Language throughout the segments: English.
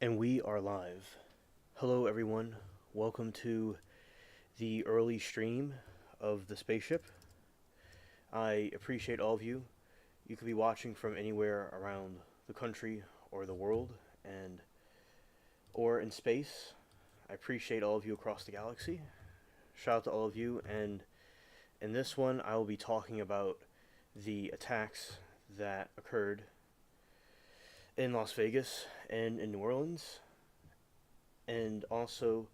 And we are live. Hello, everyone. Welcome to the early stream of the spaceship. I appreciate all of you. You could be watching from anywhere around the country or the world, and or in space. I appreciate all of you across the galaxy. Shout out to all of you. And in this one, I will be talking about the attacks that occurred in Las Vegas and in New Orleans, and also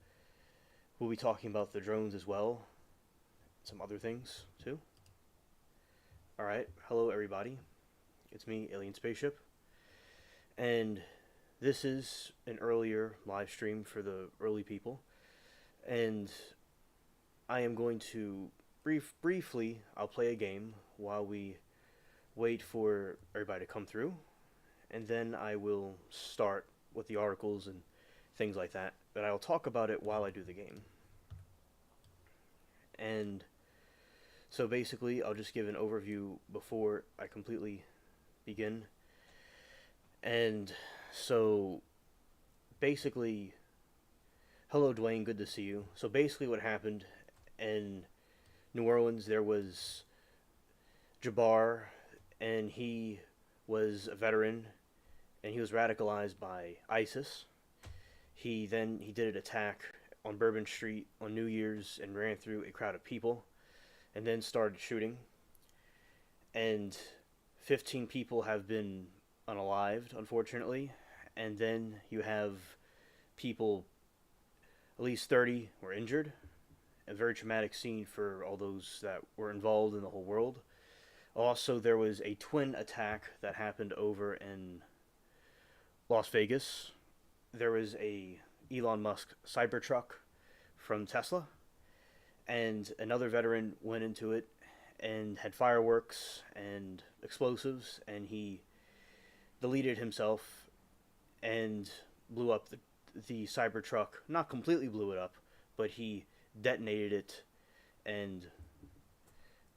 we'll be talking about the drones as well, some other things too. Alright, hello everybody. It's me, Alien Spaceship. And this is an earlier live stream for the early people. And I am going to briefly, I'll play a game while we wait for everybody to come through. And then I will start with the articles and things like that. But I'll talk about it while I do the game. And so basically, I'll just give an overview before I completely begin. And so basically, hello Dwayne, good to see you. So basically what happened in New Orleans, there was Jabbar, and he was a veteran, and he was radicalized by ISIS. He did an attack on Bourbon Street on New Year's and ran through a crowd of people and then started shooting. And 15 people have been unalived, unfortunately. And then you have people, at least 30 were injured. A very traumatic scene for all those that were involved in the whole world. Also, there was a twin attack that happened over in Las Vegas. There was a Elon Musk Cybertruck from Tesla, and another veteran went into it and had fireworks and explosives, and he deleted himself and blew up the Cybertruck. Not completely blew it up, but he detonated it, and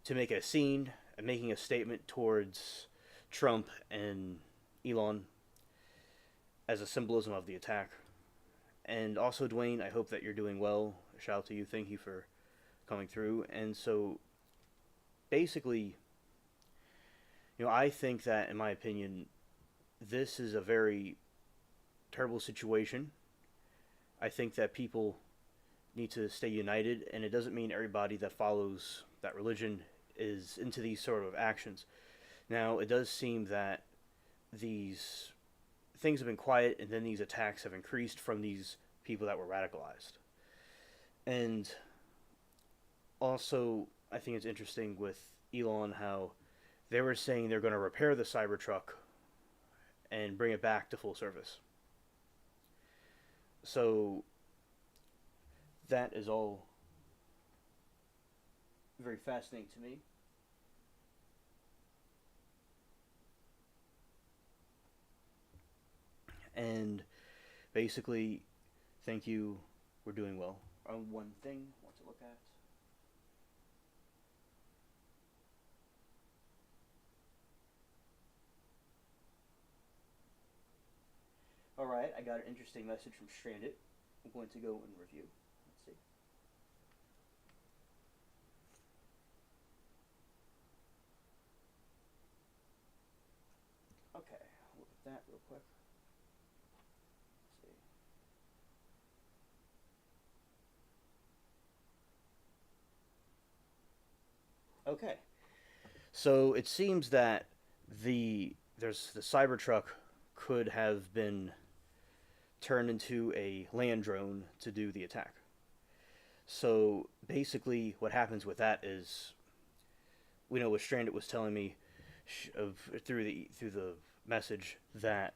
to make a scene and making a statement towards Trump and Elon as a symbolism of the attack. And also, Dwayne, I hope that you're doing well. Shout out to you. Thank you for coming through. And so, basically, I think that, in my opinion, this is a very terrible situation. I think that people need to stay united, and it doesn't mean everybody that follows that religion is into these sort of actions. Now, it does seem that these things have been quiet, and then these attacks have increased from these people that were radicalized. And also, I think it's interesting with Elon how they were saying they're going to repair the Cybertruck and bring it back to full service. So that is all very fascinating to me. And basically, thank you. We're doing well. One thing I want to look at. Alright, I got an interesting message from Stranded. I'm going to go and review. Let's see. Okay, I'll look at that real quick. Okay, so it seems that the Cybertruck could have been turned into a land drone to do the attack. So basically, what happens with that is, we know what Stranded was telling me through the message that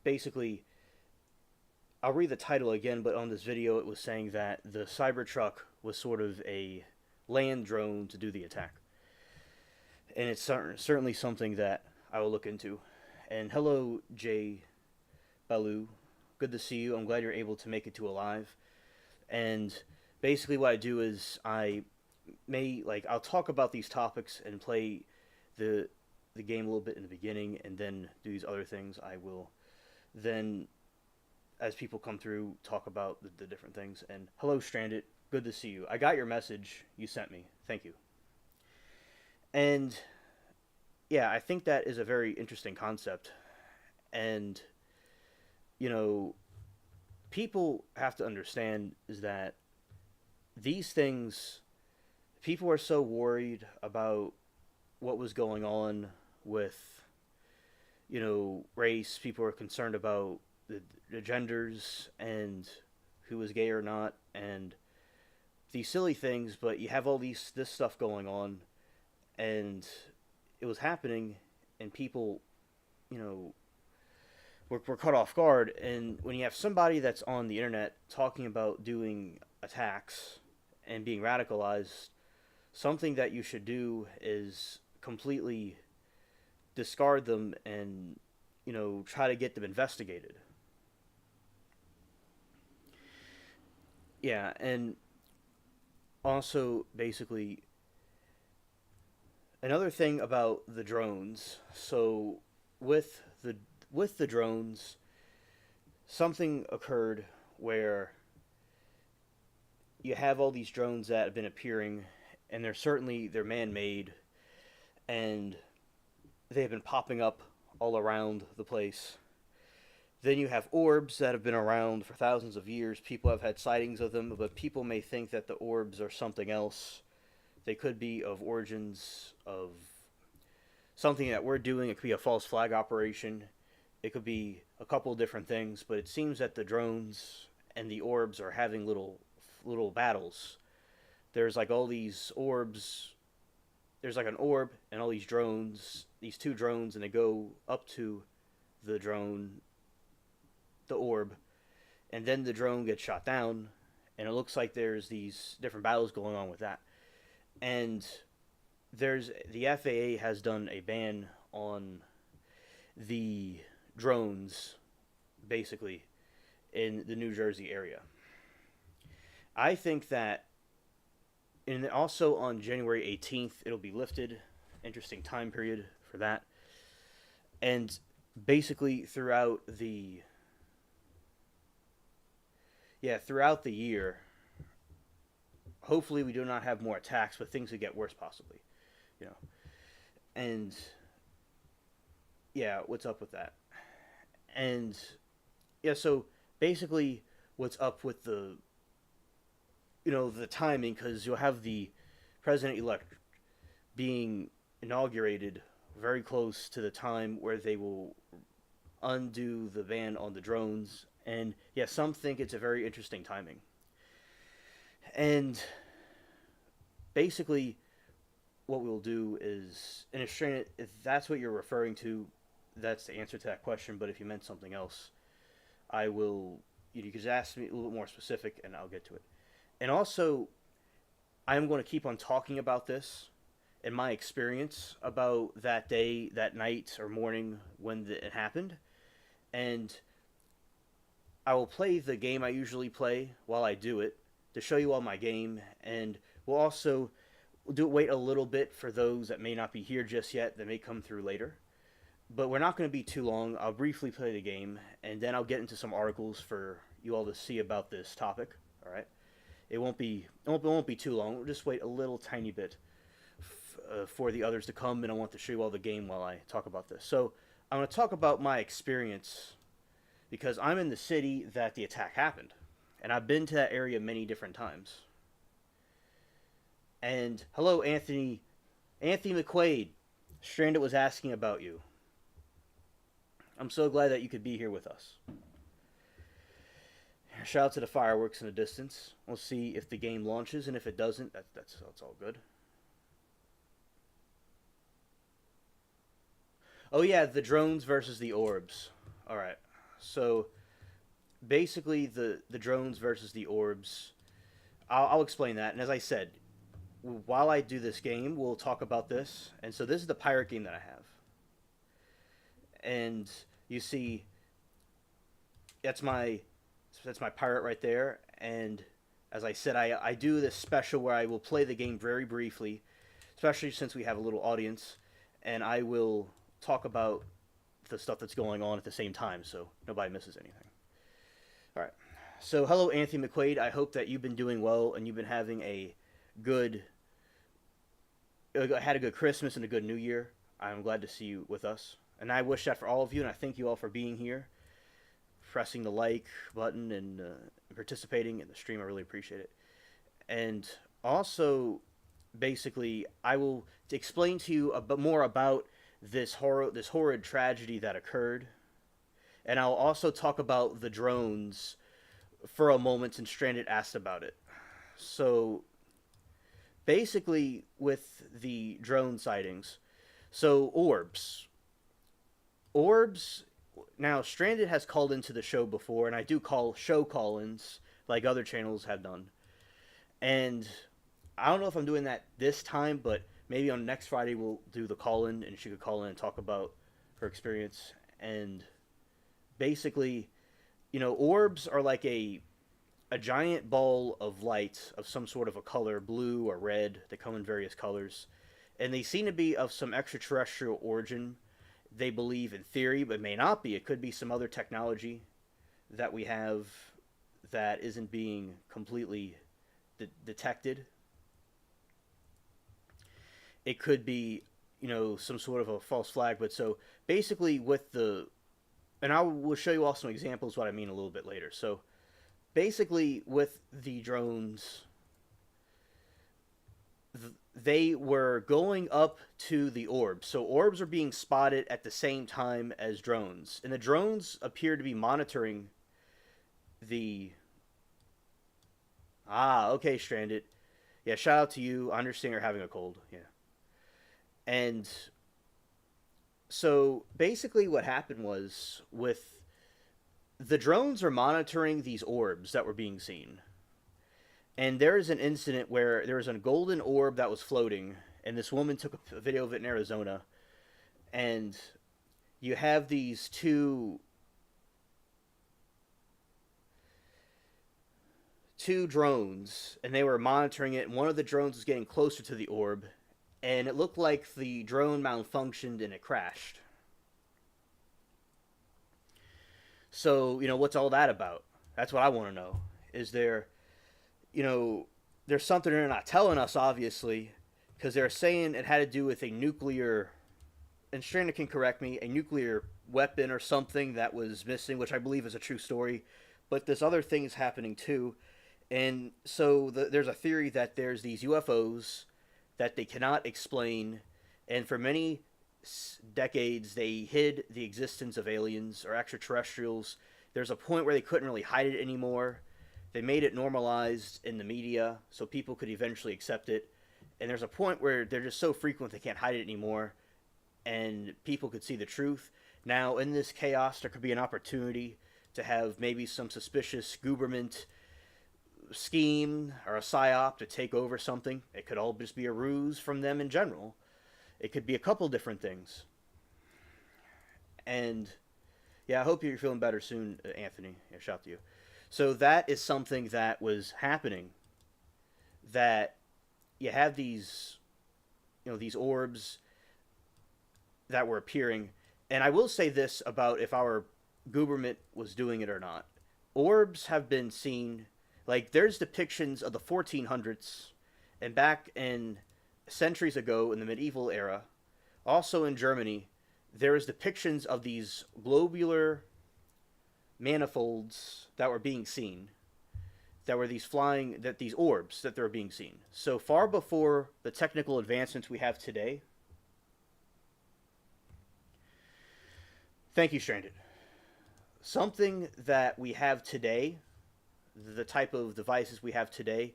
basically, I'll read the title again, but on this video it was saying that the Cybertruck was sort of a land drone to do the attack. And it's certainly something that I will look into. And hello, Jay Baloo. Good to see you. I'm glad you're able to make it to Alive. And basically what I do is I'll talk about these topics and play the game a little bit in the beginning, and then do these other things. I will then as people come through, talk about the different things. And hello, Stranded. Good to see you. I got your message you sent me. Thank you. And yeah, I think that is a very interesting concept. And, you know, people have to understand is that these things, people are so worried about what was going on with, race. People are concerned about the genders and who was gay or not, and these silly things. But you have all this stuff going on, and it was happening, and people, you know, were caught off guard. And when you have somebody that's on the internet talking about doing attacks and being radicalized, something that you should do is completely discard them and, try to get them investigated. Yeah, and also basically another thing about the drones. So with the drones, something occurred where you have all these drones that have been appearing, and they're man-made, and they've been popping up all around the place. Then you have orbs that have been around for thousands of years. People have had sightings of them, but people may think that the orbs are something else. They could be of origins of something that we're doing. It could be a false flag operation. It could be a couple of different things, but it seems that the drones and the orbs are having little battles. There's like all these orbs. There's like an orb and all these two drones, and they go up to the drone, the orb, and then the drone gets shot down, and it looks like there's these different battles going on with that. And the FAA has done a ban on the drones, basically, in the New Jersey area. I think that, and also on January 18th, it'll be lifted. Interesting time period for that. And basically throughout the year, hopefully we do not have more attacks, but things could get worse possibly, And yeah, what's up with that? And yeah, so basically what's up with the timing, because you'll have the president-elect being inaugurated very close to the time where they will undo the ban on the drones. And yeah, some think it's a very interesting timing. And basically what we'll do is, in a strain, if that's what you're referring to, that's the answer to that question. But if you meant something else, I will, you could just ask me a little bit more specific and I'll get to it. And also, I'm going to keep on talking about this and my experience about that day, that night, or morning when it happened. And I will play the game I usually play while I do it to show you all my game. And we'll also wait a little bit for those that may not be here just yet, that may come through later. But we're not going to be too long. I'll briefly play the game, and then I'll get into some articles for you all to see about this topic. All right. It won't be too long. We'll just wait a little tiny bit for the others to come, and I want to show you all the game while I talk about this. So I'm going to talk about my experience, because I'm in the city that the attack happened, and I've been to that area many different times. And hello, Anthony McQuaid. Stranded was asking about you. I'm so glad that you could be here with us. Shout out to the fireworks in the distance. We'll see if the game launches, and if it doesn't, that's all good. Oh yeah, the drones versus the orbs. All right. So basically, the drones versus the orbs. I'll explain that. And as I said, while I do this game, we'll talk about this. And so this is the pirate game that I have. And you see, that's my pirate right there. And as I said, I do this special where I will play the game very briefly, especially since we have a little audience, and I will talk about the stuff that's going on at the same time, so nobody misses anything. So, hello, Anthony McQuaid. I hope that you've been doing well and you've been having a good, had a good Christmas and a good New Year. I'm glad to see you with us, and I wish that for all of you. And I thank you all for being here, pressing the like button, and participating in the stream. I really appreciate it. And also, basically, I will explain to you a bit more about this horrid tragedy that occurred, and I'll also talk about the drones for a moment since Stranded asked about it. So basically, with the drone sightings, so orbs. Now, Stranded has called into the show before, and I do call show call-ins like other channels have done. And I don't know if I'm doing that this time, but maybe on next Friday we'll do the call-in, and she could call in and talk about her experience. And basically, orbs are like a giant ball of light of some sort of a color, blue or red. They come in various colors, and they seem to be of some extraterrestrial origin. They believe in theory, but may not be. It could be some other technology that we have that isn't being completely detected. It could be, some sort of a false flag. But so basically, and I will show you all some examples what I mean a little bit later. So basically, with the drones, they were going up to the orbs. So orbs are being spotted at the same time as drones, and the drones appear to be monitoring the. Okay, Stranded. Yeah, shout out to you. I understand you're having a cold. Yeah, and so basically, what happened was with the drones are monitoring these orbs that were being seen. And there is an incident where there was a golden orb that was floating, and this woman took a video of it in Arizona. And you have these two drones, and they were monitoring it. And one of the drones was getting closer to the orb, and it looked like the drone malfunctioned and it crashed. So, what's all that about? That's what I want to know. Is there, there's something they're not telling us, obviously, because they're saying it had to do with a nuclear, and Stranded can correct me, a nuclear weapon or something that was missing, which I believe is a true story. But there's other things happening too. And so there's a theory that there's these UFOs that they cannot explain, and for many decades they hid the existence of aliens or extraterrestrials. There's a point where they couldn't really hide it anymore. They made it normalized in the media so people could eventually accept it. And there's a point where they're just so frequent they can't hide it anymore, and people could see the truth. Now, in this chaos, there could be an opportunity to have maybe some suspicious government scheme or a psyop to take over something. It could all just be a ruse from them in general. It could be a couple different things. And yeah, I hope you're feeling better soon, Anthony. Yeah, shout out to you. So that is something that was happening. That you have these, these orbs that were appearing. And I will say this about if our government was doing it or not. Orbs have been seen, like there's depictions of the 1400s and back in centuries ago in the medieval era. Also in Germany, there is depictions of these globular manifolds that were being seen, that were these orbs that were being seen. So far before the technical advancements we have today. Thank you, Stranded. Something that we have today, the type of devices we have today,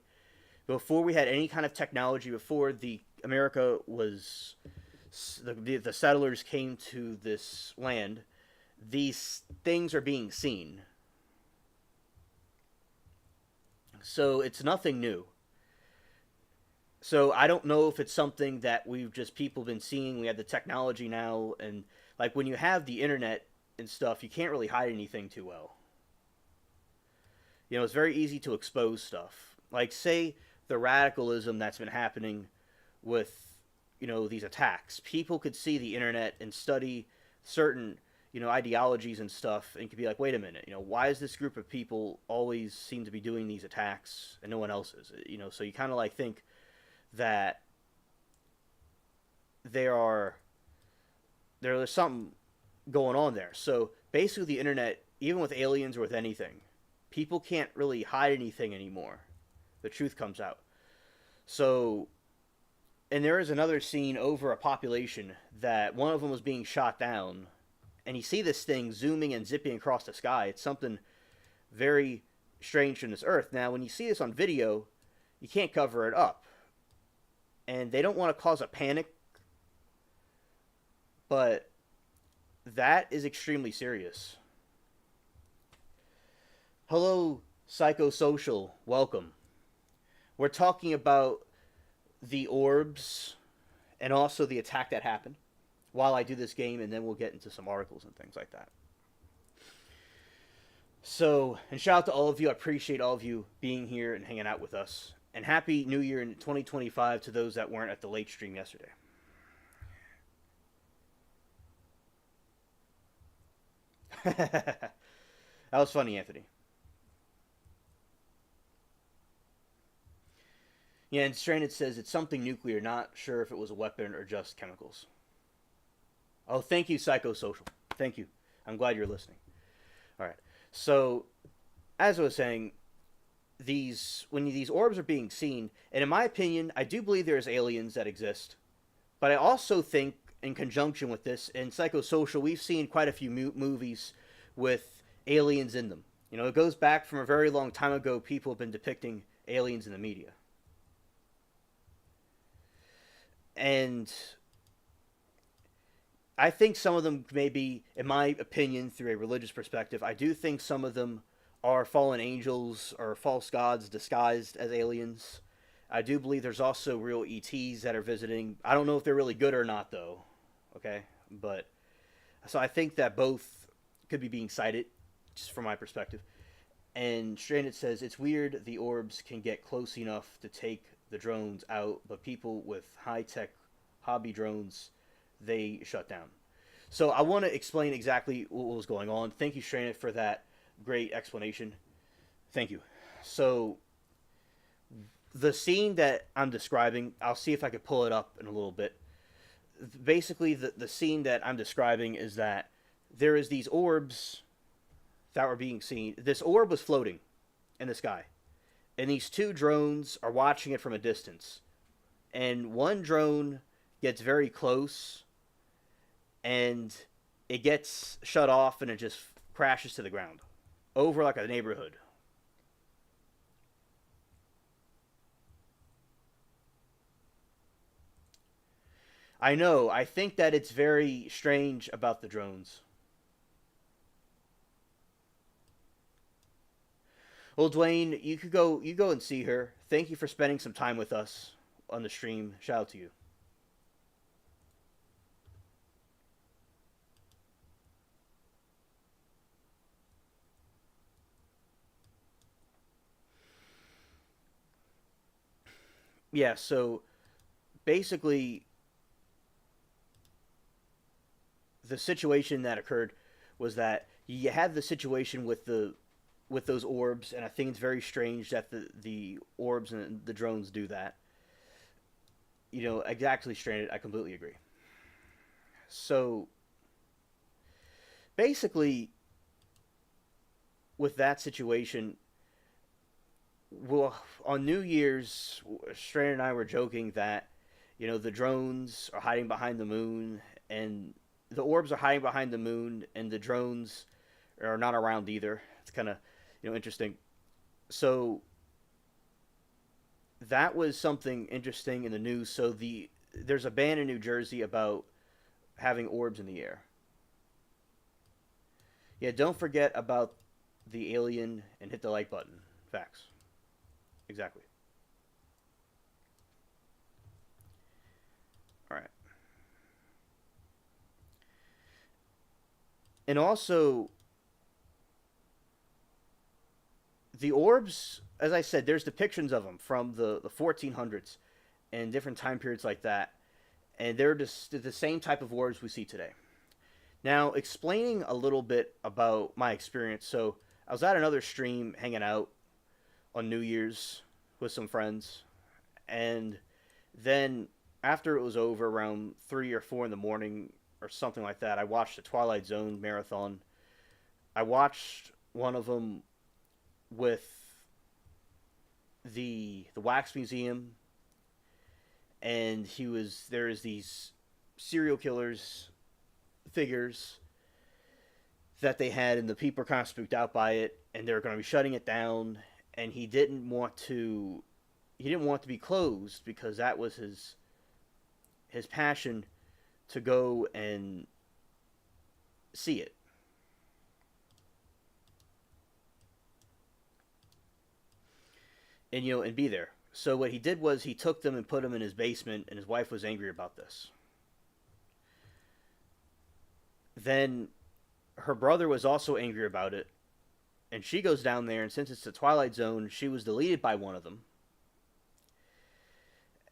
before we had any kind of technology, before the settlers came to this land, these things are being seen. So it's nothing new. So I don't know if it's something that people been seeing. We have the technology now, and like when you have the internet and stuff, you can't really hide anything too well. It's very easy to expose stuff. Like, say, the radicalism that's been happening with, these attacks. People could see the internet and study certain, ideologies and stuff, and could be like, wait a minute, why is this group of people always seem to be doing these attacks and no one else is? So you kind of like think that there are there's something going on there. So basically, the internet, even with aliens or with anything, people can't really hide anything anymore. The truth comes out. So, and there is another scene over a population that one of them was being shot down, and you see this thing zooming and zipping across the sky. It's something very strange from this earth. Now, when you see this on video, you can't cover it up. And they don't want to cause a panic, but that is extremely serious. Hello, Psychosocial. Welcome. We're talking about the orbs and also the attack that happened while I do this game, and then we'll get into some articles and things like that. So, and shout out to all of you. I appreciate all of you being here and hanging out with us. And Happy New Year in 2025 to those that weren't at the late stream yesterday. That was funny, Anthony. Yeah, and Stranded says it's something nuclear, not sure if it was a weapon or just chemicals. Oh, thank you, Psychosocial. Thank you. I'm glad you're listening. All right. So, as I was saying, when these orbs are being seen, and in my opinion, I do believe there's aliens that exist, but I also think, in conjunction with this, in Psychosocial, we've seen quite a few movies with aliens in them. It goes back from a very long time ago. People have been depicting aliens in the media. And I think some of them may be, in my opinion, through a religious perspective, I do think some of them are fallen angels or false gods disguised as aliens. I do believe there's also real ETs that are visiting. I don't know if they're really good or not, though. Okay? But, so I think that both could be being cited, just from my perspective. And Stranded says, it's weird the orbs can get close enough to take the drones out, but people with high-tech hobby drones, they shut down. So I want to explain exactly what was going on. Thank you, Stranded, for that great explanation. Thank you. So the scene that I'm describing, I'll see if I could pull it up in a little bit. Basically, the scene that I'm describing is that there is these orbs that were being seen. This orb was floating in the sky, and these two drones are watching it from a distance. And one drone gets very close, and it gets shut off, and it just crashes to the ground over like a neighborhood. I know. I think that it's very strange about the drones. Well, Dwayne, you go and see her. Thank you for spending some time with us on the stream. Shout out to you. Yeah, so basically the situation that occurred was that you had the situation with those orbs, and I think it's very strange that the orbs and the drones do that. Exactly, Stranded. I completely agree. So basically, with that situation, well, on New Year's, Stranded and I were joking that the drones are hiding behind the moon, and the orbs are hiding behind the moon, and the drones are not around either. It's kind of interesting. So that was something interesting in the news. So there's a ban in New Jersey about having orbs in the air. Yeah, don't forget about the alien and hit the like button. Facts. Exactly. All right. And also, the orbs, as I said, there's depictions of them from the 1400s and different time periods like that. And they're just the same type of orbs we see today. Now, explaining a little bit about my experience. So, I was at another stream hanging out on New Year's with some friends, and then after it was over around 3 or 4 in the morning or something like that, I watched the Twilight Zone marathon. I watched one of them with the wax museum, and he was there is these serial killers figures that they had, and the people were kind of spooked out by it, and they were going to be shutting it down, and he didn't want it to be closed because that was his passion to go and see it. And and be there. So what he did was he took them and put them in his basement, and his wife was angry about this. Then her brother was also angry about it, and she goes down there, and since it's the Twilight Zone, she was deleted by one of them.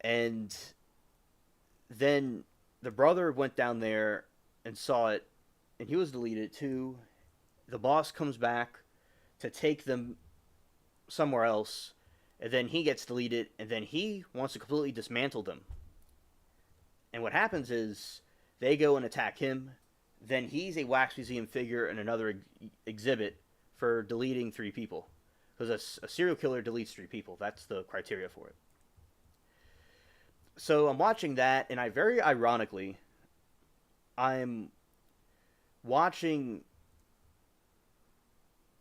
And then the brother went down there and saw it, and he was deleted too. The boss comes back to take them somewhere else, and then he gets deleted, and then he wants to completely dismantle them. And what happens is they go and attack him. Then he's a wax museum figure in another exhibit for deleting 3 people. Because a serial killer deletes 3 people. That's the criteria for it. So I'm watching that, and very ironically, I'm watching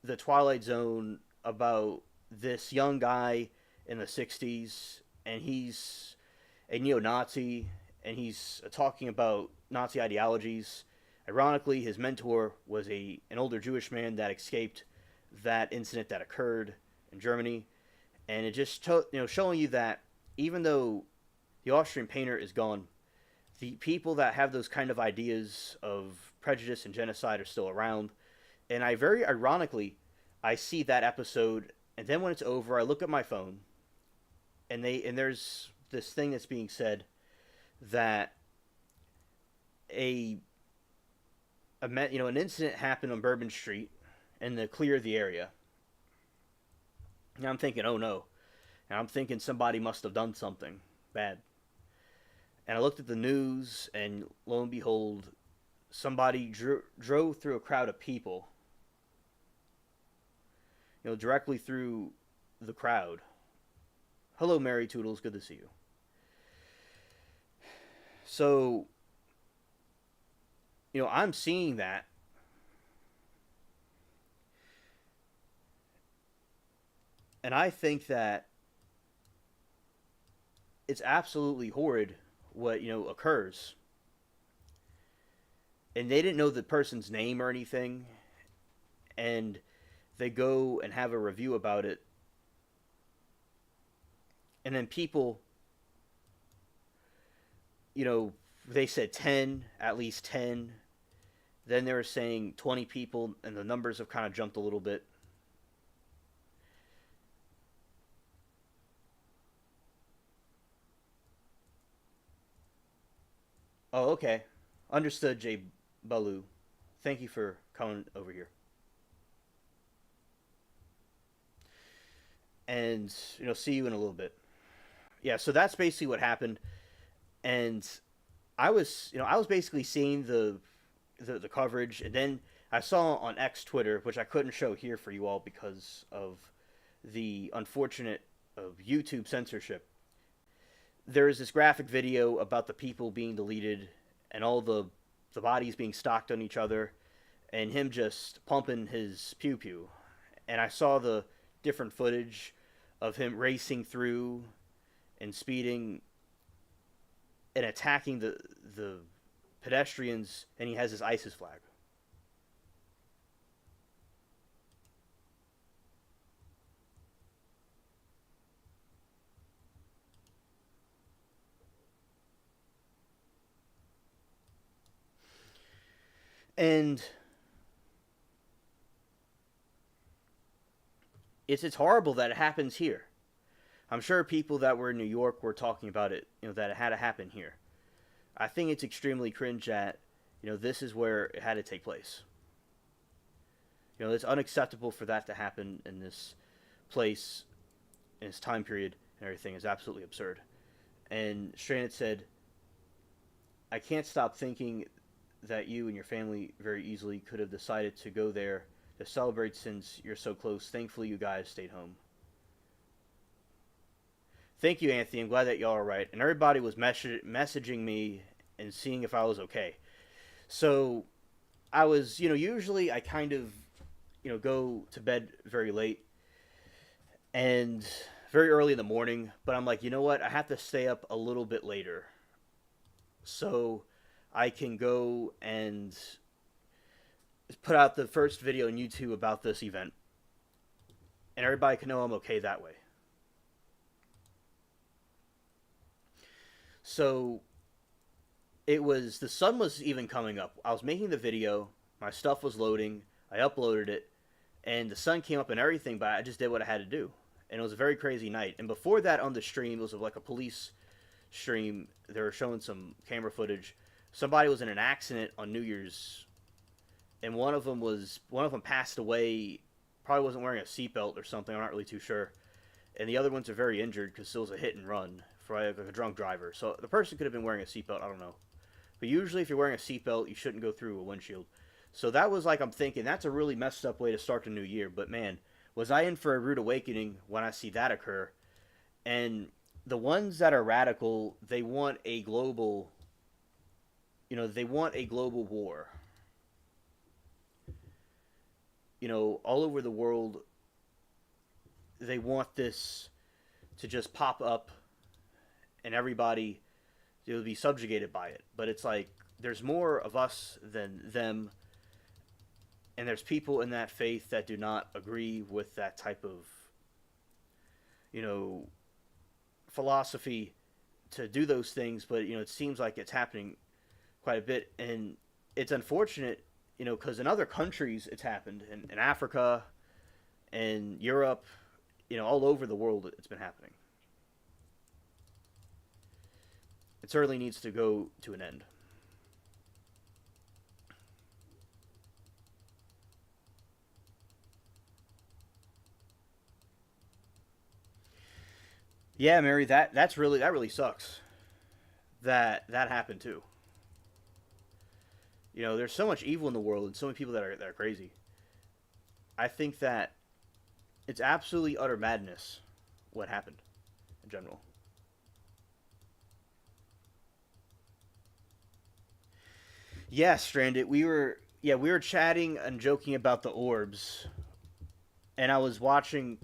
the Twilight Zone about this young guy in the 60s, and he's a neo-Nazi, and he's talking about Nazi ideologies. Ironically, his mentor was an older Jewish man that escaped that incident that occurred in Germany, and it just showing you that even though the Austrian painter is gone, the people that have those kind of ideas of prejudice and genocide are still around. And I very ironically, I see that episode, and then when it's over, I look at my phone, and there's this thing that's being said that an incident happened on Bourbon Street, and to clear the area. And I'm thinking, oh no, and I'm thinking somebody must have done something bad. And I looked at the news, and lo and behold, somebody drove through a crowd of people. Directly through the crowd. Hello, Mary Toodles. Good to see you. So, I'm seeing that. And I think that it's absolutely horrid what, occurs. And they didn't know the person's name or anything. And they go and have a review about it. And then people, they said 10, at least 10. Then they were saying 20 people, and the numbers have kind of jumped a little bit. Oh, okay. Understood, Jay Balu. Thank you for coming over here. And, see you in a little bit. Yeah, so that's basically what happened. And I was basically seeing the coverage, and then I saw on X Twitter, which I couldn't show here for you all because of the unfortunate of YouTube censorship. There is this graphic video about the people being deleted and all the bodies being stocked on each other, and him just pumping his pew pew. And I saw the different footage of him racing through and speeding and attacking the pedestrians, and he has his ISIS flag. And it's horrible that it happens here. I'm sure people that were in New York were talking about it, that it had to happen here. I think it's extremely cringe that This is where it had to take place. It's unacceptable for that to happen in this place, in this time period, and everything is absolutely absurd. And Stranded said, I can't stop thinking that you and your family very easily could have decided to go there to celebrate since you're so close. Thankfully, you guys stayed home. Thank you, Anthony. I'm glad that y'all are right. And everybody was messaging me and seeing if I was okay. So I was, usually I kind of, go to bed very late and very early in the morning. But I'm like, you know what? I have to stay up a little bit later so I can go and put out the first video on YouTube about this event. And everybody can know I'm okay that way. So the sun was even coming up. I was making the video, my stuff was loading, I uploaded it, and the sun came up and everything, but I just did what I had to do. And it was a very crazy night. And before that on the stream, it was like a police stream. They were showing some camera footage. Somebody was in an accident on New Year's, and one of them passed away, probably wasn't wearing a seatbelt or something, I'm not really too sure. And the other ones are very injured because it was a hit and run for like a drunk driver. So the person could have been wearing a seatbelt, I don't know. But usually if you're wearing a seatbelt, you shouldn't go through a windshield. So that was like, I'm thinking, that's a really messed up way to start the new year. But man, was I in for a rude awakening when I see that occur. And the ones that are radical, they want a global, war. All over the world, they want this to just pop up and everybody will be subjugated by it. But it's like, there's more of us than them. And there's people in that faith that do not agree with that type of, philosophy to do those things. But, it seems like it's happening quite a bit. And it's unfortunate, because in other countries it's happened. In Africa and Europe, all over the world it's been happening. It certainly needs to go to an end. Yeah, Mary, that really sucks. That happened too. There's so much evil in the world and so many people that are crazy. I think that it's absolutely utter madness what happened in general. Yeah, Stranded. We were chatting and joking about the orbs, and I was watching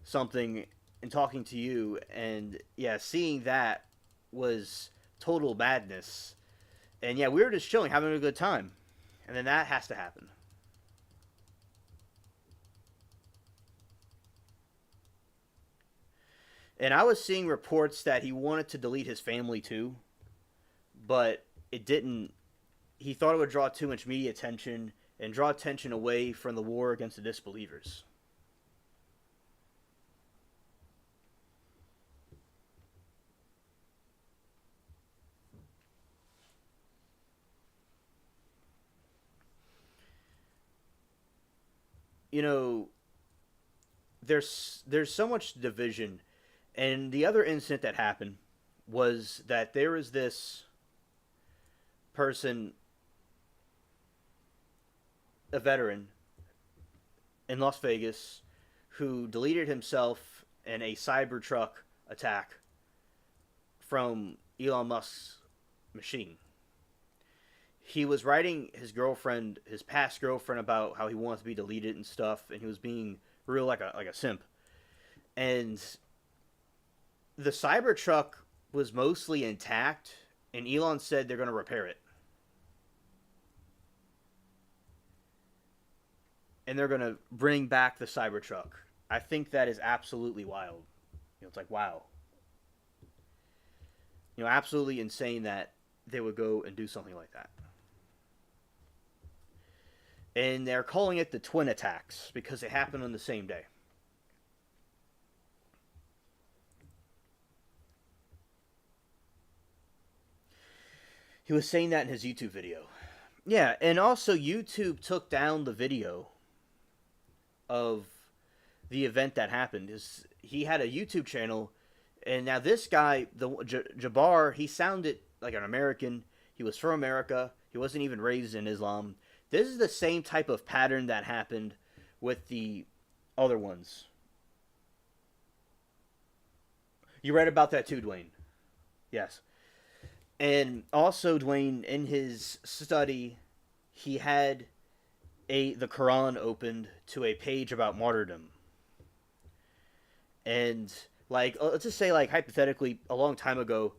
something and talking to you, and yeah, seeing that was total madness. And yeah, we were just chilling, having a good time, and then that has to happen. And I was seeing reports that he wanted to delete his family too, but it didn't. He thought it would draw too much media attention and draw attention away from the war against the disbelievers. You know, there's so much division, and the other incident that happened was that there was this person, a veteran in Las Vegas, who deleted himself in a Cybertruck attack from Elon Musk's machine. He was writing his girlfriend, his past girlfriend, about how he wanted to be deleted and stuff, and he was being real like a simp. And the Cybertruck was mostly intact, and Elon said they're going to repair it. And they're going to bring back the Cybertruck. I think that is absolutely wild. It's like, wow. Absolutely insane that they would go and do something like that. And they're calling it the twin attacks because they happened on the same day. He was saying that in his YouTube video. Yeah, and also YouTube took down the video of the event that happened. He had a YouTube channel, and now this guy, Jabbar, he sounded like an American. He was from America. He wasn't even raised in Islam. This is the same type of pattern that happened with the other ones. You read about that too, Dwayne. Yes. And also, Dwayne, in his study, he had the Quran opened to a page about martyrdom. And like, let's just say, like, hypothetically, a long time ago,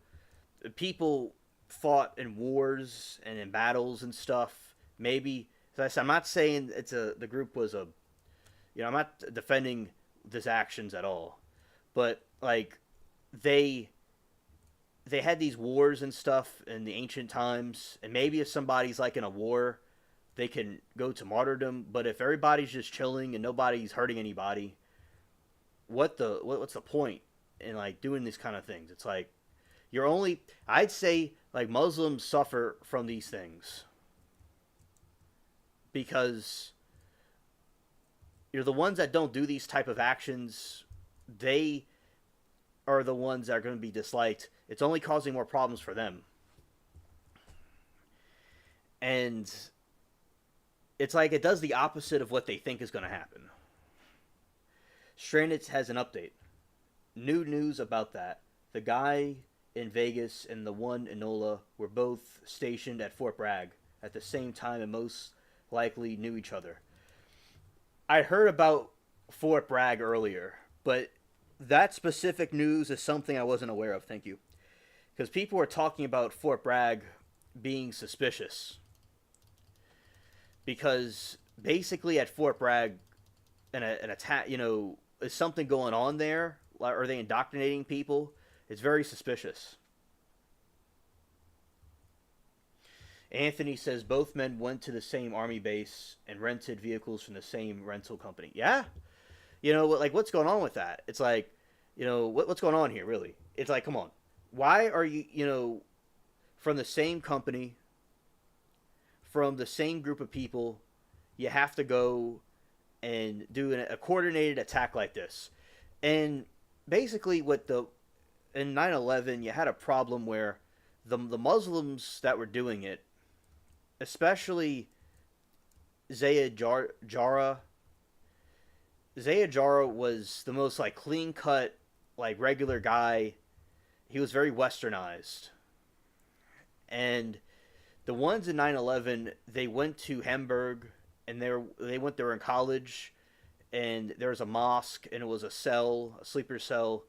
people fought in wars and in battles and stuff. Maybe, as I said, I'm not saying the group was a, I'm not defending this actions at all, but like, they they had these wars and stuff in the ancient times, and maybe if somebody's like in a war, they can go to martyrdom. But if everybody's just chilling and nobody's hurting anybody, what's the point in like doing these kind of things? It's like you're only, I'd say, like, Muslims suffer from these things because you're the ones that don't do these type of actions. They are the ones that are going to be disliked. It's only causing more problems for them. And it's like it does the opposite of what they think is going to happen. Stranded has an update. New news about that. The guy in Vegas and the one in NOLA were both stationed at Fort Bragg at the same time and most likely knew each other. I heard about Fort Bragg earlier, but that specific news is something I wasn't aware of. Thank you. Because people were talking about Fort Bragg being suspicious. Because basically at Fort Bragg, an attack, is something going on there? Are they indoctrinating people? It's very suspicious. Anthony says both men went to the same army base and rented vehicles from the same rental company. Yeah? Like, what's going on with that? It's like, what's going on here, really? It's like, come on. Why are you, from the same company, from the same group of people, you have to go and do a coordinated attack like this? And basically, in 9/11, you had a problem where the Muslims that were doing it, especially Zayed Jarrah, was the most like clean cut, like regular guy. He was very westernized. And the ones in 9/11, they went to Hamburg, and they went there in college, and there was a mosque, and it was a sleeper cell.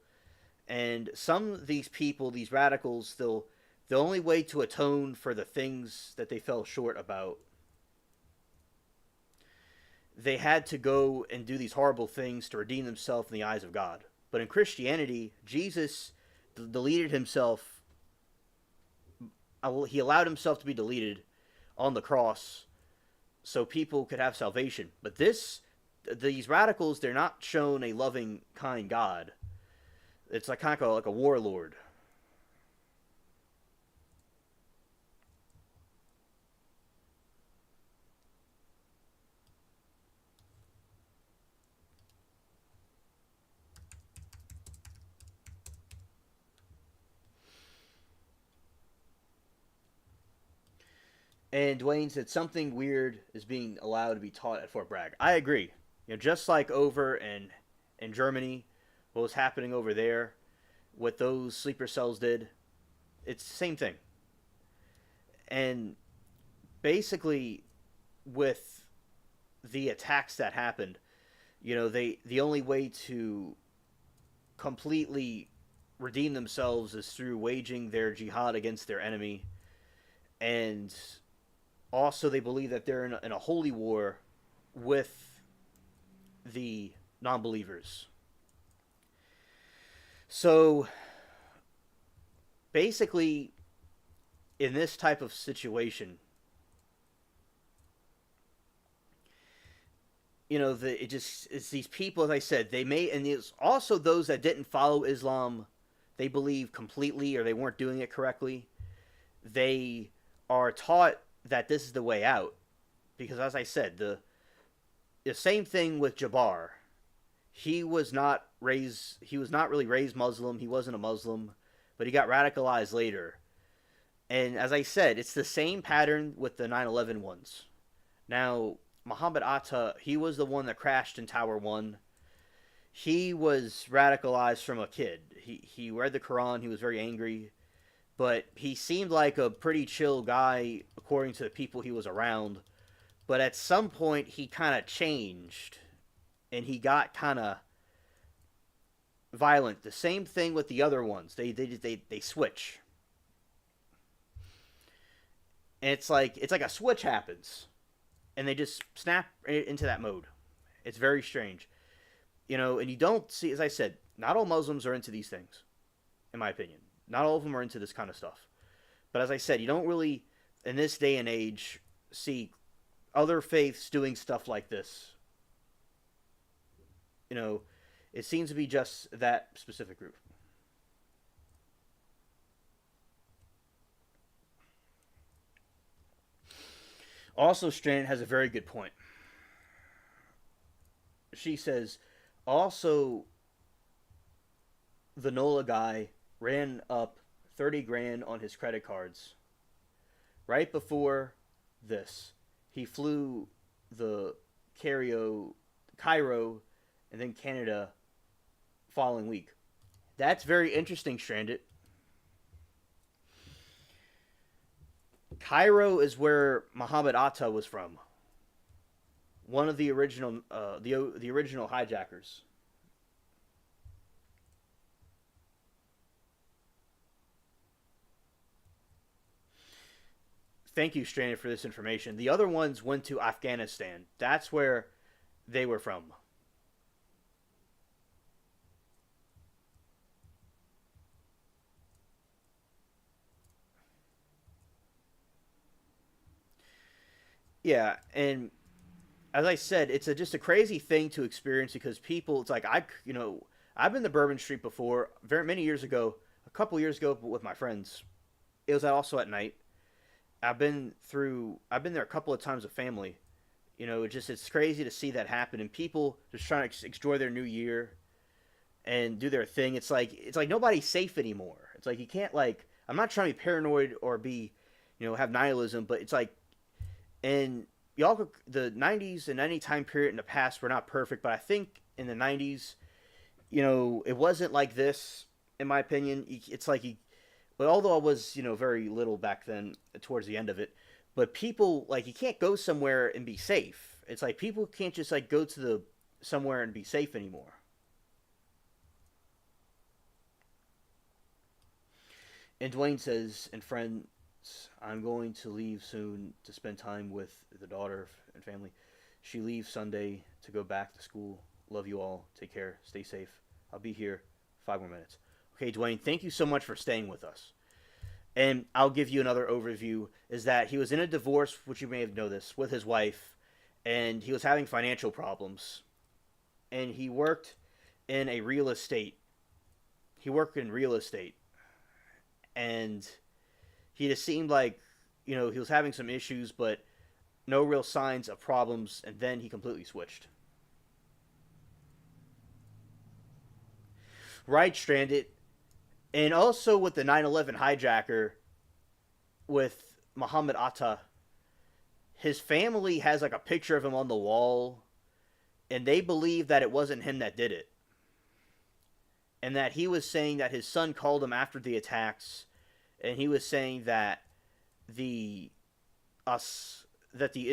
And some of these people, these radicals, the only way to atone for the things that they fell short about, they had to go and do these horrible things to redeem themselves in the eyes of God. But in Christianity, Jesus deleted himself. He allowed himself to be deleted on the cross so people could have salvation. But these radicals, they're not shown a loving, kind God. It's like kind of like a warlord. And Dwayne said something weird is being allowed to be taught at Fort Bragg. I agree. Just like over in Germany, what was happening over there, what those sleeper cells did, it's the same thing. And basically, with the attacks that happened, the only way to completely redeem themselves is through waging their jihad against their enemy. And also, they believe that they're in a holy war with the non-believers. So, basically, in this type of situation, it's these people, as I said, and it's also those that didn't follow Islam, they believe completely, or they weren't doing it correctly. They are taught that this is the way out. Because as I said, the same thing with Jabbar. He was not raised. He was not really raised Muslim. He wasn't a Muslim, but he got radicalized later. And as I said, it's the same pattern with the 9/11 ones. Now, Muhammad Atta, he was the one that crashed in Tower One. He was radicalized from a kid. He read the Quran. He was very angry, but he seemed like a pretty chill guy according to the people he was around. But at some point, he kind of changed, and he got kind of violent. The same thing with the other ones. They switch, and it's like a switch happens, and they just snap into that mode. It's very strange, And you don't see, as I said, not all Muslims are into these things, in my opinion. Not all of them are into this kind of stuff. But as I said, you don't really, in this day and age, see other faiths doing stuff like this. It seems to be just that specific group. Also, Strand has a very good point. She says, also, the NOLA guy ran up 30 grand on his credit cards. Right before this, he flew the Cairo, and then Canada following week. That's very interesting, Stranded. Cairo is where Muhammad Atta was from. One of the original, the original hijackers. Thank you, Stranded, for this information. The other ones went to Afghanistan. That's where they were from. Yeah, and as I said, it's just a crazy thing to experience because people, it's like I've been to Bourbon Street before, very many years ago, a couple years ago with my friends. It was also at night. I've been there a couple of times with family. It's crazy to see that happen and people just trying to enjoy their new year and do their thing. It's like nobody's safe anymore. It's like you can't I'm not trying to be paranoid or be, have nihilism, but it's like and y'all the 90s and any time period in the past were not perfect, but I think in the 90s, it wasn't like this in my opinion. It's like but although I was, very little back then towards the end of it, but people you can't go somewhere and be safe. It's like people can't just go to the somewhere and be safe anymore. And Dwayne says, and friends, I'm going to leave soon to spend time with the daughter and family. She leaves Sunday to go back to school. Love you all. Take care. Stay safe. I'll be here 5 more minutes. Okay, Dwayne, thank you so much for staying with us. And I'll give you another overview, is that he was in a divorce, which you may have noticed, with his wife, and he was having financial problems. And he worked in a real estate. He worked in real estate. And he just seemed like, he was having some issues, but no real signs of problems, and then he completely switched. Right, Stranded. And also with the 9/11 hijacker, with Muhammad Atta, his family has a picture of him on the wall, and they believe that it wasn't him that did it. And that he was saying that his son called him after the attacks, and he was saying that the the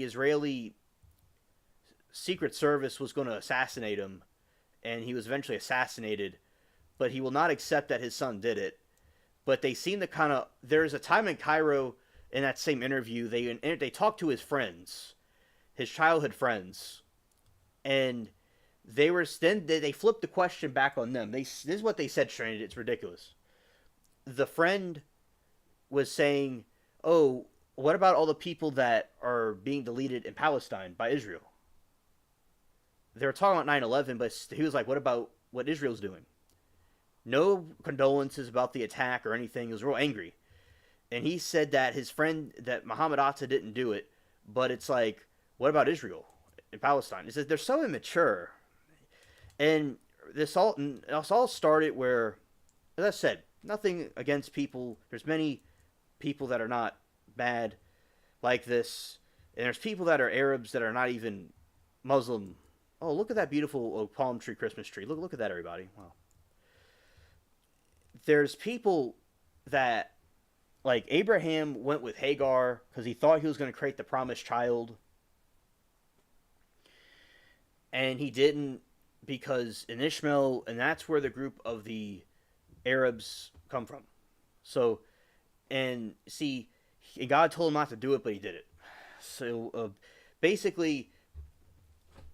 Israeli Secret Service was going to assassinate him, and he was eventually assassinated, but he will not accept that his son did it. But they seem to kind of, there's a time in Cairo in that same interview, they talked to his friends, his childhood friends, and they flipped the question back on them. This is what they said, Stranded. It's ridiculous. The friend was saying, "Oh, what about all the people that are being deleted in Palestine by Israel?" They were talking about 9/11, but he was like, "What about what Israel's doing?" No condolences about the attack or anything. He was real angry. And he said that his friend, that Muhammad Atta didn't do it, but it's like, what about Israel and Palestine? He says they're so immature. And this all started where, as I said, nothing against people. There's many people that are not bad like this, and there's people that are Arabs that are not even Muslim. Oh, look at that beautiful palm tree Christmas tree. Look at that, everybody. Wow. There's people that, like, Abraham went with Hagar because he thought he was going to create the promised child, and he didn't, because in Ishmael, and that's where the group of the Arabs come from. So, and see, God told him not to do it, but he did it. So basically,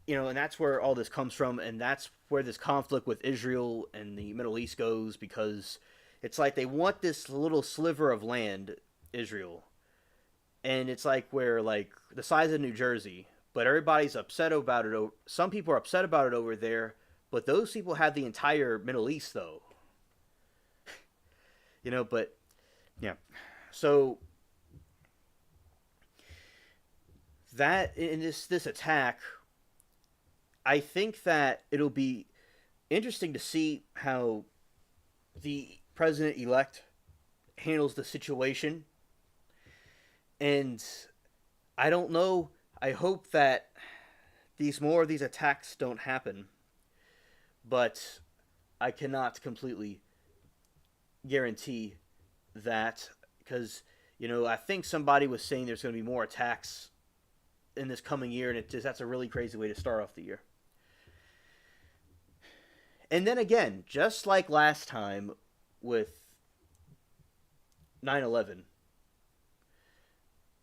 and that's where all this comes from, and that's where this conflict with Israel and the Middle East goes, because it's like they want this little sliver of land, Israel, and it's like where, like, the size of New Jersey, but everybody's upset about it. Some people are upset about it over there, but those people have the entire Middle East, though. But yeah, so that in this attack, I think that it'll be interesting to see how the president-elect handles the situation. And I don't know. I hope that more of these attacks don't happen. But I cannot completely guarantee that, because, I think somebody was saying there's going to be more attacks in this coming year, and that's a really crazy way to start off the year. And then again, just like last time with 9/11,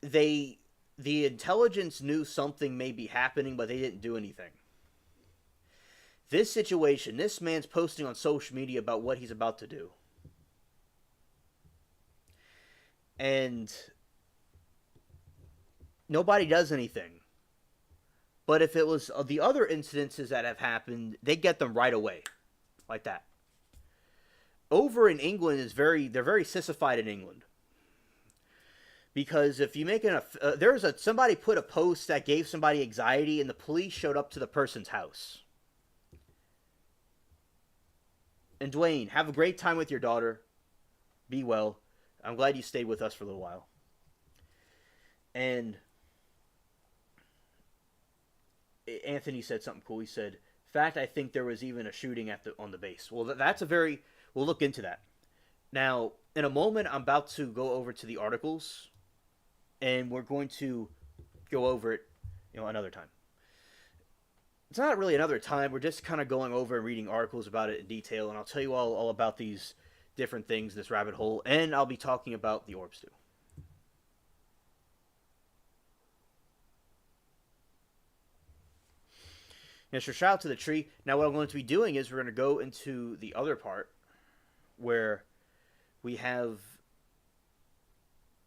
the intelligence knew something may be happening, but they didn't do anything. This situation, this man's posting on social media about what he's about to do. And nobody does anything. But if it was the other incidences that have happened, they get them right away. Like that. Over in England they're very sissified in England. Because if you make somebody put a post that gave somebody anxiety, and the police showed up to the person's house. And Dwayne, have a great time with your daughter. Be well. I'm glad you stayed with us for a little while. And Anthony said something cool. He said, "In fact, I think there was even a shooting on the base." Well, we'll look into that. Now, in a moment, I'm about to go over to the articles, and we're going to go over it, another time. It's not really another time. We're just kind of going over and reading articles about it in detail, and I'll tell you all about these different things, this rabbit hole, and I'll be talking about the orbs too. And so shout out to the tree. Now what I'm going to be doing is we're going to go into the other part where we have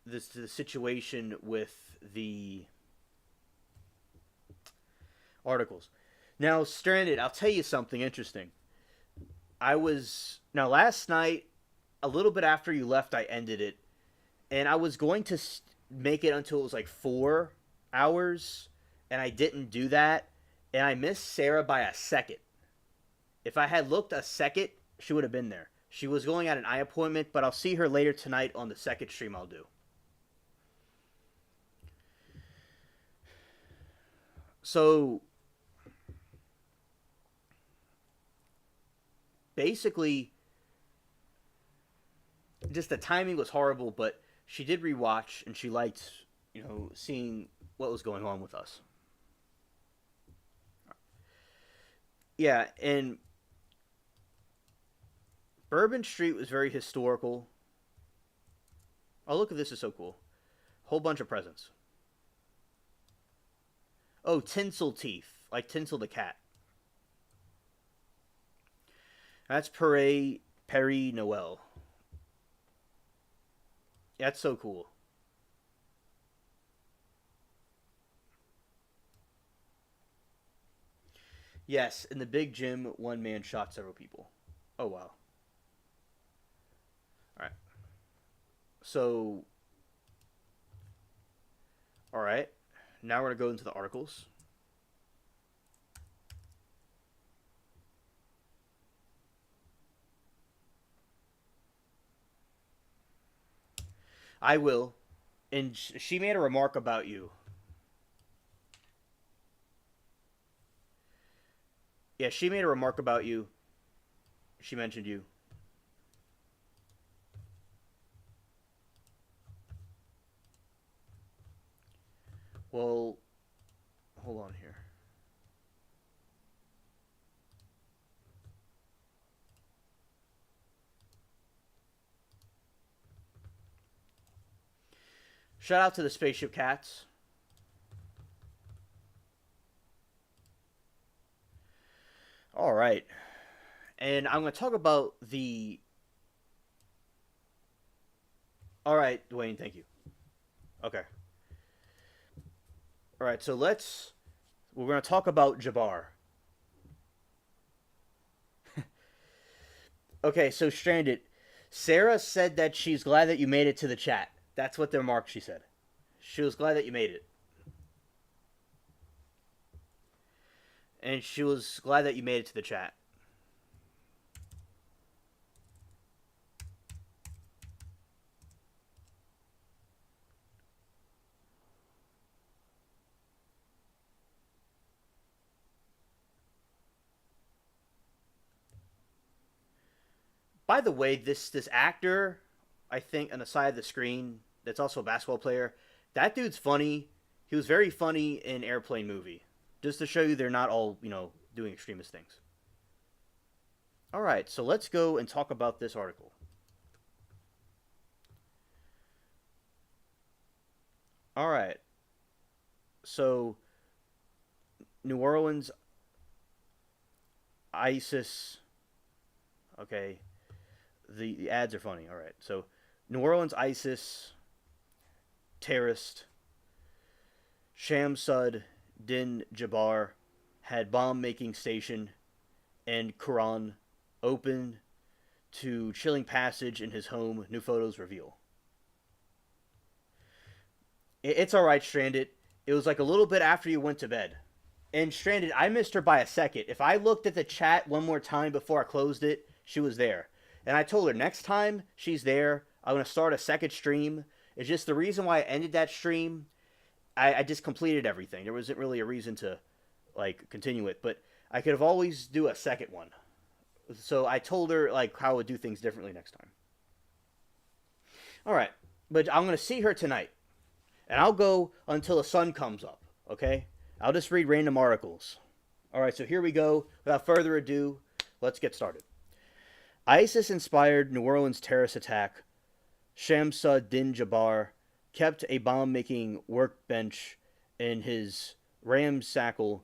the situation with the articles. Now, Stranded, I'll tell you something interesting. Last night, a little bit after you left, I ended it, and I was going to make it until it was like 4 hours, and I didn't do that, and I missed Sarah by a second. If I had looked a second, she would have been there. She was going at an eye appointment, but I'll see her later tonight on the second stream I'll do. So, basically, just the timing was horrible, but she did rewatch, and she liked, seeing what was going on with us. Yeah, and Bourbon Street was very historical. Oh, look at this, is so cool. Whole bunch of presents. Oh, Tinsel Teeth, like Tinsel the cat. That's Perry Noel. That's so cool. Yes, in the big gym, one man shot several people. Oh, wow. Alright. So, All right. Now we're going to go into the articles. I will. And she made a remark about you. Yeah, she made a remark about you. She mentioned you. Well, hold on here. Shout out to the Spaceship Cats. All right. And I'm going to talk about the. All right, Dwayne, thank you. Okay. All right, so let's. We're going to talk about Jabbar. Okay, so Stranded. Sarah said that she's glad that you made it to the chat. That's what their mark she said. She was glad that you made it. And she was glad that you made it to the chat. By the way, this actor, I think on the side of the screen, that's also a basketball player. That dude's funny. He was very funny in Airplane movie. Just to show you they're not all, doing extremist things. All right, so let's go and talk about this article. All right. So New Orleans ISIS. Okay. The ads are funny. All right. So New Orleans ISIS terrorist Shamsud Din Jabbar had bomb making station and Quran open to chilling passage in his home, new photos reveal. It's alright, Stranded. It was like a little bit after you went to bed. And Stranded, I missed her by a second. If I looked at the chat one more time before I closed it, she was there. And I told her next time she's there, I'm going to start a second stream. It's just the reason why I ended that stream. I just completed everything. There wasn't really a reason to continue it, but I could have always do a second one. So I told her how I would do things differently next time. All right, but I'm going to see her tonight. And I'll go until the sun comes up, okay? I'll just read random articles. All right, so here we go. Without further ado, let's get started. ISIS-inspired New Orleans terrorist attack. Shamsud Din Jabbar kept a bomb-making workbench in his ramshackle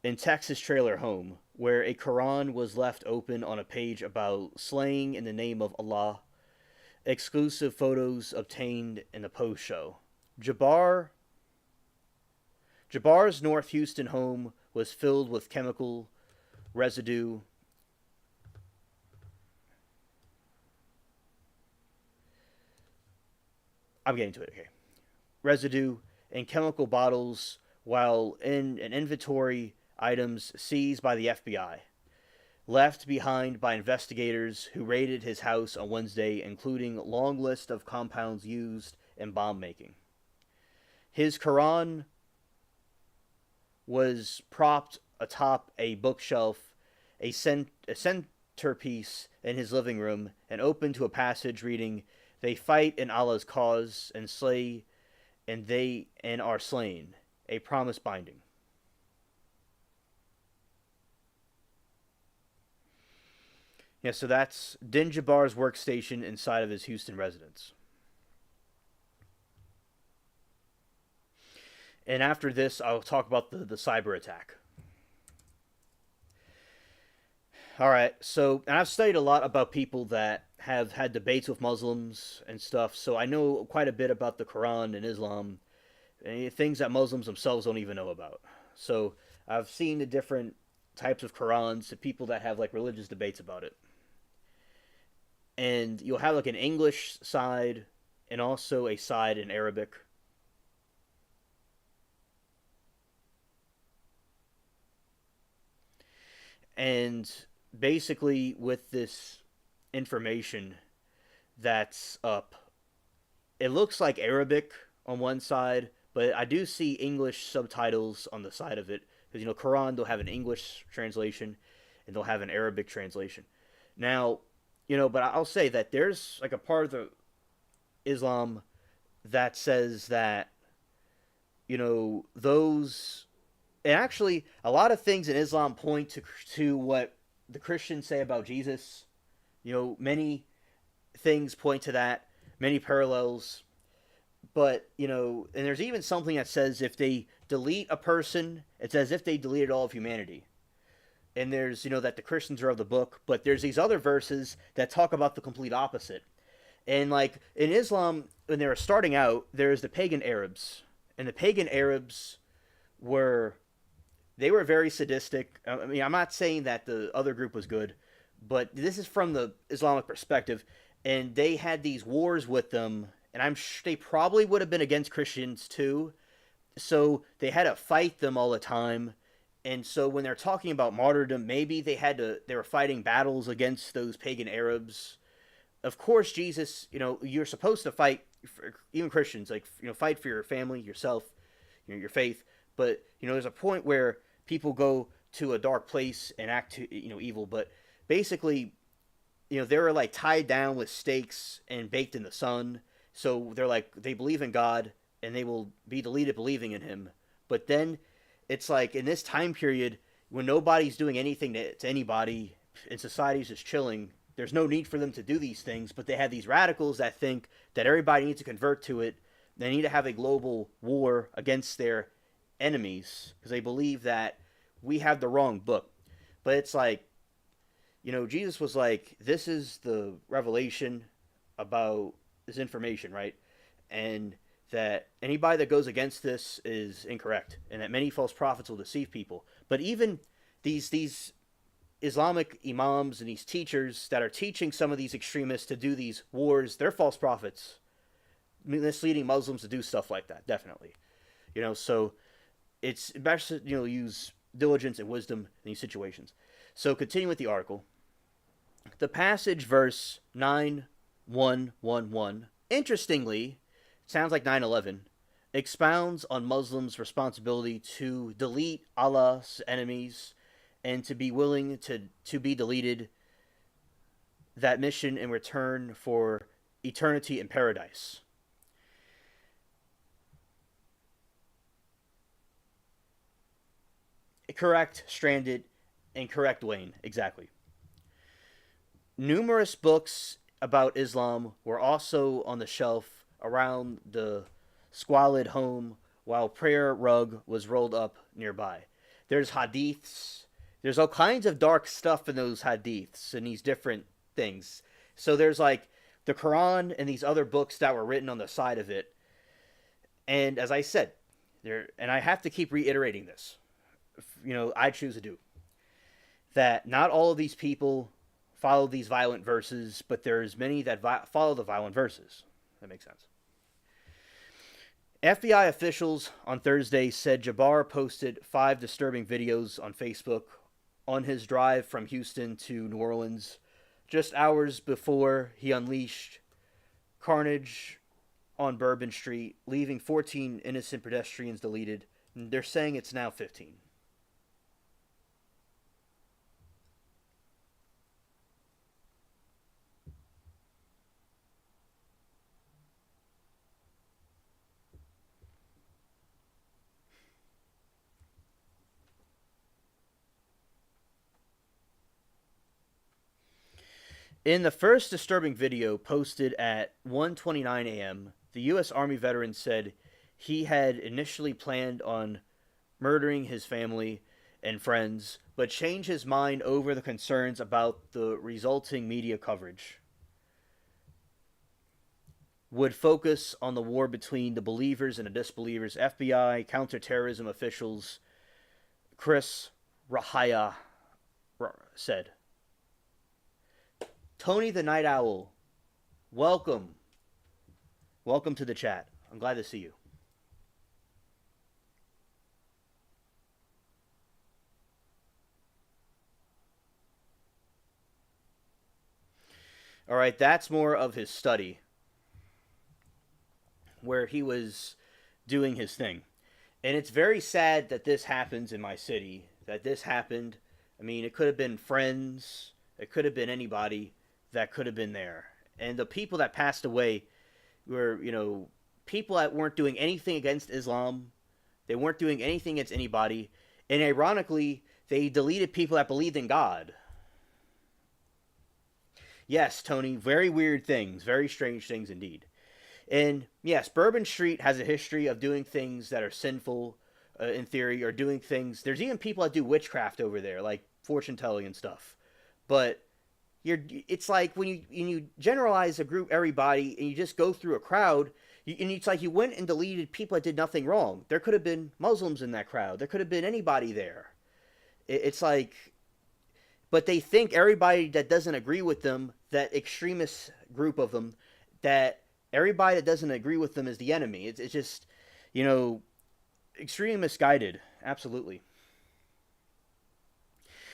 in Texas trailer home, where a Quran was left open on a page about slaying in the name of Allah. Exclusive photos obtained in the post show. Jabbar's North Houston home was filled with chemical residue. I'm getting to it, okay. Residue and chemical bottles while in an inventory items seized by the FBI. Left behind by investigators who raided his house on Wednesday, including a long list of compounds used in bomb making. His Quran was propped atop a bookshelf, a centerpiece in his living room, and open to a passage reading, "They fight in Allah's cause and slay, and they and are slain, a promise binding." Yeah, so that's Din Jabbar's workstation inside of his Houston residence. And after this, I'll talk about the cyber attack. All right, so and I've studied a lot about people that have had debates with Muslims and stuff, so I know quite a bit about the Quran and Islam, and things that Muslims themselves don't even know about. So I've seen the different types of Qurans, the people that have religious debates about it. And you'll have an English side and also a side in Arabic. And basically, with this information that's up, it looks like Arabic on one side, but I do see English subtitles on the side of it because Quran they'll have an English translation and they'll have an Arabic translation. Now, but I'll say that there's like a part of the Islam that says that those and actually a lot of things in Islam point to what the Christians say about Jesus. Many things point to that, many parallels. But and there's even something that says if they delete a person, it's as if they deleted all of humanity. And there's that the Christians are of the book, but there's these other verses that talk about the complete opposite. And like in Islam, when they were starting out, there's the pagan Arabs, and the pagan Arabs were they were very sadistic. I mean, I'm not saying that the other group was good, but this is from the Islamic perspective, and they had these wars with them, and I'm sure they probably would have been against Christians too. So they had to fight them all the time. And so when they're talking about martyrdom, maybe they were fighting battles against those pagan Arabs. Of course, Jesus, you're supposed to fight, even Christians, like, fight for your family, yourself, your faith. But, there's a point where people go to a dark place and act, evil. But basically, they were like tied down with stakes and baked in the sun. So they're like, they believe in God and they will be deleted believing in him. But then it's like in this time period when nobody's doing anything to anybody and society's just chilling, there's no need for them to do these things. But they have these radicals that think that everybody needs to convert to it. They need to have a global war against their enemies because they believe that we have the wrong book. But it's like, Jesus was like, this is the revelation about this information, right? And that anybody that goes against this is incorrect, and that many false prophets will deceive people. But even these Islamic imams and these teachers that are teaching some of these extremists to do these wars, they're false prophets, misleading Muslims to do stuff like that, definitely. So it's best to, use diligence and wisdom in these situations. So continuing with the article, the passage verse 9111, interestingly, sounds like 9/11, expounds on Muslims' responsibility to delete Allah's enemies and to be willing to be deleted, that mission in return for eternity in paradise. Correct, Stranded, and correct, Wayne, exactly. Numerous books about Islam were also on the shelf around the squalid home while prayer rug was rolled up nearby. There's hadiths. There's all kinds of dark stuff in those hadiths and these different things. So there's like the Quran and these other books that were written on the side of it. And as I said, and I have to keep reiterating this, I choose to do, that not all of these people follow these violent verses, but there's many that follow the violent verses. That makes sense. FBI officials on Thursday said Jabbar posted 5 disturbing videos on Facebook on his drive from Houston to New Orleans just hours before he unleashed carnage on Bourbon Street, leaving 14 innocent pedestrians deleted. They're saying it's now 15. In the first disturbing video posted at 1:29 a.m., the U.S. Army veteran said he had initially planned on murdering his family and friends, but changed his mind over the concerns about the resulting media coverage. Would focus on the war between the believers and the disbelievers, FBI counterterrorism officials Chris Rahaya said. Tony the Night Owl, welcome. Welcome to the chat. I'm glad to see you. All right, that's more of his study, where he was doing his thing. And it's very sad that this happens in my city, that this happened. I mean, it could have been friends, it could have been anybody that could have been there. And the people that passed away were, people that weren't doing anything against Islam. They weren't doing anything against anybody. And ironically, they deleted people that believed in God. Yes, Tony, very weird things, very strange things indeed. And yes, Bourbon Street has a history of doing things that are sinful, in theory, or doing things. There's even people that do witchcraft over there, like fortune telling and stuff. But it's like when you generalize a group, everybody, and you just go through a crowd. And it's like you went and deleted people that did nothing wrong. There could have been Muslims in that crowd. There could have been anybody there. It's like, but they think everybody that doesn't agree with them, that extremist group of them, that everybody that doesn't agree with them is the enemy. It's just, extremely misguided. Absolutely.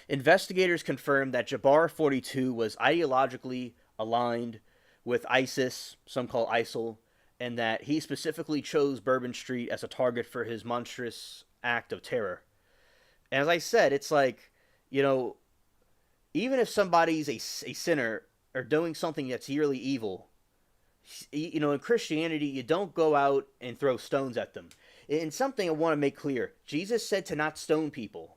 Investigators confirmed that Jabbar 42 was ideologically aligned with ISIS, some call ISIL, and that he specifically chose Bourbon Street as a target for his monstrous act of terror. And as I said, it's like, even if somebody's a sinner or doing something that's really evil, in Christianity, you don't go out and throw stones at them. And something I want to make clear, Jesus said to not stone people.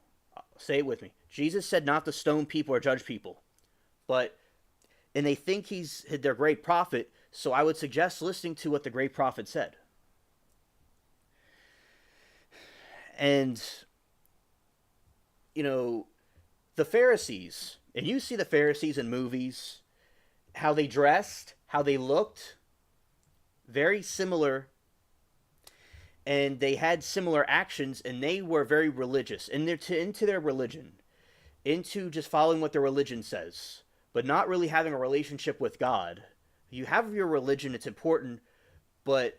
Say it with me. Jesus said not to stone people or judge people. And they think he's their great prophet, so I would suggest listening to what the great prophet said. And, the Pharisees, and you see the Pharisees in movies, how they dressed, how they looked, very similar, and they had similar actions, and they were very religious, and they're into their religion, into just following what their religion says, but not really having a relationship with God. You have your religion, it's important, but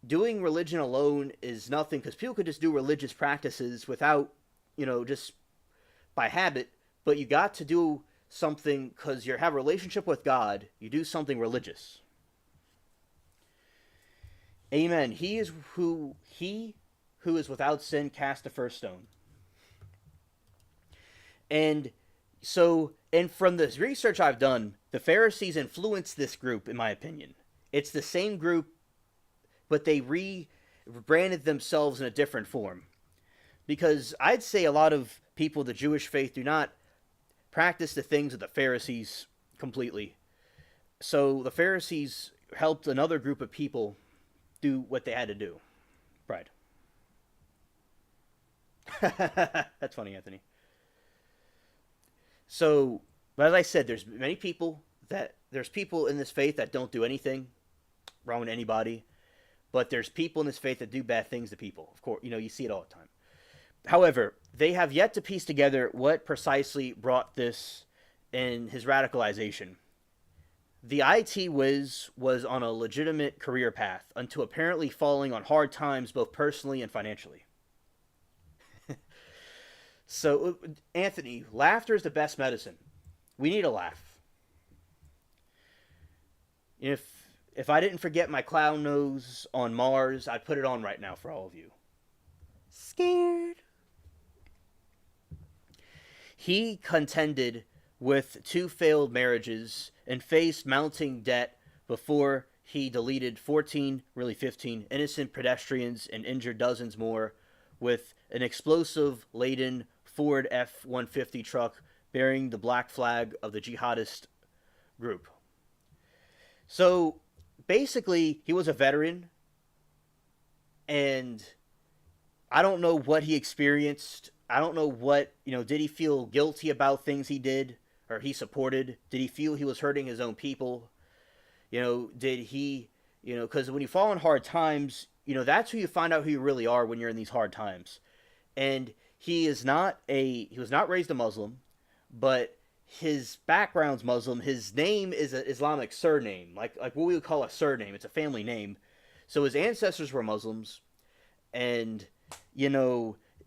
doing religion alone is nothing, because people could just do religious practices without, just by habit, but you got to do something because you have a relationship with God, you do something religious. Amen. He who is without sin cast the first stone. And from this research I've done, the Pharisees influenced this group, in my opinion. It's the same group, but they rebranded themselves in a different form. Because I'd say a lot of people of the Jewish faith do not practice the things of the Pharisees completely. So the Pharisees helped another group of people do what they had to do. Pride. That's funny, Anthony. So, but as I said, there's people in this faith that don't do anything wrong with anybody, but there's people in this faith that do bad things to people. Of course, you see it all the time. However, they have yet to piece together what precisely brought this in his radicalization. The IT whiz was on a legitimate career path until apparently falling on hard times both personally and financially. So, Anthony, laughter is the best medicine. We need a laugh. If I didn't forget my clown nose on Mars, I'd put it on right now for all of you. Scared. He contended with 2 failed marriages and faced mounting debt before he deleted 14, really 15, innocent pedestrians and injured dozens more with an explosive-laden Ford F-150 truck bearing the black flag of the jihadist group. So, basically, he was a veteran, and I don't know what he experienced. I don't know what, did he feel guilty about things he did or he supported? Did he feel he was hurting his own people? Did he, because when you fall in hard times, that's who you find out who you really are when you're in these hard times. And he was not raised a Muslim, but his background's Muslim. His name is an Islamic surname, like what we would call a surname. It's a family name. So his ancestors were Muslims, and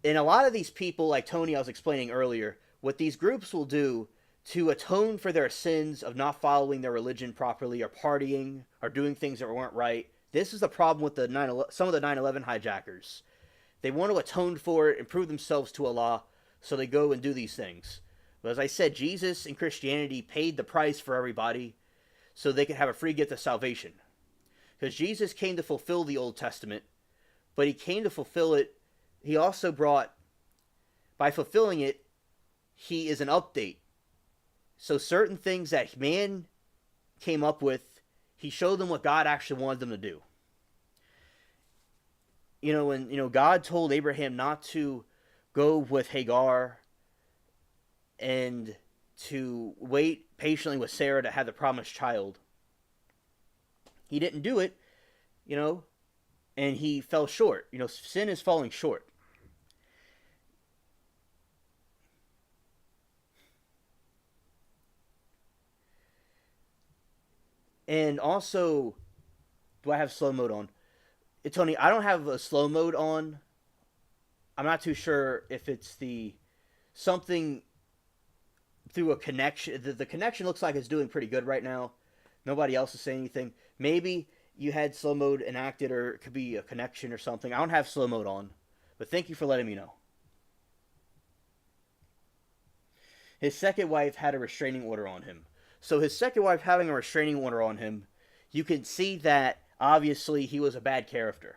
and a lot of these people, like Tony, I was explaining earlier, what these groups will do, to atone for their sins of not following their religion properly or partying or doing things that weren't right. This is the problem with some of the 9/11 hijackers. They want to atone for it and prove themselves to Allah, so they go and do these things. But as I said, Jesus and Christianity paid the price for everybody so they could have a free gift of salvation. Because Jesus came to fulfill the Old Testament, but he came to fulfill it. He also brought, by fulfilling it, he is an update. So certain things that man came up with, he showed them what God actually wanted them to do. When God told Abraham not to go with Hagar and to wait patiently with Sarah to have the promised child, he didn't do it, and he fell short. Sin is falling short. And also, do I have slow mode on? Tony, I don't have a slow mode on. I'm not too sure if it's something through a connection. The connection looks like it's doing pretty good right now. Nobody else is saying anything. Maybe you had slow mode enacted, or it could be a connection or something. I don't have slow mode on, but thank you for letting me know. His second wife had a restraining order on him. So his second wife having a restraining order on him, you can see that obviously he was a bad character.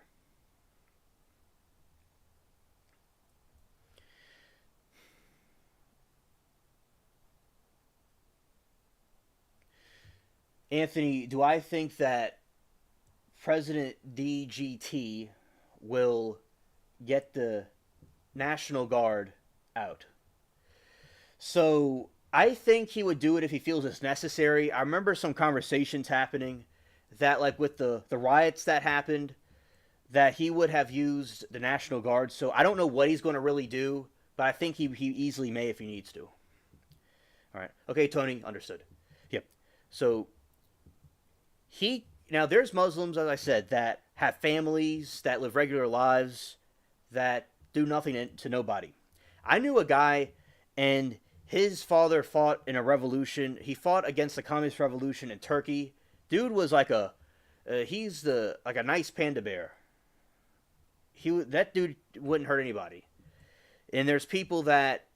Anthony, do I think that President DGT will get the National Guard out? So I think he would do it if he feels it's necessary. I remember some conversations happening that, like with the riots that happened, that he would have used the National Guard. So I don't know what he's going to really do, but I think he easily may if he needs to. All right. Okay, Tony, understood. Yep. So now there's Muslims, as I said, that have families, that live regular lives, that do nothing to nobody. I knew a guy, and his father fought in a revolution. He fought against the communist revolution in Turkey. Dude was like he's like a nice panda bear. That dude wouldn't hurt anybody. And there's people that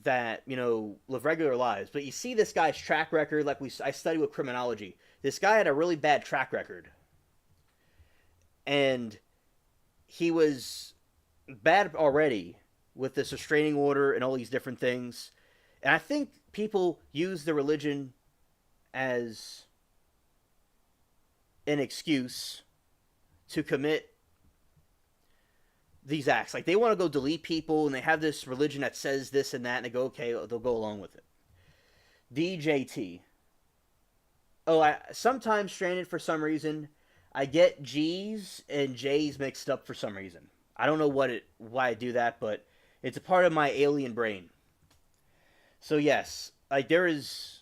live regular lives, but you see this guy's track record. Like I studied with criminology. This guy had a really bad track record, and he was bad already with this restraining order and all these different things. And I think people use the religion as an excuse to commit these acts. Like, they want to go delete people, and they have this religion that says this and that, and they go, okay, they'll go along with it. DJT. Oh, I sometimes stranded for some reason. I get G's and J's mixed up for some reason. I don't know why I do that, but it's a part of my alien brain. So yes, like there is,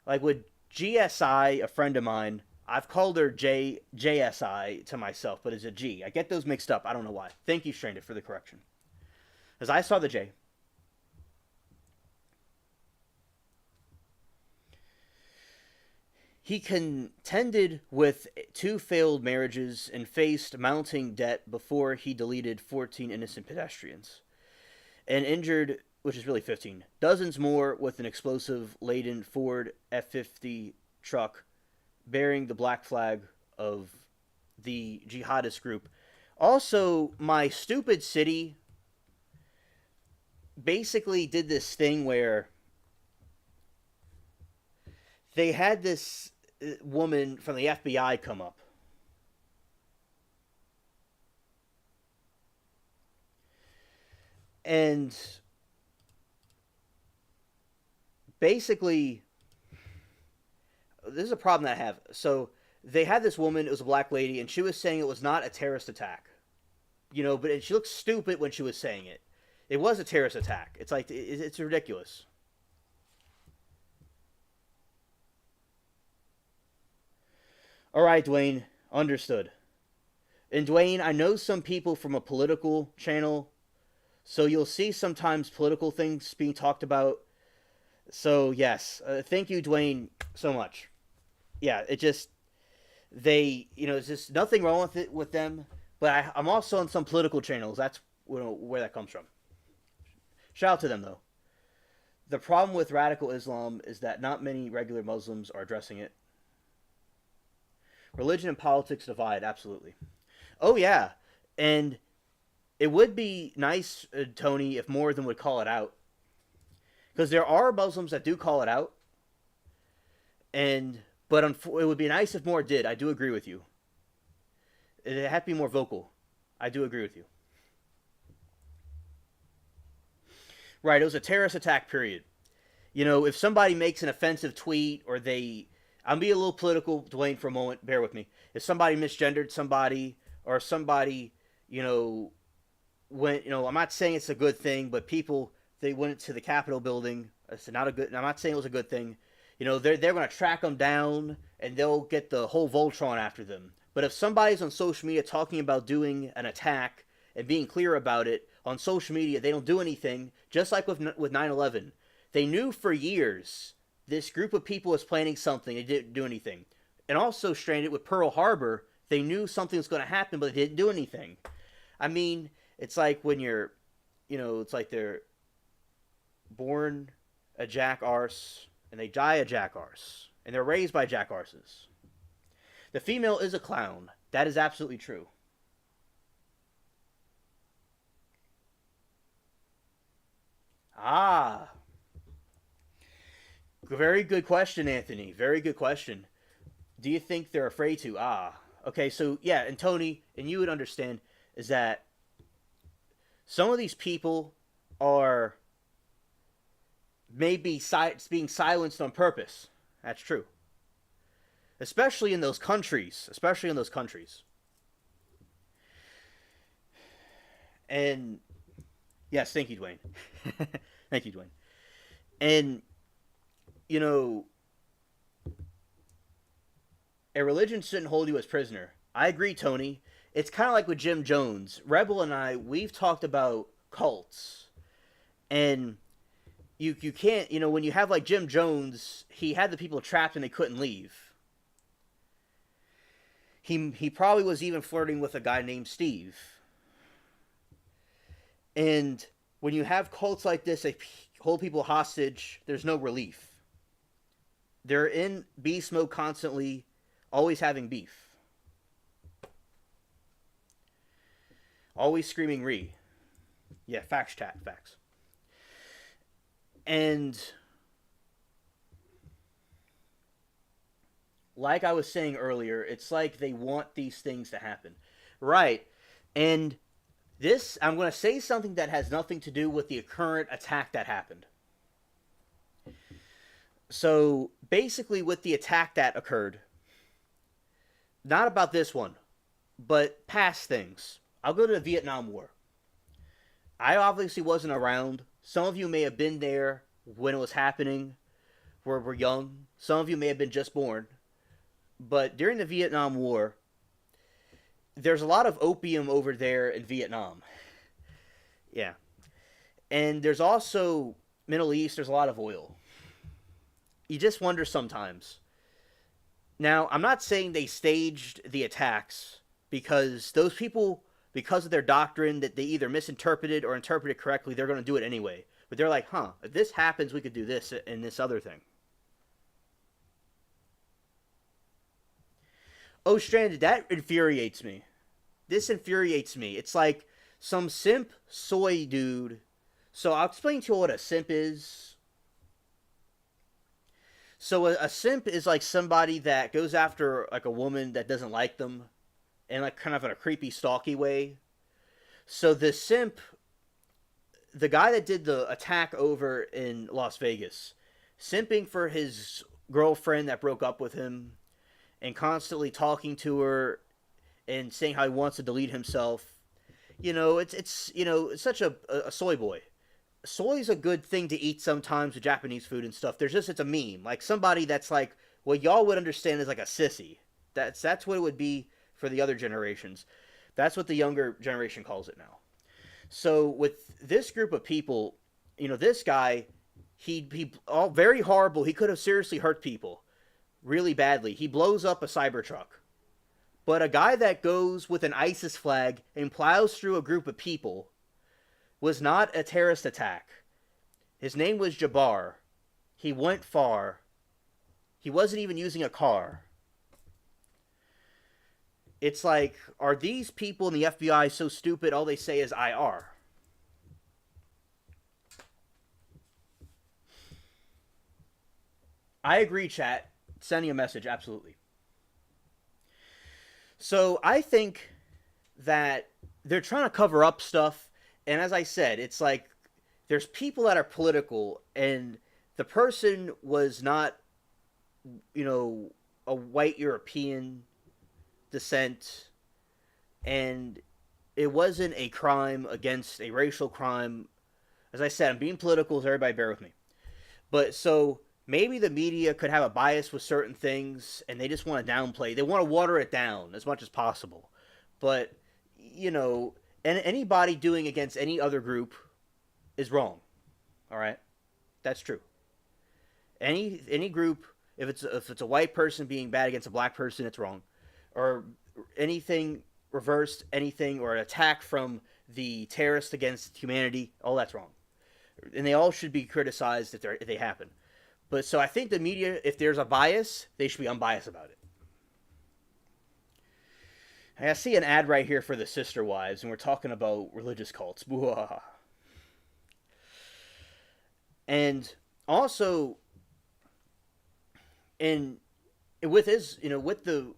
like with GSI, a friend of mine, I've called her JSI to myself, but it's a G. I get those mixed up. I don't know why. Thank you, Stranded, for the correction. As I saw the J. He contended with 2 failed marriages and faced mounting debt before he deleted 14 innocent pedestrians. And injured, which is really 15, dozens more with an explosive-laden Ford F-50 truck bearing the black flag of the jihadist group. Also, my stupid city basically did this thing where they had this woman from the FBI come up. And basically, this is a problem that I have. So they had this woman, it was a black lady, and she was saying it was not a terrorist attack. But she looked stupid when she was saying it. It was a terrorist attack. It's like, it's ridiculous. All right, Dwayne, understood. And Dwayne, I know some people from a political channel, so you'll see sometimes political things being talked about So yes, thank you, Dwayne, so much. Yeah, it just they, it's just nothing wrong with it with them. But I'm also on some political channels. That's where that comes from. Shout out to them though. The problem with radical Islam is that not many regular Muslims are addressing it. Religion and politics divide, absolutely. Oh yeah, and it would be nice, Tony, if more of them would call it out, because there are Muslims that do call it out, and but it would be nice if more did. I do agree with you. It had to be more vocal. I do agree with you. Right, it was a terrorist attack. Period. If somebody makes an offensive tweet or I'm being a little political, Dwayne, for a moment. Bear with me. If somebody misgendered somebody or somebody, you know, went, I'm not saying it's a good thing, but people they went to the Capitol building. It's not a good. I'm not saying it was a good thing. They're going to track them down and they'll get the whole Voltron after them. But if somebody's on social media talking about doing an attack and being clear about it on social media, they don't do anything. Just like with 9/11, they knew for years this group of people was planning something. They didn't do anything. And also stranded with Pearl Harbor, they knew something was going to happen, but they didn't do anything. I mean, it's like when it's like they're born a jackarse and they die a jackarse, and they're raised by jackarses. The female is a clown. That is absolutely true. Ah, very good question, Anthony. Very good question. Do you think they're afraid to? Okay. So yeah, and Tony, and you would understand is that some of these people are maybe being silenced on purpose. That's true. Especially in those countries. Especially in those countries. And yes, thank you, Dwayne. Thank you, Dwayne. And you know, a religion shouldn't hold you as prisoner. I agree, Tony. It's kind of like with Jim Jones. Rebel and I, we've talked about cults, and you can't, when you have like Jim Jones, he had the people trapped and they couldn't leave. He probably was even flirting with a guy named Steve. And when you have cults like this, they hold people hostage. There's no relief. They're in beast mode constantly, always having beef, always screaming "re." Yeah, facts, chat, facts. And like I was saying earlier, it's like they want these things to happen, right? And this, I'm going to say something that has nothing to do with the current attack that happened. So basically, with the attack that occurred, not about this one, but past things. I'll go to the Vietnam War. I obviously wasn't around. Some of you may have been there when it was happening, where we're young. Some of you may have been just born. But during the Vietnam War, there's a lot of opium over there in Vietnam. Yeah. And there's also Middle East, there's a lot of oil. You just wonder sometimes. Now, I'm not saying they staged the attacks because those people, because of their doctrine that they either misinterpreted or interpreted correctly, they're going to do it anyway. But they're like, if this happens, we could do this and this other thing. Oh, Stranded, that infuriates me. This infuriates me. It's like some simp soy dude. So I'll explain to you what a simp is. So a simp is like somebody that goes after like a woman that doesn't like them, and like kind of in a creepy, stalky way. So the simp, the guy that did the attack over in Las Vegas, simping for his girlfriend that broke up with him, and constantly talking to her, and saying how he wants to delete himself. It's such a soy boy. Soy's a good thing to eat sometimes with Japanese food and stuff. It's a meme. Like somebody that's like what y'all would understand as like a sissy. That's what it would be for the other generations. That's what the younger generation calls it now. So with this group of people, this guy, He all very horrible. He could have seriously hurt people really badly. He blows up a Cybertruck. But a guy that goes with an ISIS flag and plows through a group of people was not a terrorist attack. His name was Jabbar. He went far. He wasn't even using a car. It's like, are these people in the FBI so stupid all they say is IR? I agree, chat. Sending a message, absolutely. So I think that they're trying to cover up stuff. And as I said, it's like there's people that are political, and the person was not, a white European descent, and it wasn't a crime against a racial crime. As I said, I'm being political, so everybody bear with me. But so maybe the media could have a bias with certain things, and they just want to downplay. They want to water it down as much as possible. But, and anybody doing against any other group is wrong. All right? That's true. Any group, if it's a white person being bad against a black person, it's wrong. Or anything reversed, anything, or an attack from the terrorist against humanity, all that's wrong. And they all should be criticized if they happen. But so I think the media, if there's a bias, they should be unbiased about it. I see an ad right here for the Sister Wives, and we're talking about religious cults. And also, with the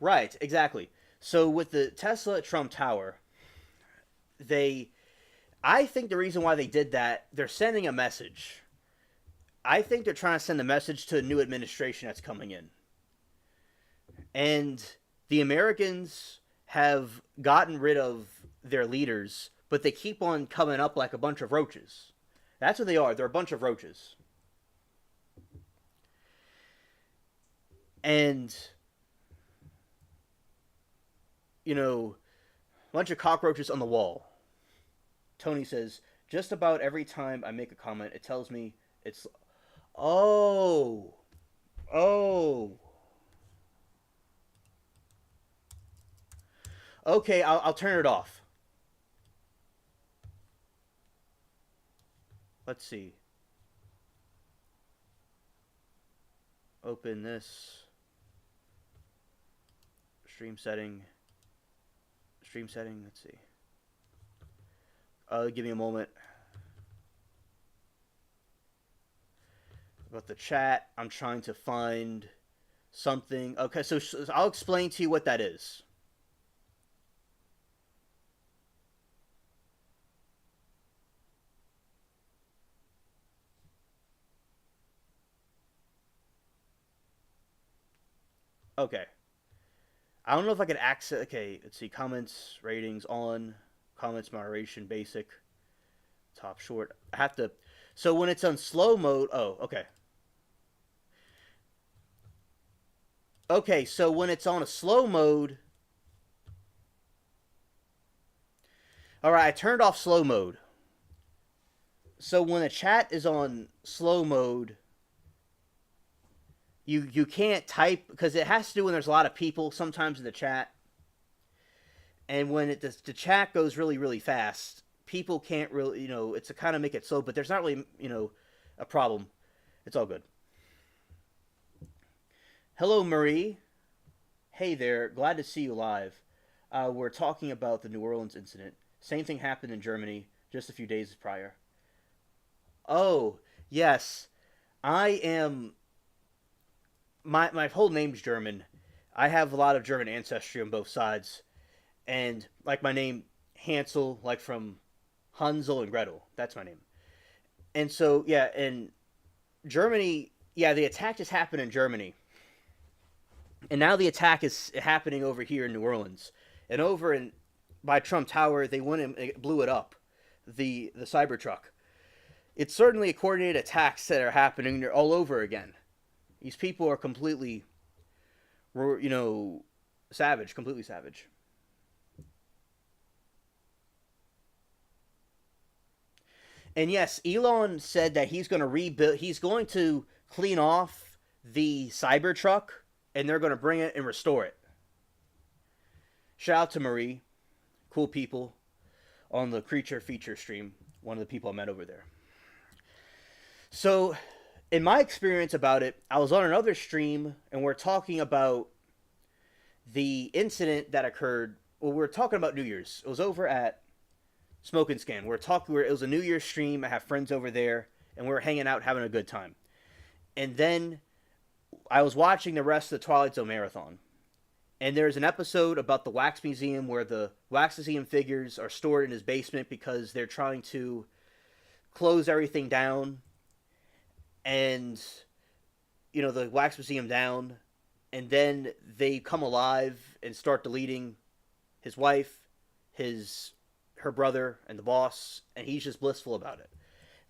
right, exactly. So with the Tesla Trump Tower, I think the reason why they did that, they're sending a message. I think they're trying to send a message to a new administration that's coming in. And the Americans have gotten rid of their leaders, but they keep on coming up like a bunch of roaches. That's what they are. They're a bunch of roaches. And, a bunch of cockroaches on the wall. Tony says, just about every time I make a comment, it tells me it's... Oh. Okay, I'll turn it off. Let's see. Open this. Stream setting. Let's see. Give me a moment. About the chat, I'm trying to find something. Okay, so I'll explain to you what that is. Okay. I don't know if I can access... Okay, let's see. Comments, ratings, on. Comments, moderation, basic. Top, short. I have to... So when it's on slow mode... Oh, okay. Okay, so when it's on a slow mode... Alright, I turned off slow mode. So when the chat is on slow mode... You can't type, because it has to do when there's a lot of people sometimes in the chat. And when the chat goes really, really fast, people can't really, it's to kind of make it slow, but there's not really, a problem. It's all good. Hello, Marie. Hey there. Glad to see you live. We're talking about the New Orleans incident. Same thing happened in Germany just a few days prior. Oh, yes. I am... My whole name's German. I have a lot of German ancestry on both sides. And, like my name, Hansel, like from Hansel and Gretel. That's my name. And so, yeah, in Germany, yeah, the attack just happened in Germany. And now the attack is happening over here in New Orleans. And over by Trump Tower, they went and blew it up, the Cybertruck. It's certainly a coordinated attacks that are happening. They're all over again. These people are completely, savage, completely savage. And yes, Elon said that he's going to rebuild. He's going to clean off the Cybertruck, and they're going to bring it and restore it. Shout out to Marie, cool people on the Creature Feature stream. One of the people I met over there. So, in my experience about it, I was on another stream, and we're talking about the incident that occurred. Well, we were talking about New Year's. It was over at Smoke and Scan. It was a New Year's stream. I have friends over there, and we were hanging out, having a good time. And then I was watching the rest of the Twilight Zone marathon. And there's an episode about the Wax Museum where the Wax Museum figures are stored in his basement because they're trying to close everything down and, you know, the Wax Museum down. And then they come alive and start deleting his wife, her brother, and the boss, and he's just blissful about it.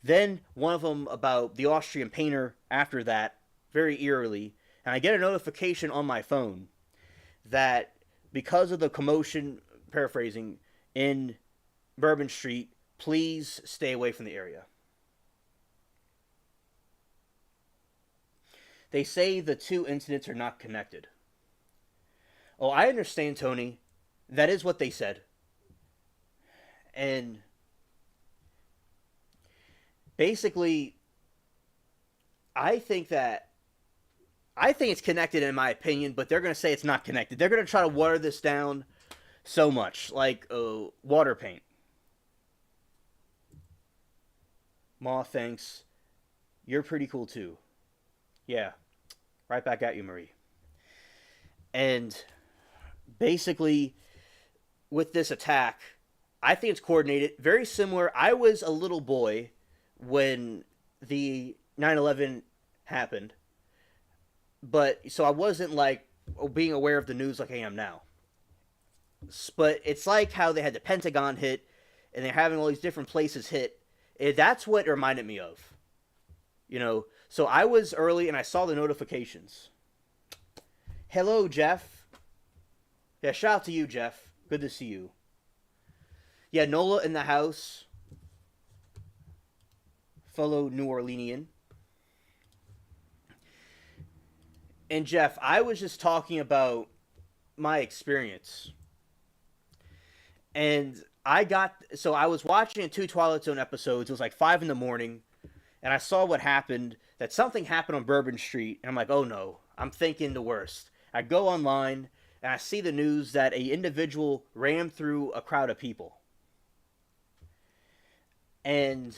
Then one of them about the Austrian painter after that, very eerily, and I get a notification on my phone that because of the commotion, paraphrasing, in Bourbon Street, please stay away from the area. They say the two incidents are not connected. Oh, I understand, Tony. That is what they said. And basically, I think it's connected in my opinion, but they're going to say it's not connected. They're going to try to water this down so much, like water paint. Ma, thanks. You're pretty cool too. Yeah, right back at you, Marie. And basically, with this attack, I think it's coordinated. Very similar. I was a little boy when the 9/11 happened. But, so I wasn't, like, being aware of the news like I am now. But it's like how they had the Pentagon hit, and they're having all these different places hit. That's what it reminded me of. You know, so I was early, and I saw the notifications. Hello, Jeff. Yeah, shout out to you, Jeff. Good to see you. Yeah, NOLA in the house. Fellow New Orleanian. And Jeff, I was just talking about my experience. And I was watching 2 Twilight Zone episodes. It was like 5 in the morning. And I saw what happened, that something happened on Bourbon Street. And I'm like, oh no, I'm thinking the worst. I go online and I see the news that a individual ran through a crowd of people. And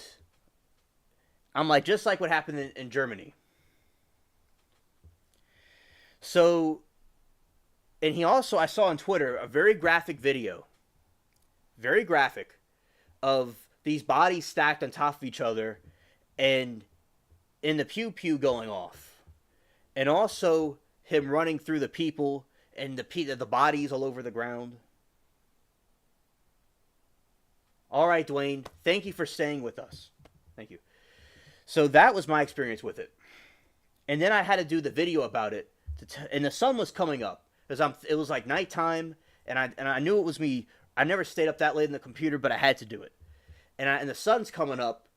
I'm like, just like what happened in Germany. So, and I saw on Twitter a very graphic video, very graphic, of these bodies stacked on top of each other and in the pew pew going off. And also him running through the people and the bodies all over the ground. All right, Dwayne, thank you for staying with us. Thank you. So that was my experience with it. And then I had to do the video about it. And the sun was coming up because it was like nighttime, and I knew it was me. I never stayed up that late in the computer, but I had to do it. And the sun's coming up,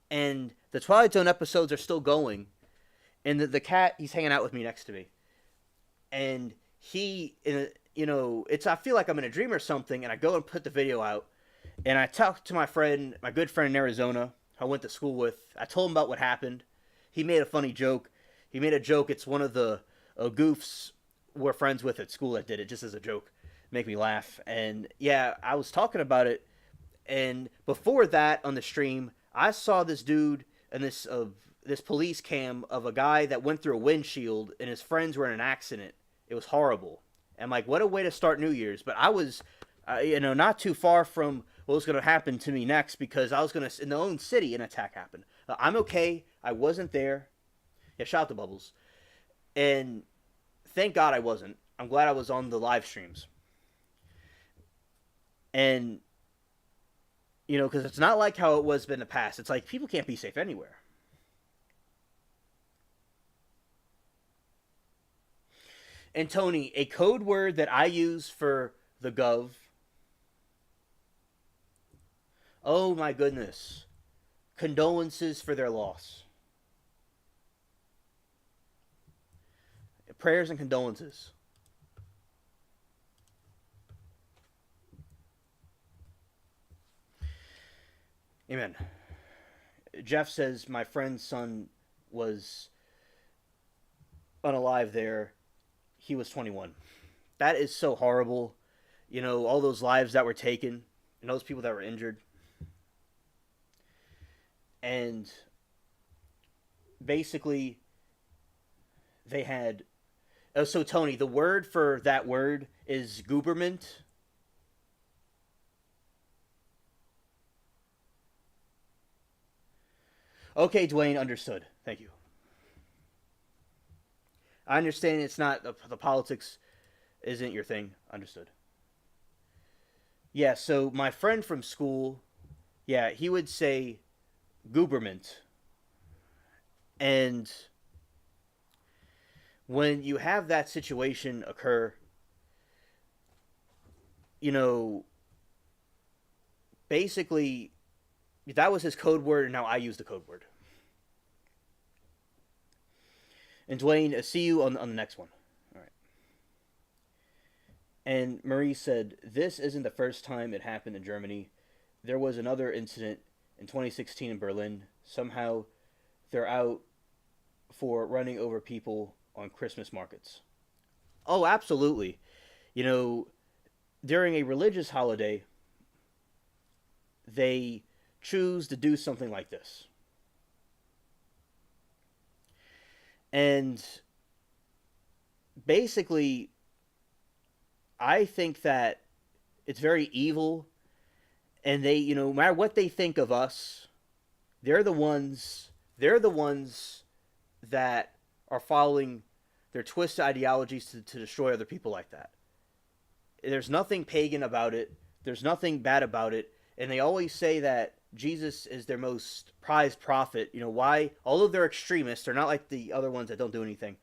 and the Twilight Zone episodes are still going, and the cat, he's hanging out with me next to me, and I feel like I'm in a dream or something, and I go and put the video out, and I talked to my good friend in Arizona, who I went to school with. I told him about what happened. He made a funny joke. It's one of the goofs we're friends with at school that did it, just as a joke, make me laugh. And yeah, I was talking about it, and before that on the stream, I saw this dude and this police cam of a guy that went through a windshield, and his friends were in an accident. It was horrible. And like, what a way to start New Year's. But I was, not too far from what was going to happen to me next, because I was going to, in the own city, an attack happened. I'm okay. I wasn't there. Yeah, shout out to Bubbles. And thank God I wasn't. I'm glad I was on the live streams. And, because it's not like how it was in the past. It's like people can't be safe anywhere. And Tony, a code word that I use for the Gov. Oh my goodness. condolences for their loss. Prayers and condolences. Amen. Jeff says my friend's son was unalive there. He was 21. That is so horrible. You know, all those lives that were taken and those people that were injured. And basically, they had. Oh, so, Tony, the word for that word is gooberment. Okay, Dwayne, understood. Thank you. I understand it's not the politics isn't your thing. Understood. Yeah, so my friend from school, yeah, he would say gooberment. And when you have that situation occur, you know, basically that was his code word, and now I use the code word. And Dwayne, see you on the next one. All right. And Marie said, this isn't the first time it happened in Germany. There was another incident in 2016 in Berlin. Somehow they're out for running over people on Christmas markets. Oh, absolutely. You know, during a religious holiday, they choose to do something like this. And basically, I think that it's very evil. And they, you know, no matter what they think of us, they're the ones. They're the ones that are following their twisted ideologies to destroy other people like that. There's nothing pagan about it. There's nothing bad about it. And they always say that Jesus is their most prized prophet. You know, why? Although they're extremists, they're not like the other ones that don't do anything.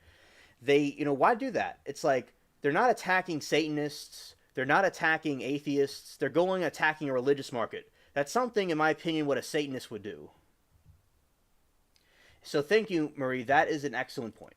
They, you know, why do that? It's like they're not attacking Satanists. They're not attacking atheists. They're going attacking a religious market. That's something, in my opinion, what a Satanist would do. So thank you, Marie. That is an excellent point.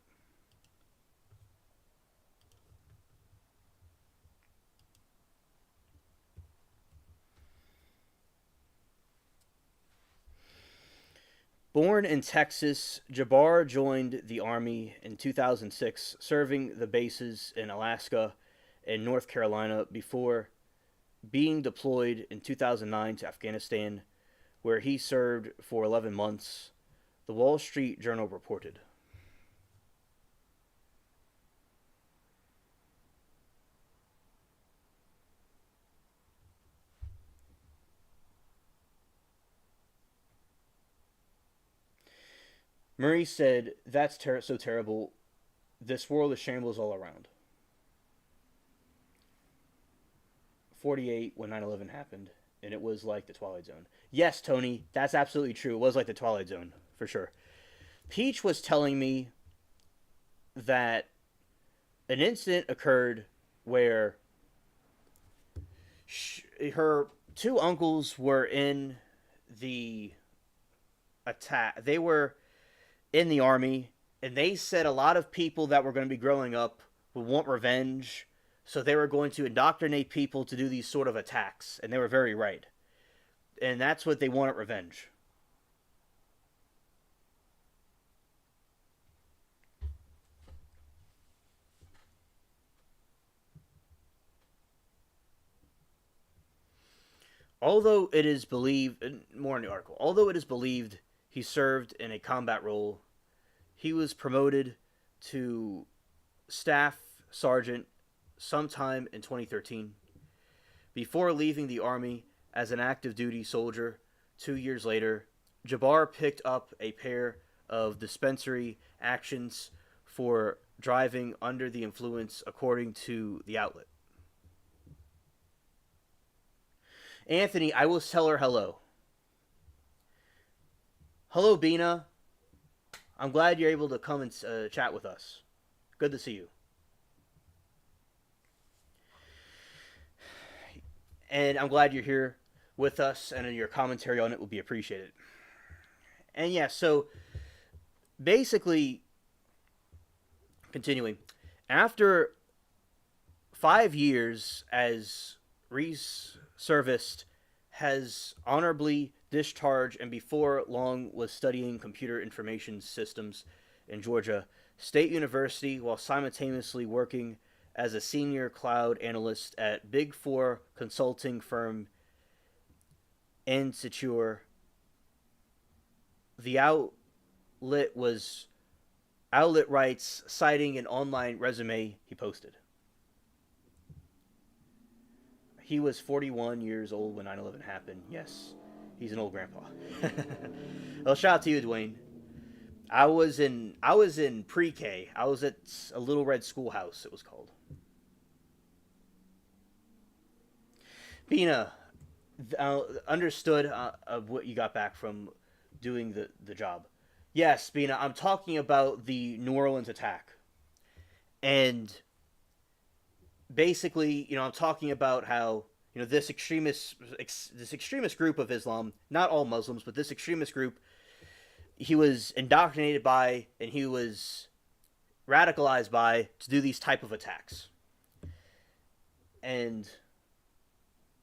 Born in Texas, Jabbar joined the Army in 2006, serving the bases in Alaska and North Carolina before being deployed in 2009 to Afghanistan, where he served for 11 months, the Wall Street Journal reported. Murray said, that's so terrible. This world is shambles all around. 48 when 9/11 happened, and it was like the Twilight Zone. Yes, Tony, that's absolutely true. It was like the Twilight Zone, for sure. Peach was telling me that an incident occurred where her two uncles were in the attack. They were in the army, and they said a lot of people that were going to be growing up would want revenge, so they were going to indoctrinate people to do these sort of attacks, and they were very right. And that's what they wanted, revenge. Although it is believed, more in the article, although it is believed he served in a combat role, he was promoted to staff sergeant sometime in 2013. Before leaving the Army as an active duty soldier 2 years later, Jabbar picked up a pair of dispensary actions for driving under the influence, according to the outlet. Anthony, I will tell her hello. Hello, Bina. I'm glad you're able to come and chat with us. Good to see you. And I'm glad you're here with us, and your commentary on it will be appreciated. And yeah, so basically, continuing, after 5 years as reservist, has honorably discharged and before long was studying computer information systems in Georgia State University while simultaneously working as a senior cloud analyst at Big Four consulting firm Insecure. The was outlet writes, citing an online resume he posted. He was 41 years old when 9/11 happened. Yes, he's an old grandpa. Well, shout out to you, Dwayne. I was in pre-K. I was at a Little Red Schoolhouse. It was called. Bina, understood of what you got back from doing the job. Yes, Bina, I'm talking about the New Orleans attack. And basically, I'm talking about how, this extremist group of Islam, not all Muslims, but this extremist group, he was indoctrinated by and he was radicalized by to do these type of attacks. And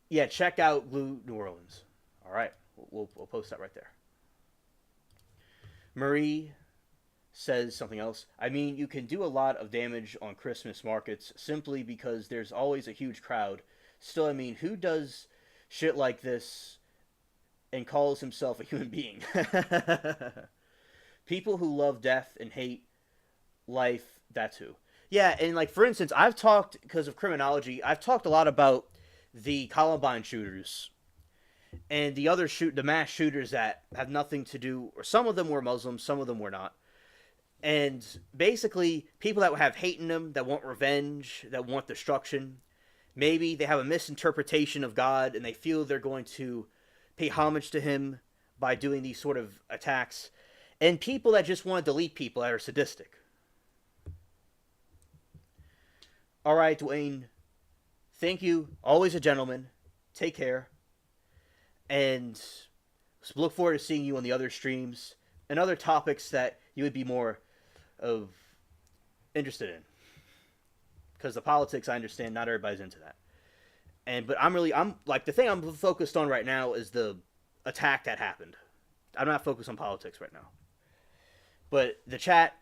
yeah, check out Glue New Orleans. All right, we'll post that right there. Marie says something else. I mean, you can do a lot of damage on Christmas markets simply because there's always a huge crowd. Still, I mean, who does shit like this and calls himself a human being? People who love death and hate life, that's who. Yeah, and like, for instance, I've talked, because of criminology, I've talked a lot about the Columbine shooters and the mass shooters that have nothing to do, or some of them were Muslims, some of them were not. And basically, people that have hate in them, that want revenge, that want destruction, maybe they have a misinterpretation of God and they feel they're going to pay homage to him by doing these sort of attacks. And people that just want to delete people that are sadistic. All right, Dwayne. Thank you. Always a gentleman. Take care. And look forward to seeing you on the other streams and other topics that you would be more of interested in. Because the politics, I understand, not everybody's into that. But I'm like, the thing I'm focused on right now is the attack that happened. I'm not focused on politics right now. But the chat,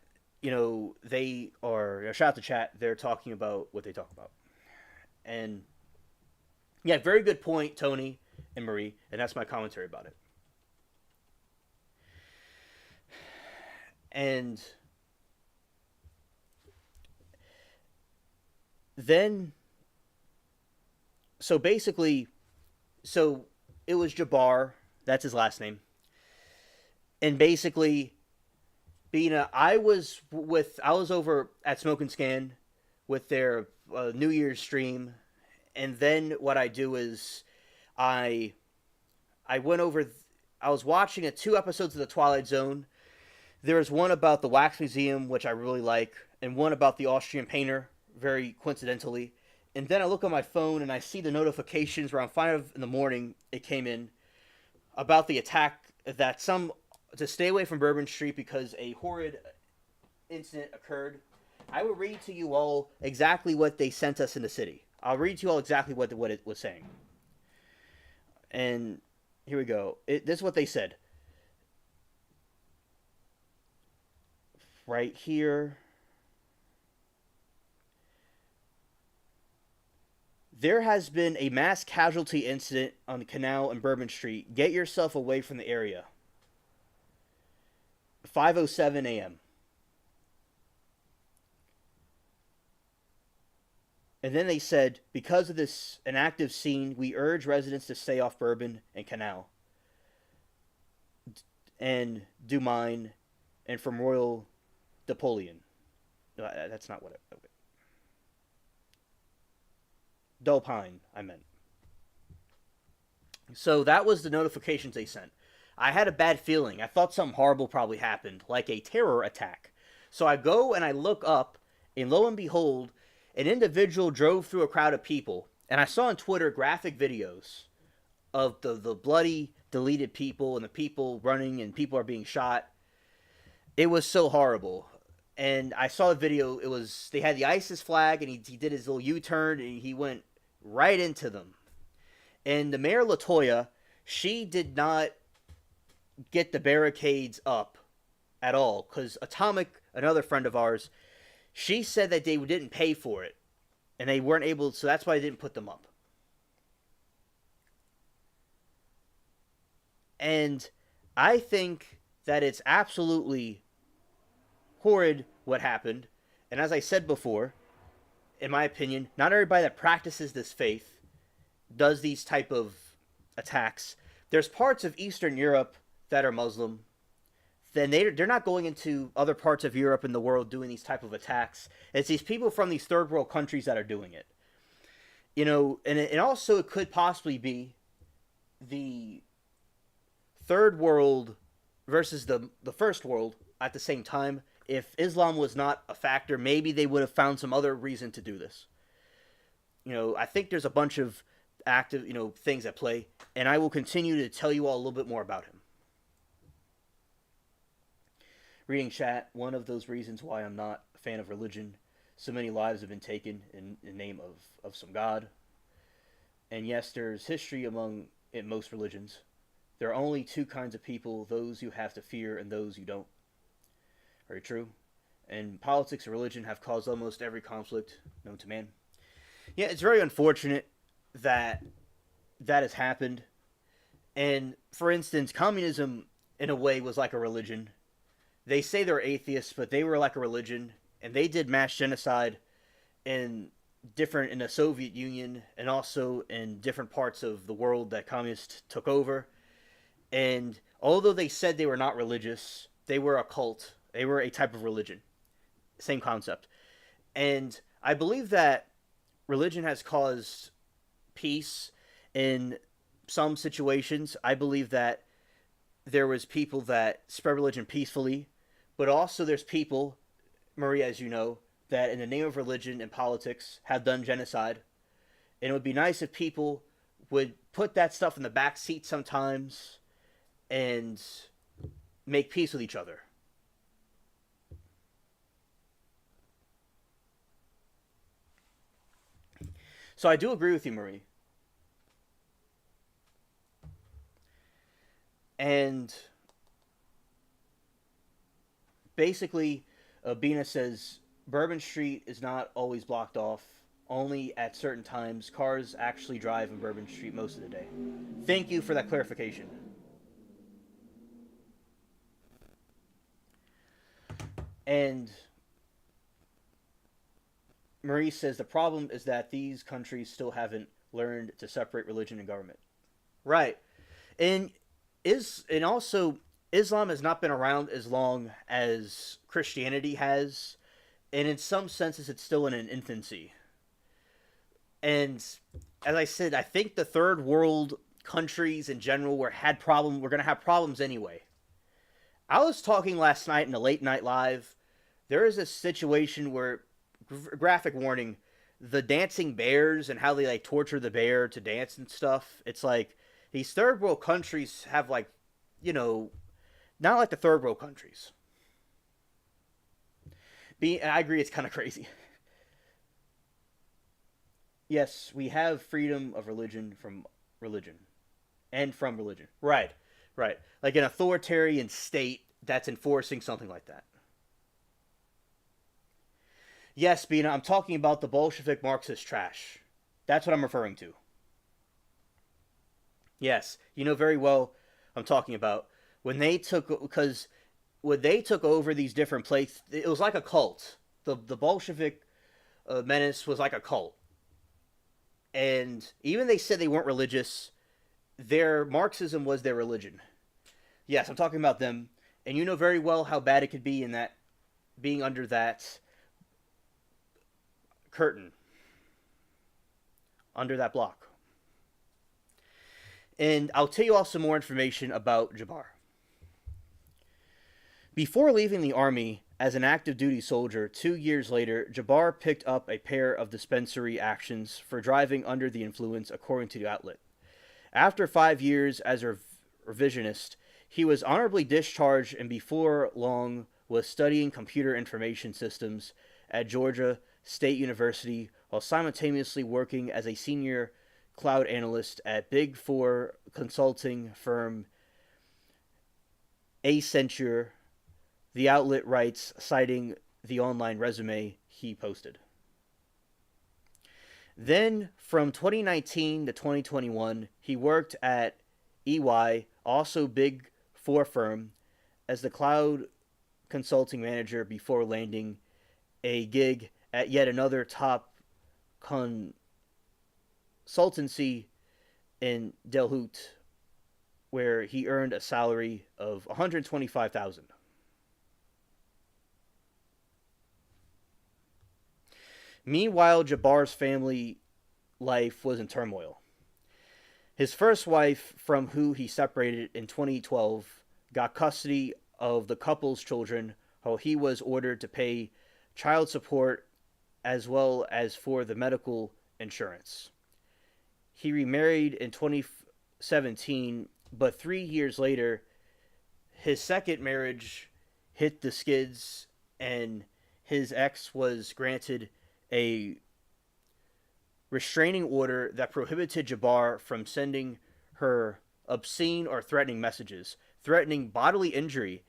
they are, shout out to chat, they're talking about what they talk about. And yeah, very good point, Tony and Marie, and that's my commentary about it. And then, so basically, it was Jabbar, that's his last name. And basically, Bina, I was over at Smoke and Scan with their New Year's stream, and then what I do is I went over. I was watching 2 episodes of The Twilight Zone. There was one about the Wax Museum, which I really like, and one about the Austrian painter, very coincidentally. And then I look on my phone and I see the notifications around 5 in the morning. It came in about the attack that to stay away from Bourbon Street because a horrid incident occurred. I will read to you all exactly what they sent us in the city. I'll read to you all exactly what it was saying. And here we go. This is what they said. Right here. There has been a mass casualty incident on the canal and Bourbon Street. Get yourself away from the area. 5:07 a.m. And then they said, because of an active scene, we urge residents to stay off Bourbon and Canal. And Dumine and from Royal Napoleon. No, that's not what it... Okay. Dopine, I meant. So that was the notifications they sent. I had a bad feeling. I thought something horrible probably happened, like a terror attack. So I go and I look up, and lo and behold, an individual drove through a crowd of people, and I saw on Twitter graphic videos of the bloody deleted people and the people running and people are being shot. It was so horrible. And I saw a video. It was they had the ISIS flag, and he did his little U-turn, and he went right into them. And the mayor Latoya, she did not get the barricades up at all, because Atomic, another friend of ours, she said that they didn't pay for it, and they weren't able, so that's why they didn't put them up. And I think that it's absolutely horrid what happened. And as I said before, in my opinion, not everybody that practices this faith does these type of attacks. There's parts of Eastern Europe that are Muslim. Then they're not going into other parts of Europe and the world doing these type of attacks. It's these people from these third world countries that are doing it. You know, and it also it could possibly be the third world versus the first world at the same time. If Islam was not a factor, maybe they would have found some other reason to do this. You know, I think there's a bunch of active, things at play, and I will continue to tell you all a little bit more about him. Reading chat, one of those reasons why I'm not a fan of religion. So many lives have been taken in the name of some God. And yes, there's history among in most religions. There are only two kinds of people, those you have to fear and those you don't. Very true. And politics and religion have caused almost every conflict known to man. Yeah, it's very unfortunate that has happened. And, for instance, communism, in a way, was like a religion. They say they're atheists, but they were like a religion. And they did mass genocide in the Soviet Union and also in different parts of the world that communists took over. And although they said they were not religious, they were a cult. They were a type of religion. Same concept. And I believe that religion has caused peace in some situations. I believe that there was people that spread religion peacefully, but also there's people, Maria, as you know, that in the name of religion and politics have done genocide. And it would be nice if people would put that stuff in the back seat sometimes and make peace with each other. So I do agree with you, Marie. And basically, Bina says, Bourbon Street is not always blocked off. Only at certain times. Cars actually drive in Bourbon Street most of the day. Thank you for that clarification. And Marie says the problem is that these countries still haven't learned to separate religion and government. Right. And also Islam has not been around as long as Christianity has, and in some senses it's still in an infancy. And as I said, I think the third world countries in general we're going to have problems anyway. I was talking last night in the late night live. There is a situation where, graphic warning, the dancing bears and how they torture the bear to dance and stuff. It's like these third world countries have not like the third world countries. I agree, it's kind of crazy. Yes, we have freedom of religion from religion. And from religion. Right. Like an authoritarian state that's enforcing something like that. Yes, Bina, I'm talking about the Bolshevik Marxist trash. That's what I'm referring to. Yes, you know very well I'm talking about. When they took over these different places, it was like a cult. The Bolshevik menace was like a cult. And even they said they weren't religious, their Marxism was their religion. Yes, I'm talking about them. And you know very well how bad it could be in that, being under that curtain, under that block. And I'll tell you all some more information about Jabbar. Before leaving the army as an active duty soldier, 2 years later, Jabbar picked up a pair of dispensary actions for driving under the influence, according to the outlet. After 5 years as a revisionist. He was honorably discharged and before long was studying computer information systems at Georgia State University while simultaneously working as a senior cloud analyst at Big Four consulting firm Accenture, the outlet writes, citing the online resume he posted. Then, from 2019 to 2021, he worked at EY, also Big Four firm, as the cloud consulting manager before landing a gig at yet another top consultancy in Delhute, where he earned a salary of $125,000. Meanwhile, Jabbar's family life was in turmoil. His first wife, from who he separated in 2012, got custody of the couple's children while he was ordered to pay child support as well as for the medical insurance. He remarried in 2017, but 3 years later, his second marriage hit the skids and his ex was granted a restraining order that prohibited Jabbar from sending her obscene or threatening messages, threatening bodily injury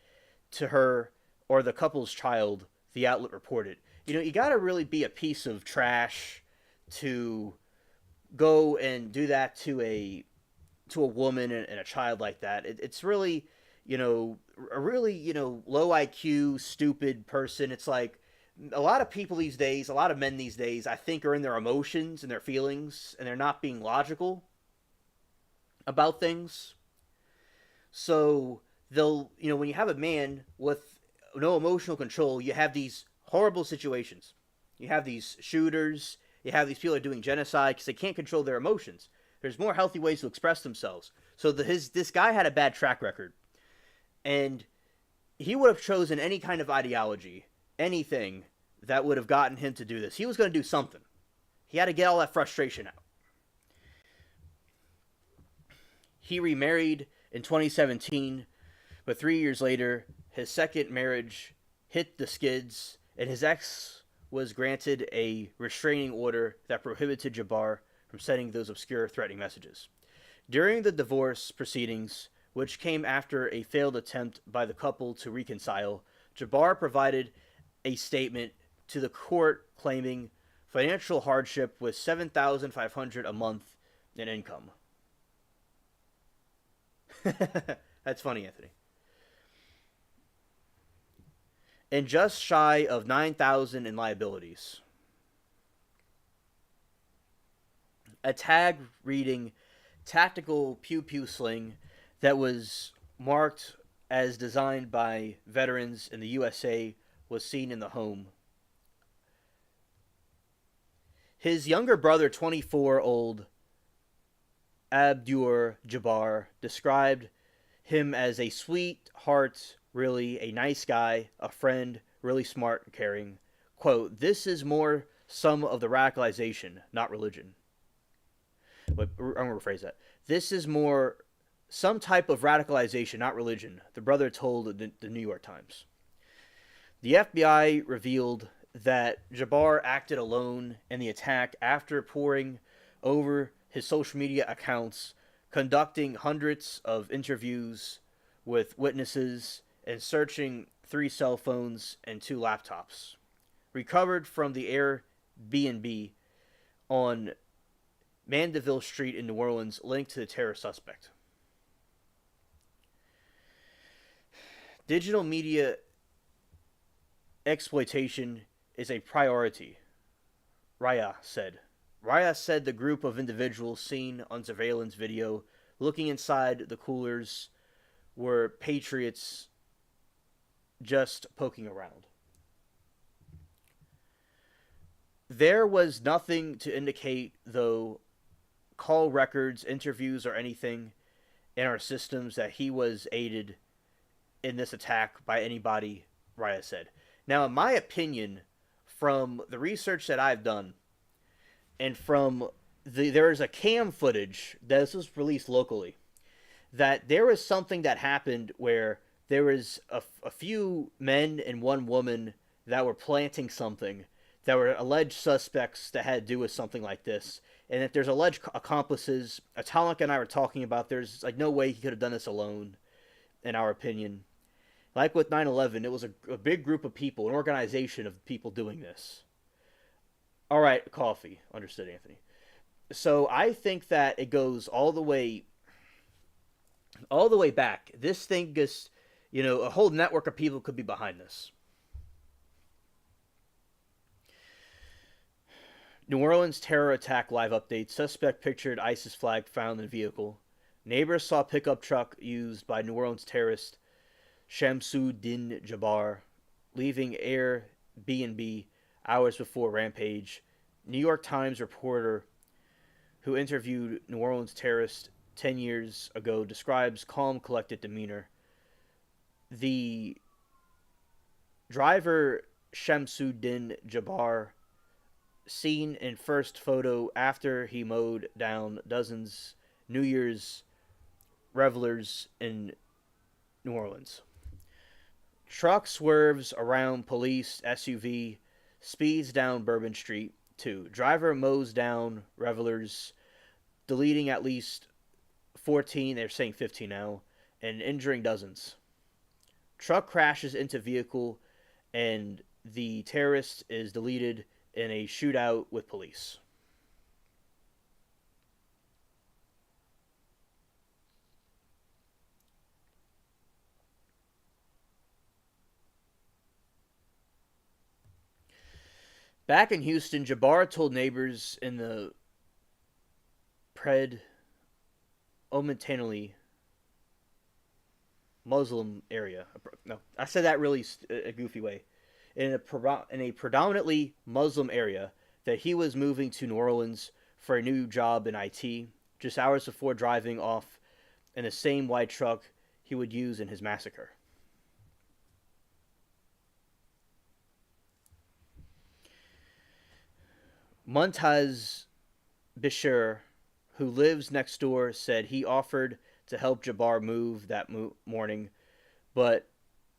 to her or the couple's child, the outlet reported. You gotta really be a piece of trash to go and do that to a woman and a child like that. It's really, a really, low IQ, stupid person. It's like, a lot of people these days, a lot of men these days, I think are in their emotions and their feelings, and they're not being logical about things. So they'll, when you have a man with no emotional control, you have these horrible situations. You have these shooters, you have these people that are doing genocide because they can't control their emotions. There's more healthy ways to express themselves. So this guy had a bad track record, and he would have chosen any kind of ideology, anything that would have gotten him to do this. He was going to do something. He had to get all that frustration out. He remarried in 2017, but 3 years later, his second marriage hit the skids, and his ex was granted a restraining order that prohibited Jabbar from sending those obscure threatening messages. During the divorce proceedings, which came after a failed attempt by the couple to reconcile, Jabbar provided a statement to the court claiming financial hardship with $7,500 a month in income. That's funny, Anthony. And just shy of $9,000 in liabilities. A tag reading tactical pew-pew sling that was marked as designed by veterans in the USA was seen in the home. His younger brother, 24-old Abdur Jabbar, described him as a sweetheart, really a nice guy, a friend, really smart and caring. Quote, "This is more some of the radicalization, not religion." But I'm going to rephrase that. "This is more some type of radicalization, not religion," the brother told the New York Times. The FBI revealed that Jabbar acted alone in the attack after poring over his social media accounts, conducting hundreds of interviews with witnesses, and searching 3 cell phones and 2 laptops, recovered from the Airbnb on Mandeville Street in New Orleans, linked to the terror suspect. Digital media exploitation is a priority, Raya said. Raya said the group of individuals seen on surveillance video looking inside the coolers were patriots just poking around. There was nothing to indicate, though, call records, interviews, or anything in our systems that he was aided in this attack by anybody, Raya said. Now, in my opinion, from the research that I've done, and from there is a cam footage that this was released locally. that there was something that happened where there was a few men and one woman that were planting something that were alleged suspects that had to do with something like this. And if there's alleged accomplices, Atomic and I were talking about, there's like no way he could have done this alone, in our opinion. Like with 9/11, it was a big group of people, an organization of people doing this. All right, coffee. Understood, Anthony. So I think that it goes all the way back. This thing is, a whole network of people could be behind this. New Orleans terror attack live update. Suspect pictured ISIS flag found in vehicle. Neighbors saw pickup truck used by New Orleans terrorist Shamsuddin Jabbar leaving Airbnb hours before rampage. New York Times reporter who interviewed New Orleans terrorist 10 years ago describes calm, collected demeanor. The driver Shamsuddin Jabbar seen in first photo after he mowed down dozens New Year's revelers in New Orleans. Truck swerves around police SUV, speeds down Bourbon Street. 2. Driver mows down revelers, deleting at least 14, they're saying 15 now, and injuring dozens. Truck crashes into vehicle, and the terrorist is deleted in a shootout with police. Back in Houston, Jabbar told neighbors in the predominantly Muslim area. No, I said that really a goofy way. In a predominantly Muslim area, that he was moving to New Orleans for a new job in IT, just hours before driving off in the same white truck he would use in his massacre. Muntaz Bashir, who lives next door, said he offered to help Jabbar move that morning, but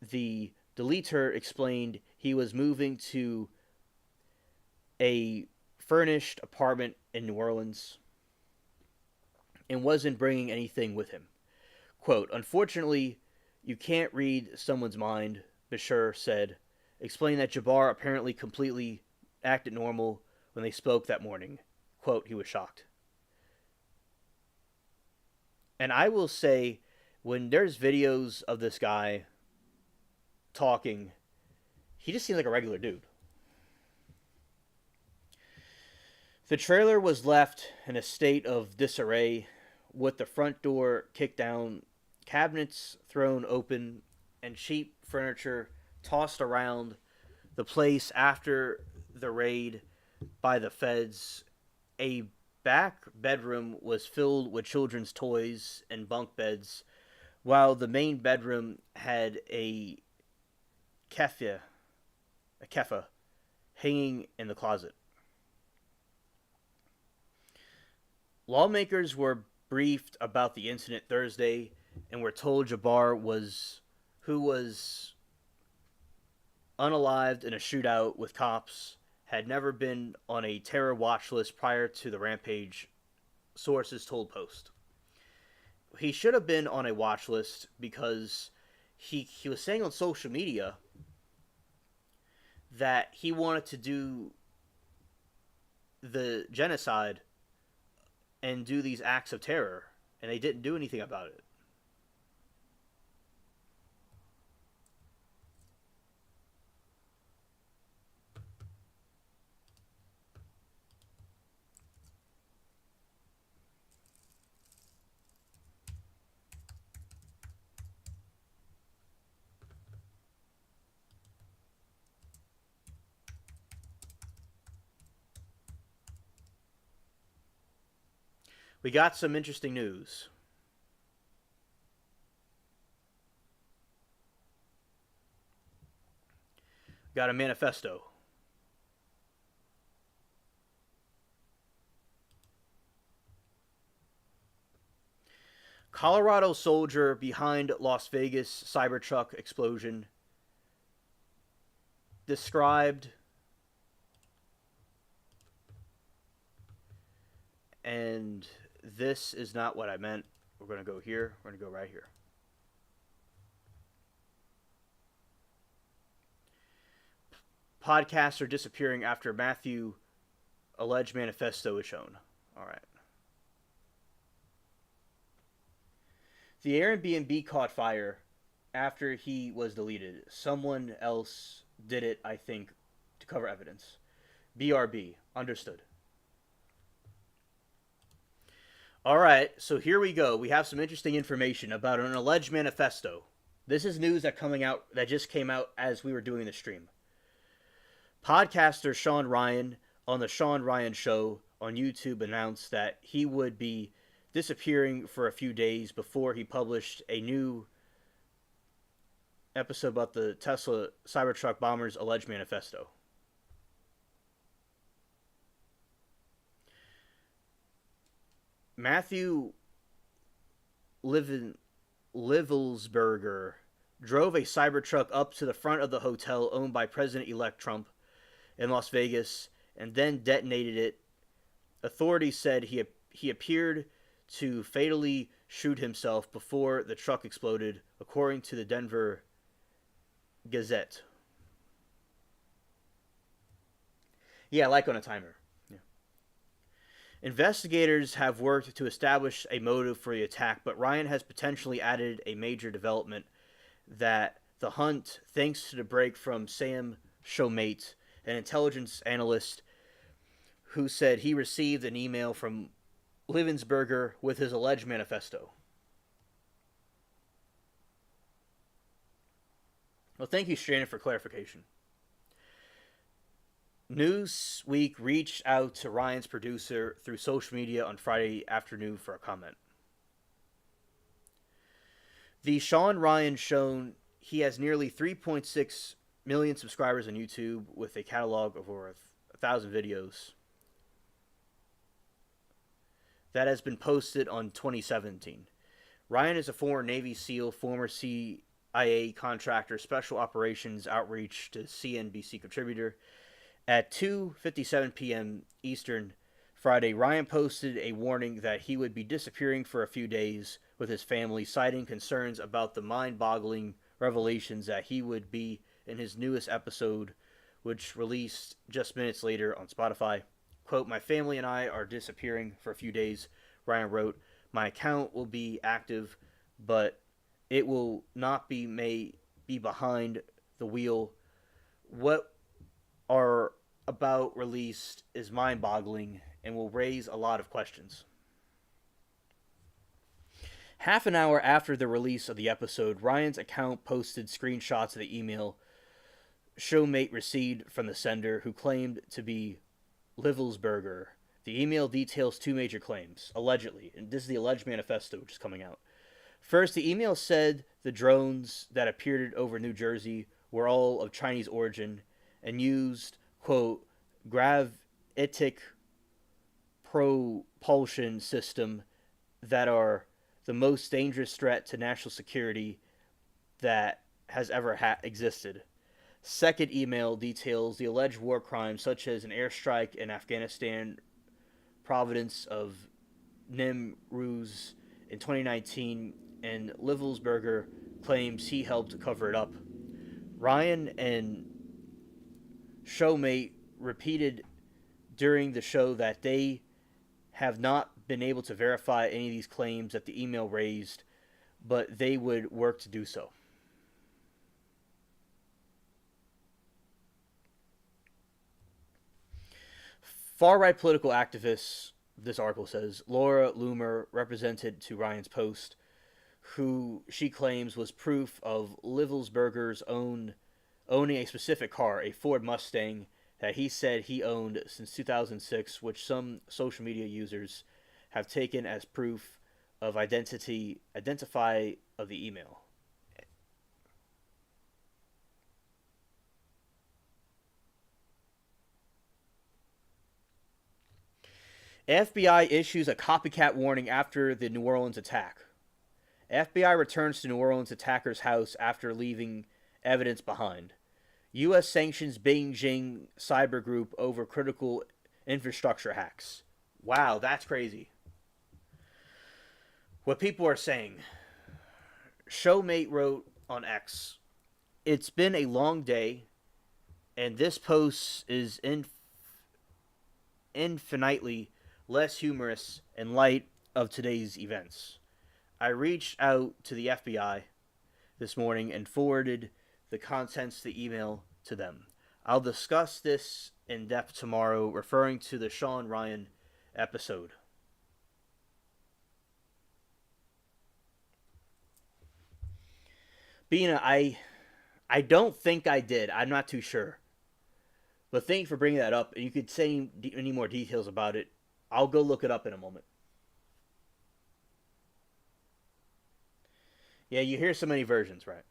the deleter explained he was moving to a furnished apartment in New Orleans and wasn't bringing anything with him. Quote, unfortunately, you can't read someone's mind, Bashir said, explaining that Jabbar apparently completely acted normal when they spoke that morning. Quote, he was shocked. And I will say, when there's videos of this guy talking, he just seems like a regular dude. The trailer was left in a state of disarray, with the front door kicked down, cabinets thrown open, and cheap furniture tossed around the place after the raid by the feds. A back bedroom was filled with children's toys and bunk beds, while the main bedroom had a kefa hanging in the closet. Lawmakers were briefed about the incident Thursday and were told Jabbar who was unalived in a shootout with cops, had never been on a terror watch list prior to the rampage, sources told Post. He should have been on a watch list because he was saying on social media that he wanted to do the genocide and do these acts of terror, and they didn't do anything about it. We got some interesting news. Got a manifesto. Colorado soldier behind Las Vegas Cybertruck explosion described, and this is not what I meant. We're going to go here. We're going to go right here. Podcaster disappearing after Matthew alleged manifesto is shown. All right. The Airbnb caught fire after he was deleted. Someone else did it, I think, to cover evidence. BRB. Understood. All right, so here we go. We have some interesting information about an alleged manifesto. This is news that just came out as we were doing the stream. Podcaster Sean Ryan on the Sean Ryan Show on YouTube announced that he would be disappearing for a few days before he published a new episode about the Tesla Cybertruck bombers' alleged manifesto. Matthew Livelsberger drove a Cybertruck up to the front of the hotel owned by President-elect Trump in Las Vegas and then detonated it. Authorities said he appeared to fatally shoot himself before the truck exploded, according to the Denver Gazette. Yeah, like on a timer. Yeah. Investigators have worked to establish a motive for the attack, but Ryan has potentially added a major development that the hunt, thanks to the break from Sam Showmate, an intelligence analyst who said he received an email from Livensberger with his alleged manifesto. Well, thank you, Shannon, for clarification. Newsweek reached out to Ryan's producer through social media on Friday afternoon for a comment. The Sean Ryan Show, he has nearly 3.6 million subscribers on YouTube with a catalog of over 1,000 videos that has been posted on 2017. Ryan is a former Navy SEAL, former CIA contractor, special operations outreach to CNBC contributor. At 2:57 p.m. Eastern Friday, Ryan posted a warning that he would be disappearing for a few days with his family, citing concerns about the mind-boggling revelations that he would be in his newest episode, which released just minutes later on Spotify. Quote, "My family and I are disappearing for a few days," Ryan wrote. "My account will be active, but it will not be behind the wheel. What are about released is mind-boggling and will raise a lot of questions." Half an hour after the release of the episode, Ryan's account posted screenshots of the email Showmate received from the sender, who claimed to be Livelsberger. The email details two major claims, allegedly, and this is the alleged manifesto which is coming out. First, the email said the drones that appeared over New Jersey were all of Chinese origin and used, quote, gravitic propulsion system that are the most dangerous threat to national security that has ever existed. Second email details the alleged war crimes, such as an airstrike in Afghanistan, province of Nimruz in 2019, and Livelsberger claims he helped cover it up. Ryan and Showmate repeated during the show that they have not been able to verify any of these claims that the email raised, but they would work to do so. Far-right political activists, this article says, Laura Loomer represented to Ryan's post, who she claims was proof of Livelsberger's owning a specific car, a Ford Mustang, that he said he owned since 2006, which some social media users have taken as proof of identify of the email. FBI issues a copycat warning after the New Orleans attack. FBI returns to New Orleans attacker's house after leaving evidence behind. U.S. sanctions Beijing cyber group over critical infrastructure hacks. Wow, that's crazy. What people are saying. Showmate wrote on X, "It's been a long day, and this post is infinitely less humorous in light of today's events. I reached out to the FBI this morning and forwarded the contents of the email to them. I'll discuss this in depth tomorrow," referring to the Sean Ryan episode. Bina, I don't think I did. I'm not too sure. But thank you for bringing that up. And you could say any more details about it. I'll go look it up in a moment. Yeah, you hear so many versions, right?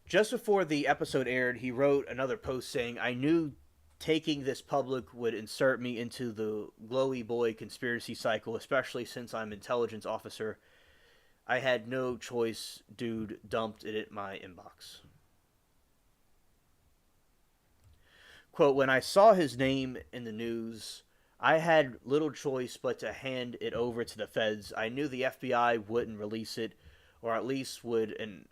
Just before the episode aired, he wrote another post saying, "I knew taking this public would insert me into the glowy boy conspiracy cycle, especially since I'm intelligence officer. I had no choice, dude, dumped it in my inbox." Quote, "When I saw his name in the news, I had little choice but to hand it over to the feds. I knew the FBI wouldn't release it, or at least would, and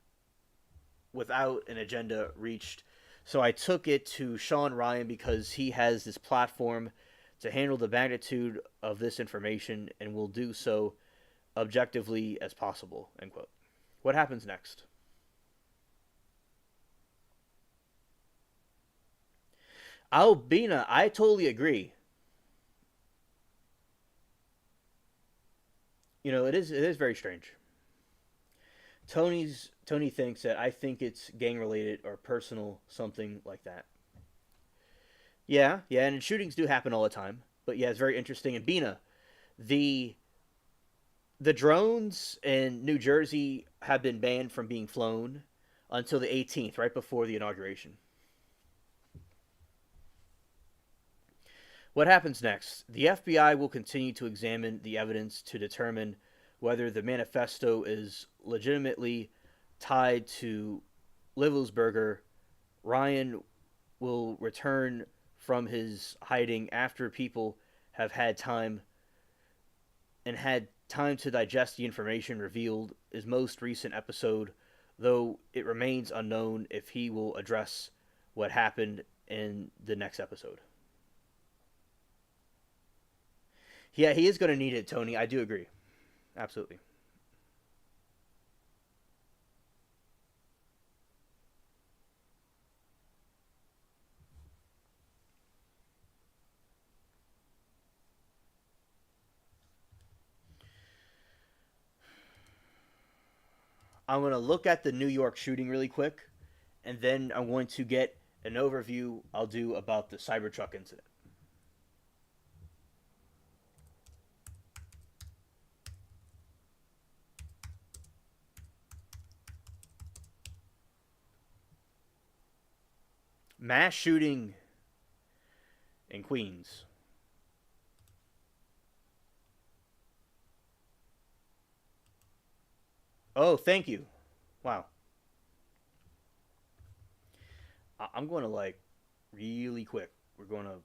without an agenda reached. So I took it to Sean Ryan because he has this platform to handle the magnitude of this information and will do so objectively as possible." End quote. What happens next? Albina, I totally agree. It is very strange. Tony thinks that I think it's gang related or personal, something like that. Yeah, yeah, and shootings do happen all the time. But yeah, it's very interesting. And Bina, the the drones in New Jersey have been banned from being flown until the 18th, right before the inauguration. What happens next? The FBI will continue to examine the evidence to determine whether the manifesto is legitimately tied to Livelsberger. Ryan will return from his hiding after people have had time to digest the information revealed in his most recent episode, though it remains unknown if he will address what happened in the next episode. Yeah, he is going to need it, Tony. I do agree. Absolutely. I'm going to look at the New York shooting really quick, and then I'm going to get an overview I'll do about the Cybertruck incident. Mass shooting in Queens. Oh, thank you. Wow. I'm going to like really quick. We're gonna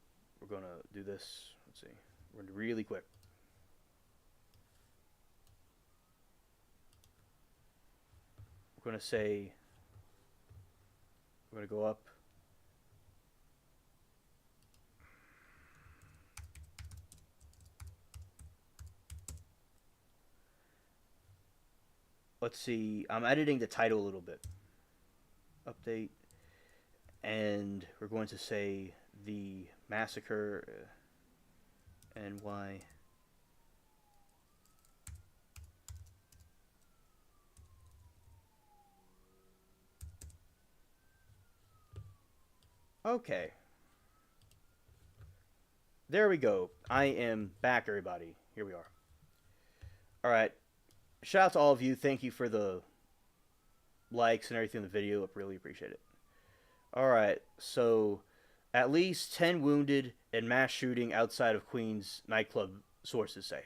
do this. Let's see. We're gonna really quick. We're gonna say we're gonna go up. Let's see. I'm editing the title a little bit. Update, and we're going to say the massacre and why. Okay, there we go. I am back, everybody. Here we are. All right. Shout out to all of you. Thank you for the likes and everything in the video. I really appreciate it. All right. So At least 10 wounded in mass shooting outside of Queens nightclub, sources say.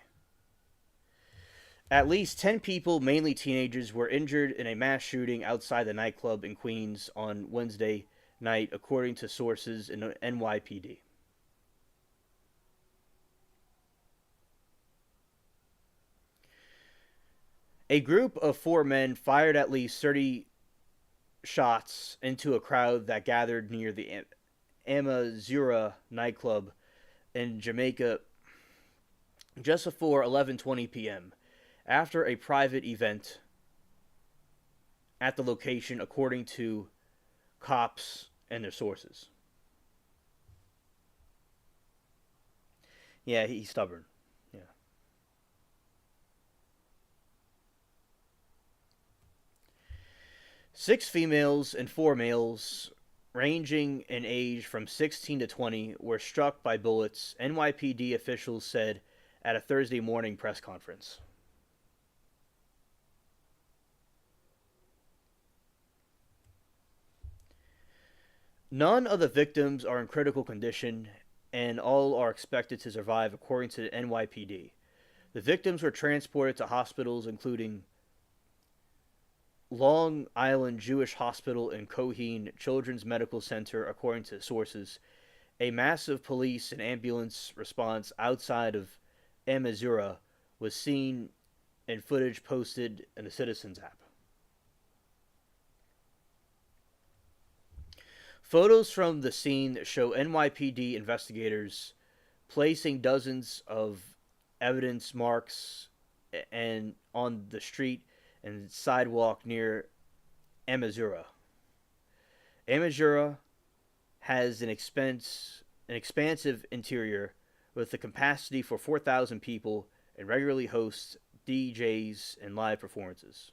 At least 10 people, mainly teenagers, were injured in a mass shooting outside the nightclub in Queens on Wednesday night, according to sources in NYPD. A group of four men fired at least 30 shots into a crowd that gathered near the Amazura nightclub in Jamaica just before 11:20 p.m. after a private event at the location, according to cops and their sources. Yeah, he's stubborn. Yeah. 6 females and 4 males, ranging in age from 16 to 20, were struck by bullets, NYPD officials said at a Thursday morning press conference. None of the victims are in critical condition, and all are expected to survive, according to the NYPD. The victims were transported to hospitals, including Long Island Jewish Hospital and Coheen Children's Medical Center, according to sources. A massive police and ambulance response outside of Amazura was seen in footage posted in the Citizens app. Photos from the scene show NYPD investigators placing dozens of evidence marks and on the street and sidewalk near Amazura. Amazura has an expansive interior with the capacity for 4,000 people and regularly hosts DJs and live performances.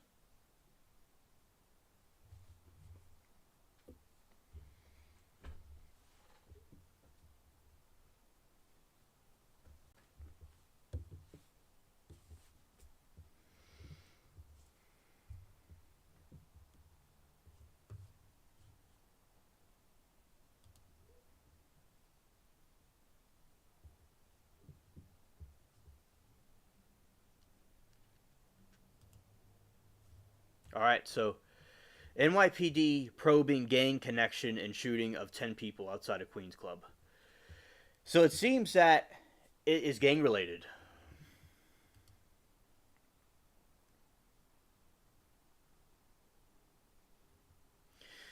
All right, so NYPD probing gang connection and shooting of 10 people outside of Queens Club. So it seems that it is gang related.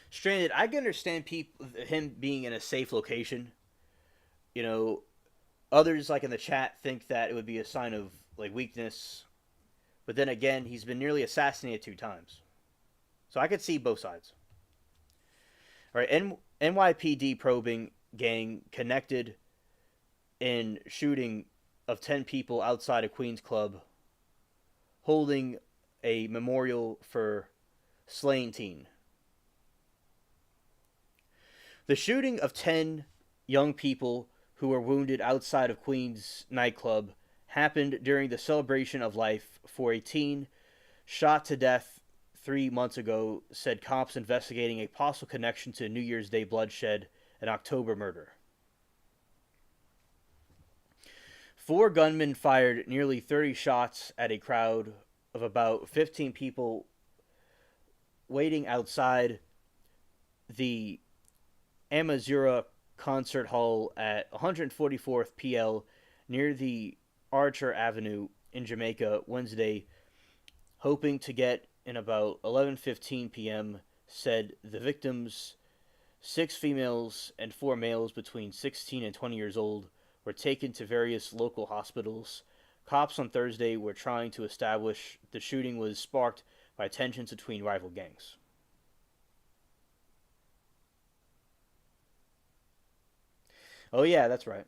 Stranded, I can understand him being in a safe location. You know, others like in the chat think that it would be a sign of like weakness, but then again, he's been nearly assassinated 2 times. So I could see both sides. All right, NYPD probing gang connected in shooting of 10 people outside a Queens club, holding a memorial for slain teen. The shooting of 10 young people who were wounded outside of Queens nightclub happened during the celebration of life for a teen shot to death 3 months ago, said cops investigating a possible connection to New Year's Day bloodshed and October murder. 4 gunmen fired nearly 30 shots at a crowd of about 15 people waiting outside the Amazura Concert Hall at 144th PL near the Archer Avenue in Jamaica Wednesday, hoping to get in about 11:15 p.m., said the victims, 6 females and 4 males between 16 and 20 years old, were taken to various local hospitals. Cops on Thursday were trying to establish the shooting was sparked by tensions between rival gangs. Oh, yeah, that's right.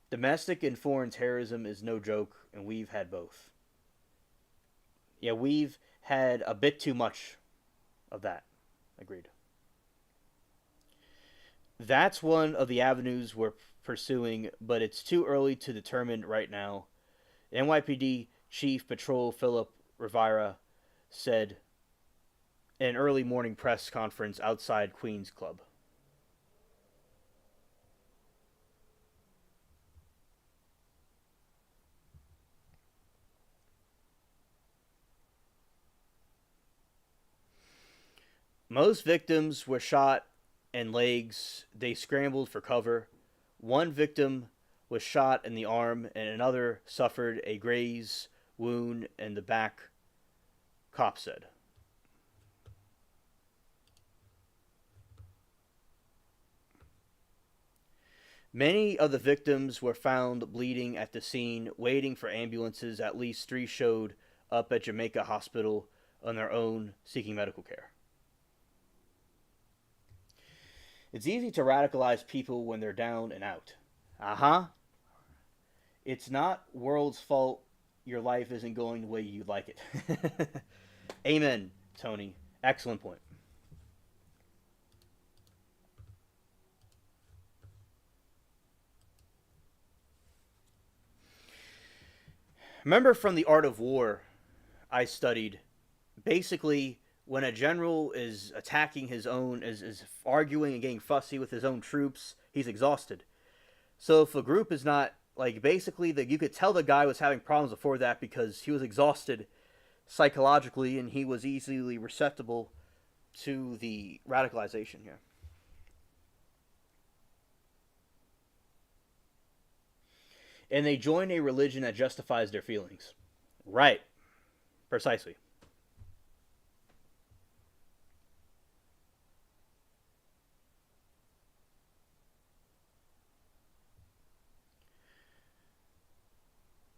Domestic and foreign terrorism is no joke, and we've had both. Yeah, we've had a bit too much of that. Agreed. That's one of the avenues we're pursuing, but it's too early to determine right now. NYPD Chief Patrol Philip Rivera said in an early morning press conference outside Queens Club. Most victims were shot in legs. They scrambled for cover. One victim was shot in the arm, and another suffered a graze wound in the back, cops said. Many of the victims were found bleeding at the scene, waiting for ambulances. At least 3 showed up at Jamaica Hospital on their own, seeking medical care. It's easy to radicalize people when they're down and out. Uh-huh. It's not world's fault your life isn't going the way you'd like it. Amen, Tony. Excellent point. Remember from the Art of War I studied, basically when a general is attacking his own, is arguing and getting fussy with his own troops, he's exhausted. So if a group is not, like, basically, you could tell the guy was having problems before that because he was exhausted psychologically and he was easily receptible to the radicalization here. And they join a religion that justifies their feelings. Right. Precisely.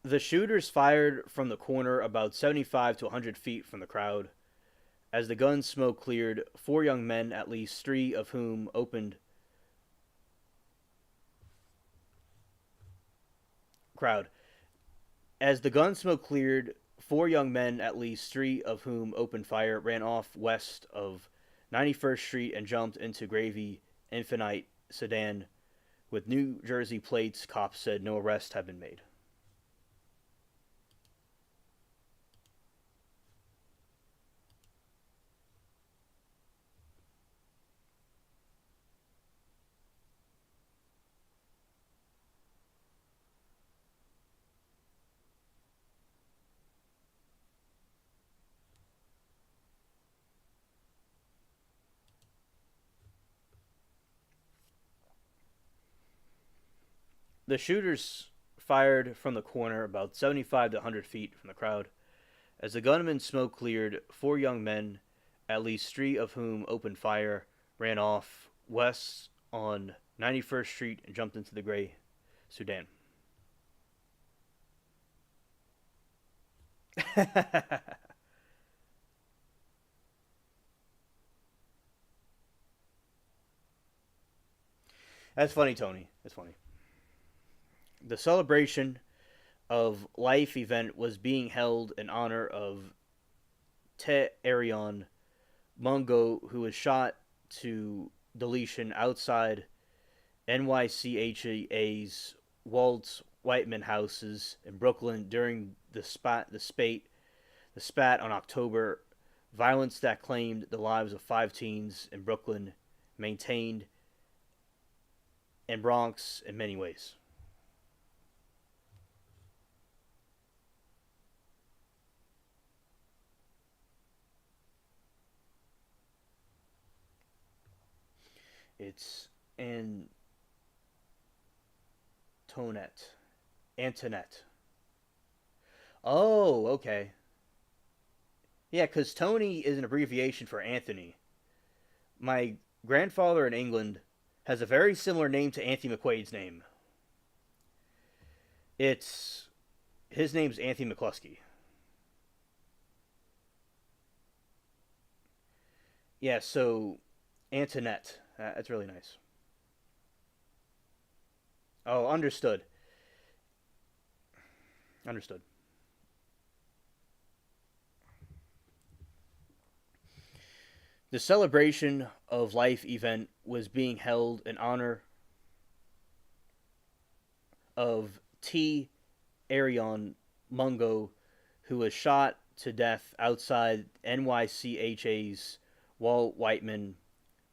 The shooters fired from the corner about 75 to 100 feet from the crowd. As the gun smoke cleared, 4 young men, at least 3 of whom opened crowd. As the gun smoke cleared, 4 young men, at least 3 of whom opened fire, ran off west of 91st Street and jumped into Gravy Infinite sedan with New Jersey plates. Cops said no arrests have been made. The shooters fired from the corner about 75 to 100 feet from the crowd. As the gunman smoke cleared, 4 young men, at least 3 of whom opened fire, ran off west on 91st Street and jumped into the gray sedan. That's funny, Tony. That's funny. The celebration of life event was being held in honor of Te Arion Mungo, who was shot to deletion outside NYCHA's Walt Whiteman houses in Brooklyn during the spat on October. Violence that claimed the lives of 5 teens in Brooklyn, maintained in Bronx in many ways. It's Antoinette. Oh, okay. Yeah, because Tony is an abbreviation for Anthony. My grandfather in England has a very similar name to Anthony McQuaid's name. It's His name's Anthony McCluskey. Yeah, so Antoinette. That's really nice. Oh, understood. Understood. The celebration of life event was being held in honor of T. Arion Mungo, who was shot to death outside NYCHA's Walt Whiteman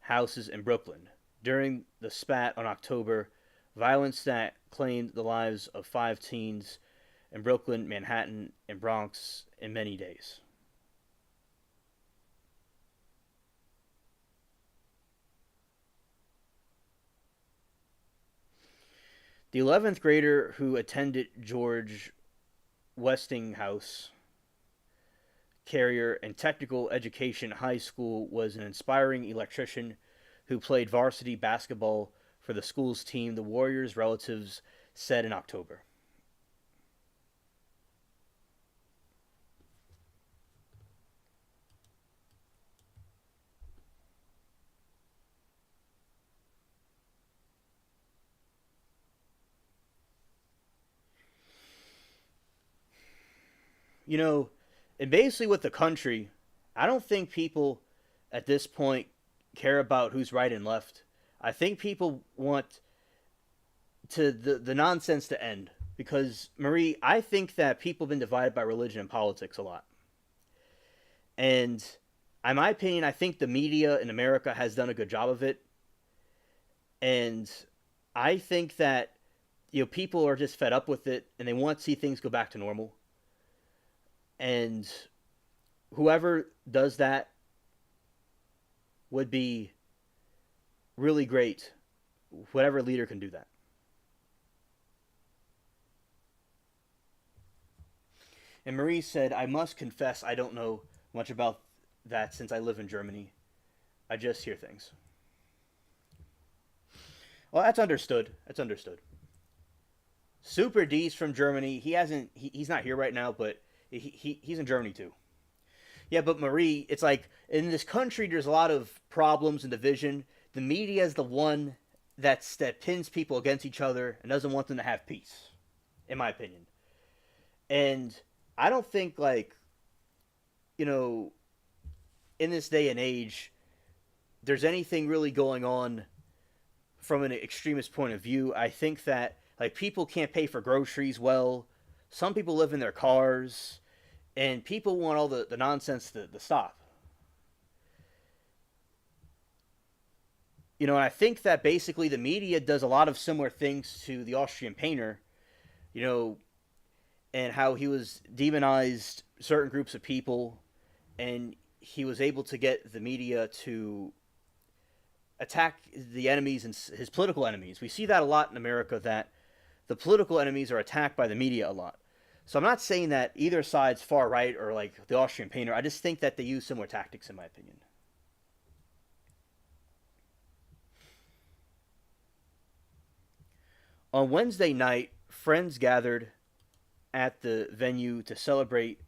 houses in Brooklyn. During the spat on October, violence that claimed the lives of 5 teens in Brooklyn, Manhattan, and Bronx in many days. The 11th grader who attended George Westinghouse Carrier and Technical Education High School was an inspiring electrician who played varsity basketball for the school's team, the Warriors' relatives said in October. You know, and basically with the country, I don't think people at this point care about who's right and left. I think people want the nonsense to end because Marie, I think that people have been divided by religion and politics a lot. And in my opinion, I think the media in America has done a good job of it. And I think that people are just fed up with it and they want to see things go back to normal. And whoever does that would be really great. Whatever leader can do that. And Marie said, I must confess I don't know much about that since I live in Germany. I just hear things. Well, that's understood. That's understood. Super D's from Germany. He's not here right now, but he's in Germany too. Yeah, but Marie, it's like in this country there's a lot of problems and division. The media is the one that pins people against each other and doesn't want them to have peace, in my opinion. And I don't think you know, in this day and age, there's anything really going on from an extremist point of view. I think that people can't pay for groceries well. Some people live in their cars, and people want all the nonsense to stop. And I think that basically the media does a lot of similar things to the Austrian painter, you know, and how he was demonized certain groups of people, and he was able to get the media to attack the enemies and his political enemies. We see that a lot in America, that the political enemies are attacked by the media a lot. So I'm not saying that either side's far right or like the Austrian painter. I just think that they use similar tactics, in my opinion. On Wednesday night, friends gathered at the venue to celebrate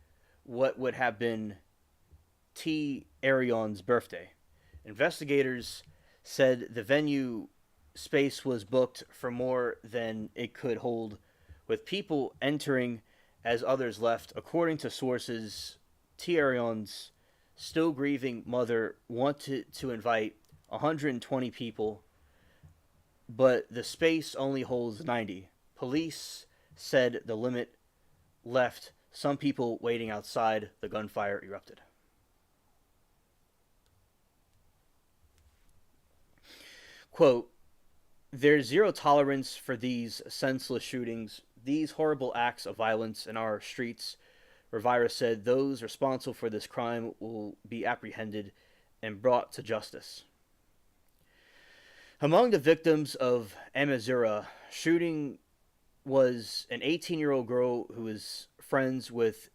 what would have been T. Arion's birthday. Investigators said the venue space was booked for more than it could hold, with people entering as others left. According to sources, T. Arion's still grieving mother wanted to invite 120 people, but the space only holds 90. Police said the limit left some people waiting outside. The gunfire erupted. Quote, there's zero tolerance for these senseless shootings, these horrible acts of violence in our streets. Rivera said those responsible for this crime will be apprehended and brought to justice. Among the victims of Amazura shooting was an 18-year-old girl who was friends with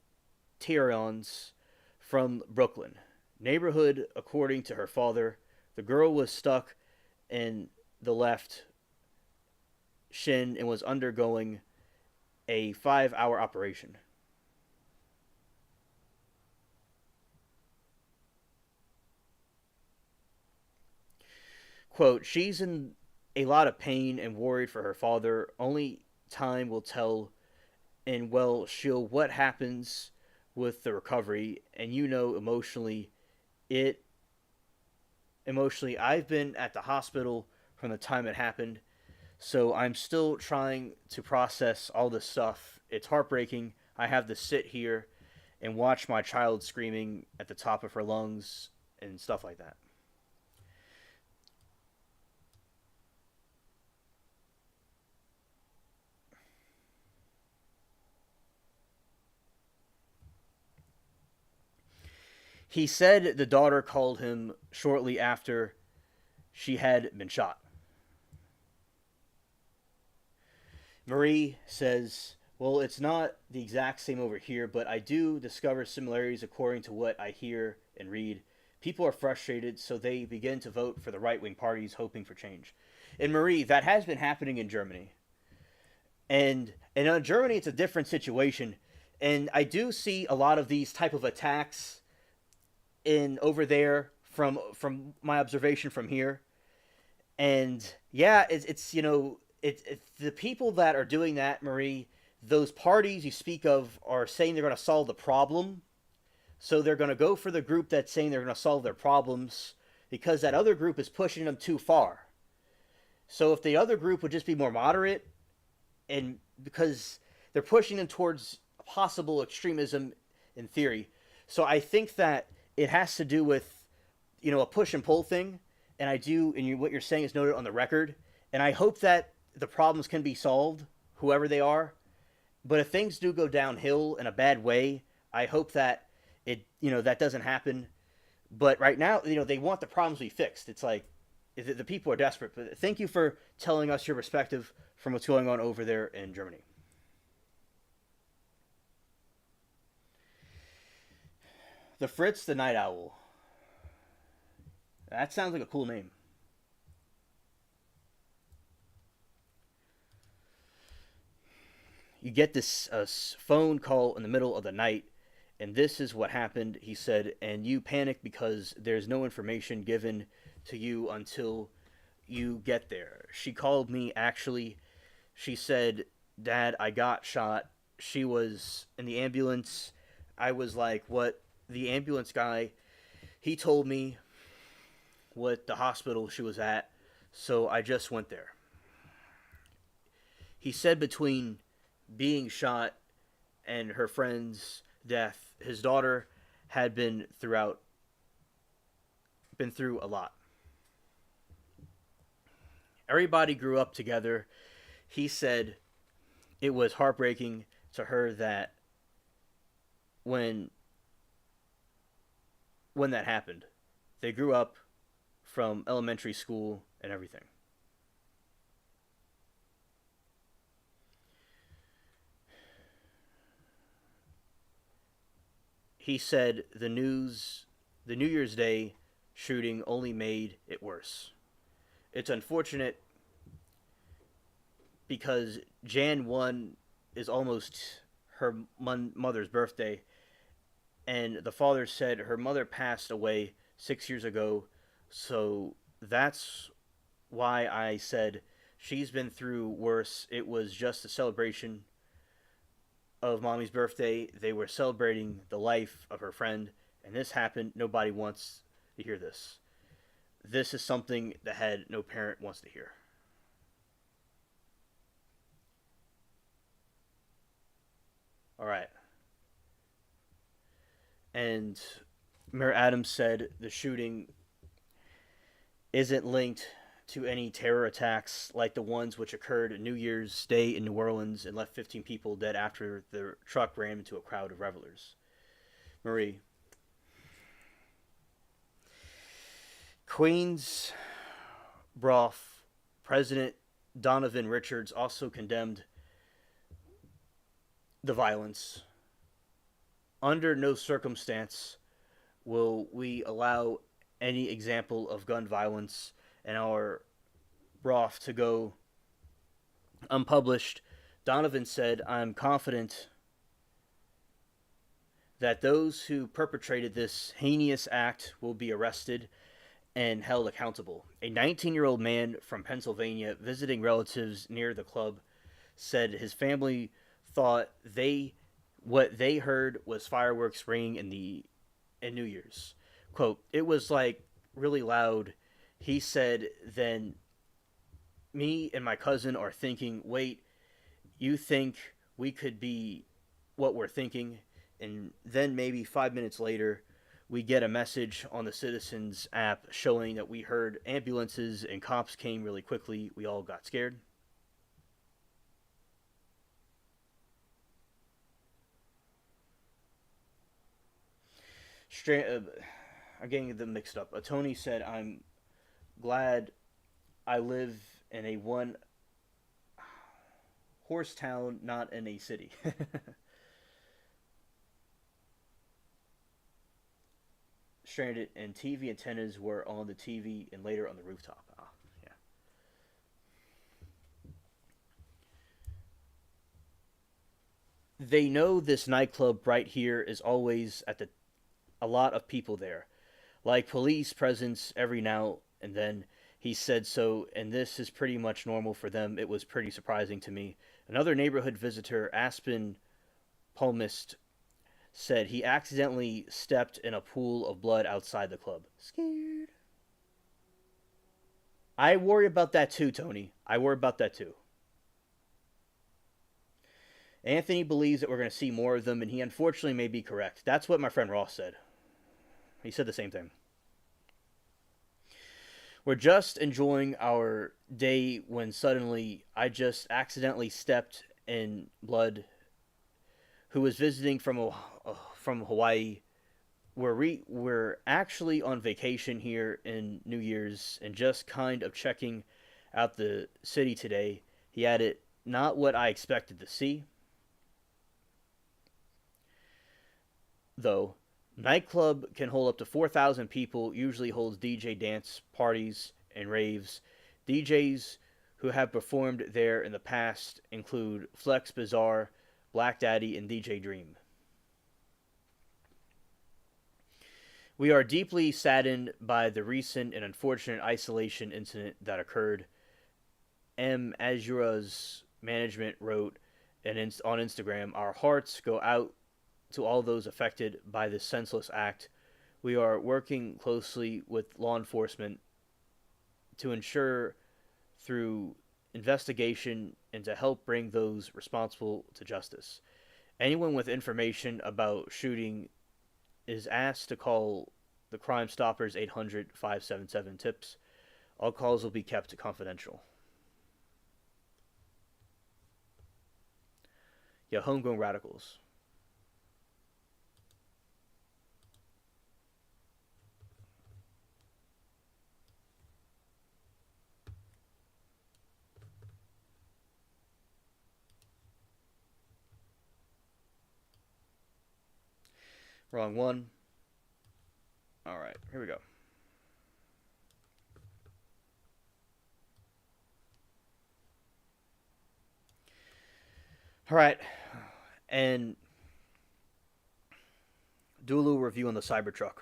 Tyrions from Brooklyn neighborhood. According to her father, the girl was stuck in the left shin and was undergoing a 5-hour operation. Quote, she's in a lot of pain and worried for her father. Only time will tell, and well, she'll what happens with the recovery. And it emotionally, I've been at the hospital from the time it happened, so I'm still trying to process all this stuff. It's heartbreaking. I have to sit here and watch my child screaming at the top of her lungs and stuff like that. He said the daughter called him shortly after she had been shot. Marie says, well, it's not the exact same over here, but I do discover similarities according to what I hear and read. People are frustrated, so they begin to vote for the right wing parties, hoping for change. And Marie, that has been happening in Germany. And in Germany, it's a different situation. And I do see a lot of these type of attacks in over there from my observation from here. And yeah, it's it's the people that are doing that, Marie. Those parties you speak of are saying they're going to solve the problem, so they're going to go for the group that's saying they're going to solve their problems because that other group is pushing them too far. So if the other group would just be more moderate, and because they're pushing them towards possible extremism in theory, so I think that it has to do with a push and pull thing, and I do, and what you're saying is noted on the record, and I hope that the problems can be solved, whoever they are. But if things do go downhill in a bad way, I hope that that doesn't happen. But right now, they want the problems to be fixed. It's like the people are desperate. But thank you for telling us your perspective from what's going on over there in Germany. The Fritz the Night Owl. That sounds like a cool name. You get this phone call in the middle of the night, and this is what happened, he said, and you panic because there's no information given to you until you get there. She called me, actually. She said, Dad, I got shot. She was in the ambulance. I was like, what? The ambulance guy, he told me what the hospital she was at, so I just went there. He said between being shot and her friend's death, his daughter had been through a lot. Everybody grew up together. He said it was heartbreaking to her that when when that happened, they grew up from elementary school and everything. He said the New Year's Day shooting only made it worse. It's unfortunate because Jan 1 is almost her mother's birthday, and the father said her mother passed away 6 years ago, so that's why I said she's been through worse. It was just a celebration of mommy's birthday. They were celebrating the life of her friend, and this happened. Nobody wants to hear this. This is something the head no parent wants to hear. All right. And Mayor Adams said the shooting isn't linked to any terror attacks like the ones which occurred New Year's Day in New Orleans and left 15 people dead after the truck ran into a crowd of revelers. Marie. Queens Broth President Donovan Richards also condemned the violence. Under no circumstance will we allow any example of gun violence in our broth to go unpublished. Donovan said, I'm confident that those who perpetrated this heinous act will be arrested and held accountable. A 19-year-old man from Pennsylvania visiting relatives near the club said his family thought what they heard was fireworks ringing in New Year's. Quote, it was like really loud. He said, then me and my cousin are thinking, wait, you think we could be what we're thinking? And then maybe 5 minutes later, we get a message on the Citizens app showing that we heard ambulances and cops came really quickly. We all got scared. I'm getting them mixed up. Tony said, I'm glad I live in a one horse town, not in a city. Stranded, and TV antennas were on the TV and later on the rooftop. Ah, yeah. They know this nightclub right here is always at the a lot of people there, like police presence every now and then. He said so, and this is pretty much normal for them. It was pretty surprising to me. Another neighborhood visitor, Aspen Palmist, said he accidentally stepped in a pool of blood outside the club. Scared. I worry about that too, Tony. I worry about that too. Anthony believes that we're going to see more of them, and he unfortunately may be correct. That's what my friend Ross said. He said the same thing. We're just enjoying our day when suddenly I just accidentally stepped in blood. Who was visiting from Hawaii. We're actually on vacation here in New Year's and just kind of checking out the city today. He added, not what I expected to see, though. Nightclub can hold up to 4,000 people, usually holds DJ dance parties and raves. DJs who have performed there in the past include Flex Bizarre, Black Daddy, and DJ Dream. We are deeply saddened by the recent and unfortunate isolation incident that occurred. M. Azura's management wrote on Instagram, our hearts go out to all those affected by this senseless act. We are working closely with law enforcement to ensure through investigation and to help bring those responsible to justice. Anyone with information about shooting is asked to call the Crime Stoppers 800-577-TIPS. All calls will be kept confidential. Yeah, homegrown radicals. Wrong one. All right, here we go. All right, and do a little review on the Cybertruck.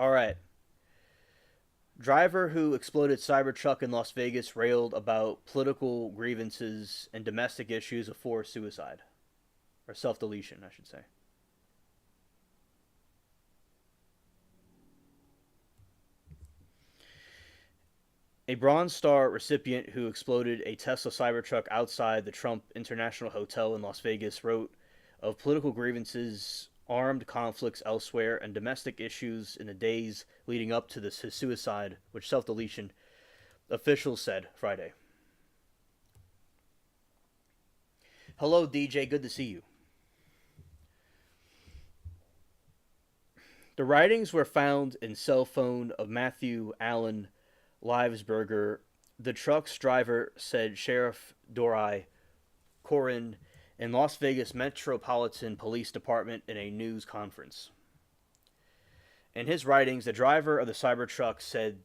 All right. Driver who exploded Cybertruck in Las Vegas railed about political grievances and domestic issues of forced suicide. Or self deletion, I should say. A Bronze Star recipient who exploded a Tesla Cybertruck outside the Trump International Hotel in Las Vegas wrote of political grievances, armed conflicts elsewhere, and domestic issues in the days leading up to his suicide, which self deletion, officials said Friday. Hello, DJ. Good to see you. The writings were found in cell phone of Matthew Allen Livesberger. The truck's driver said Sheriff Dorai Corin in Las Vegas Metropolitan Police Department in a news conference. In his writings, the driver of the Cybertruck said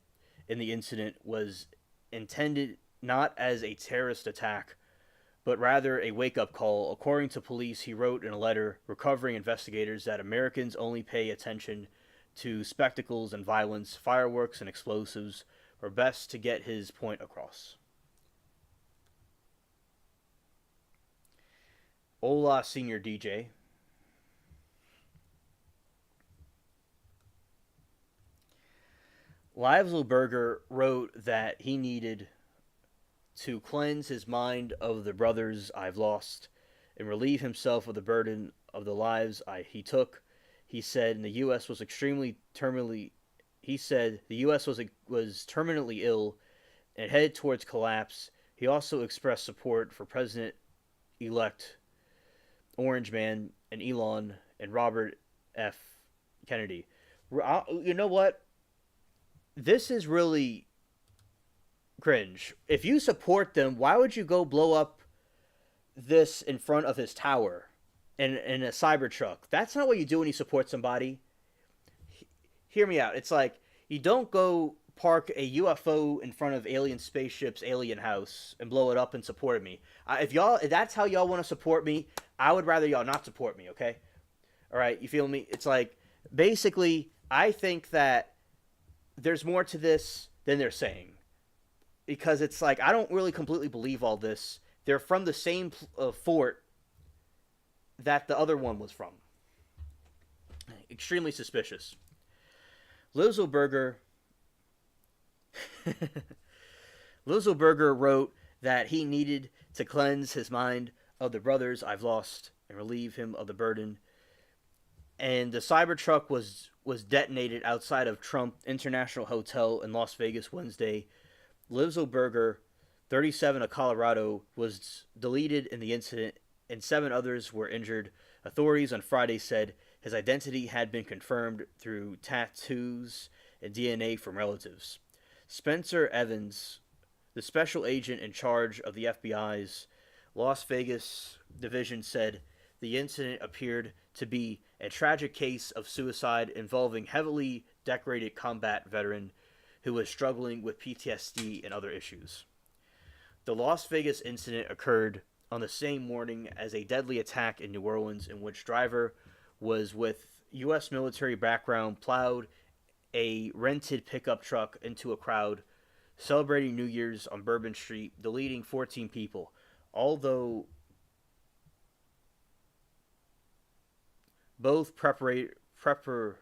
in the incident was intended not as a terrorist attack, but rather a wake-up call. According to police, he wrote in a letter recovering investigators that Americans only pay attention to spectacles and violence, fireworks and explosives, or best to get his point across. Ola Senior DJ. Livesberger wrote that he needed to cleanse his mind of the brothers I've lost and relieve himself of the burden of the lives he took. He said, in the U.S. was extremely terminally he said the U.S. was terminally ill and headed towards collapse. He also expressed support for President-elect Orange Man and Elon and Robert F. Kennedy. You know what? This is really cringe. If you support them, why would you go blow up this in front of his tower in a Cybertruck? That's not what you do when you support somebody. Hear me out. It's like you don't go park a UFO in front of alien spaceship's alien house and blow it up and support me. If that's how y'all want to support me, I would rather y'all not support me. Okay, all right. You feel me? It's like basically, I think that there's more to this than they're saying, because it's like I don't really completely believe all this. They're from the same fort that the other one was from. Extremely suspicious. Lizzleberger Lizzleberger wrote that he needed to cleanse his mind of the brothers I've lost and relieve him of the burden. And the Cybertruck was detonated outside of Trump International Hotel in Las Vegas Wednesday. Lizzleberger, 37 of Colorado, was deleted in the incident, and 7 others were injured. Authorities on Friday said his identity had been confirmed through tattoos and DNA from relatives. Spencer Evans, the special agent in charge of the FBI's Las Vegas division, said the incident appeared to be a tragic case of suicide involving heavily decorated combat veteran who was struggling with PTSD and other issues. The Las Vegas incident occurred on the same morning as a deadly attack in New Orleans, in which driver was with U.S. military background plowed a rented pickup truck into a crowd celebrating New Year's on Bourbon Street, deleting 14 people. Although both perpetrators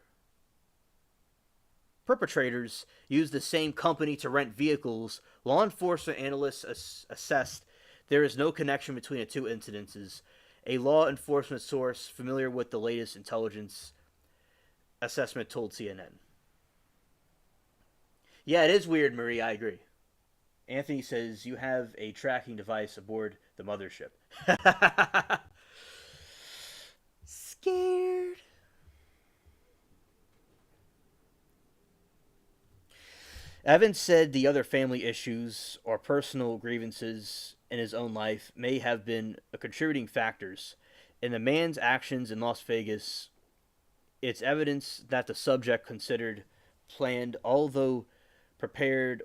used the same company to rent vehicles, law enforcement analysts assessed there is no connection between the two incidences. A law enforcement source familiar with the latest intelligence assessment told CNN. Yeah, it is weird, Marie. I agree. Anthony says you have a tracking device aboard the mothership. Scared. Evans said the other family issues or personal grievances in his own life may have been contributing factors in the man's actions in Las Vegas. It's evidence that the subject considered, planned, although prepared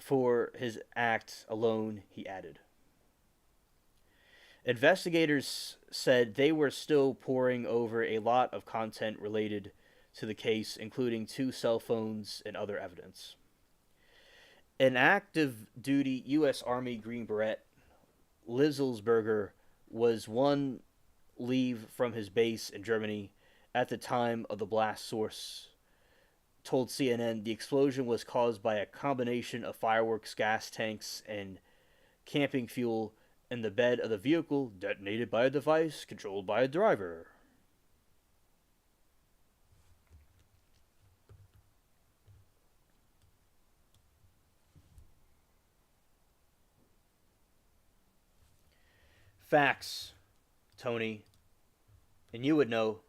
for his act alone, he added. Investigators said they were still poring over a lot of content related to the case, including 2 cell phones and other evidence. An active duty U.S. Army Green Beret, Lizzlesberger was one leave from his base in Germany at the time of the blast. Source told CNN the explosion was caused by a combination of fireworks, gas tanks, and camping fuel in the bed of the vehicle, detonated by a device controlled by a driver. Facts, Tony. And you would know.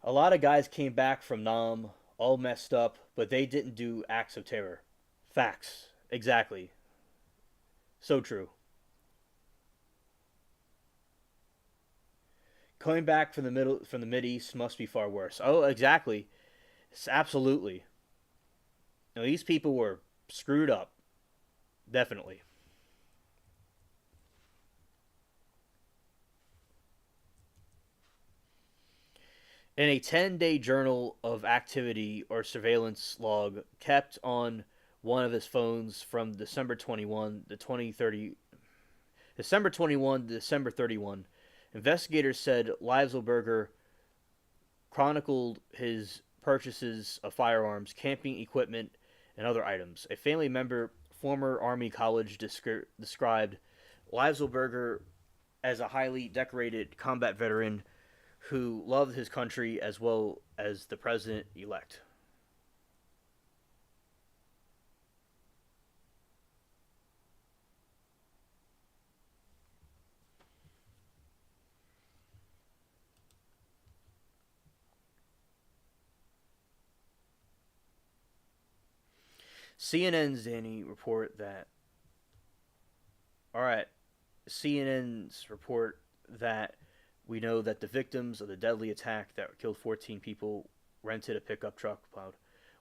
A lot of guys came back from Nam all messed up, but they didn't do acts of terror. Facts. Exactly. So true. Coming back from the Mid East must be far worse. Oh, exactly. It's absolutely. Now, these people were screwed up. Definitely. In a 10-day journal of activity or surveillance log kept on one of his phones from December 21 to December 21 to December 31, investigators said Liveselberger chronicled his purchases of firearms, camping equipment, and other items. A family member, former Army college, described Liveselberger as a highly decorated combat veteran who loved his country as well as the president elect. CNN's Danny report that. All right, CNN's report that we know that the victims of the deadly attack that killed 14 people rented a pickup truck plowed.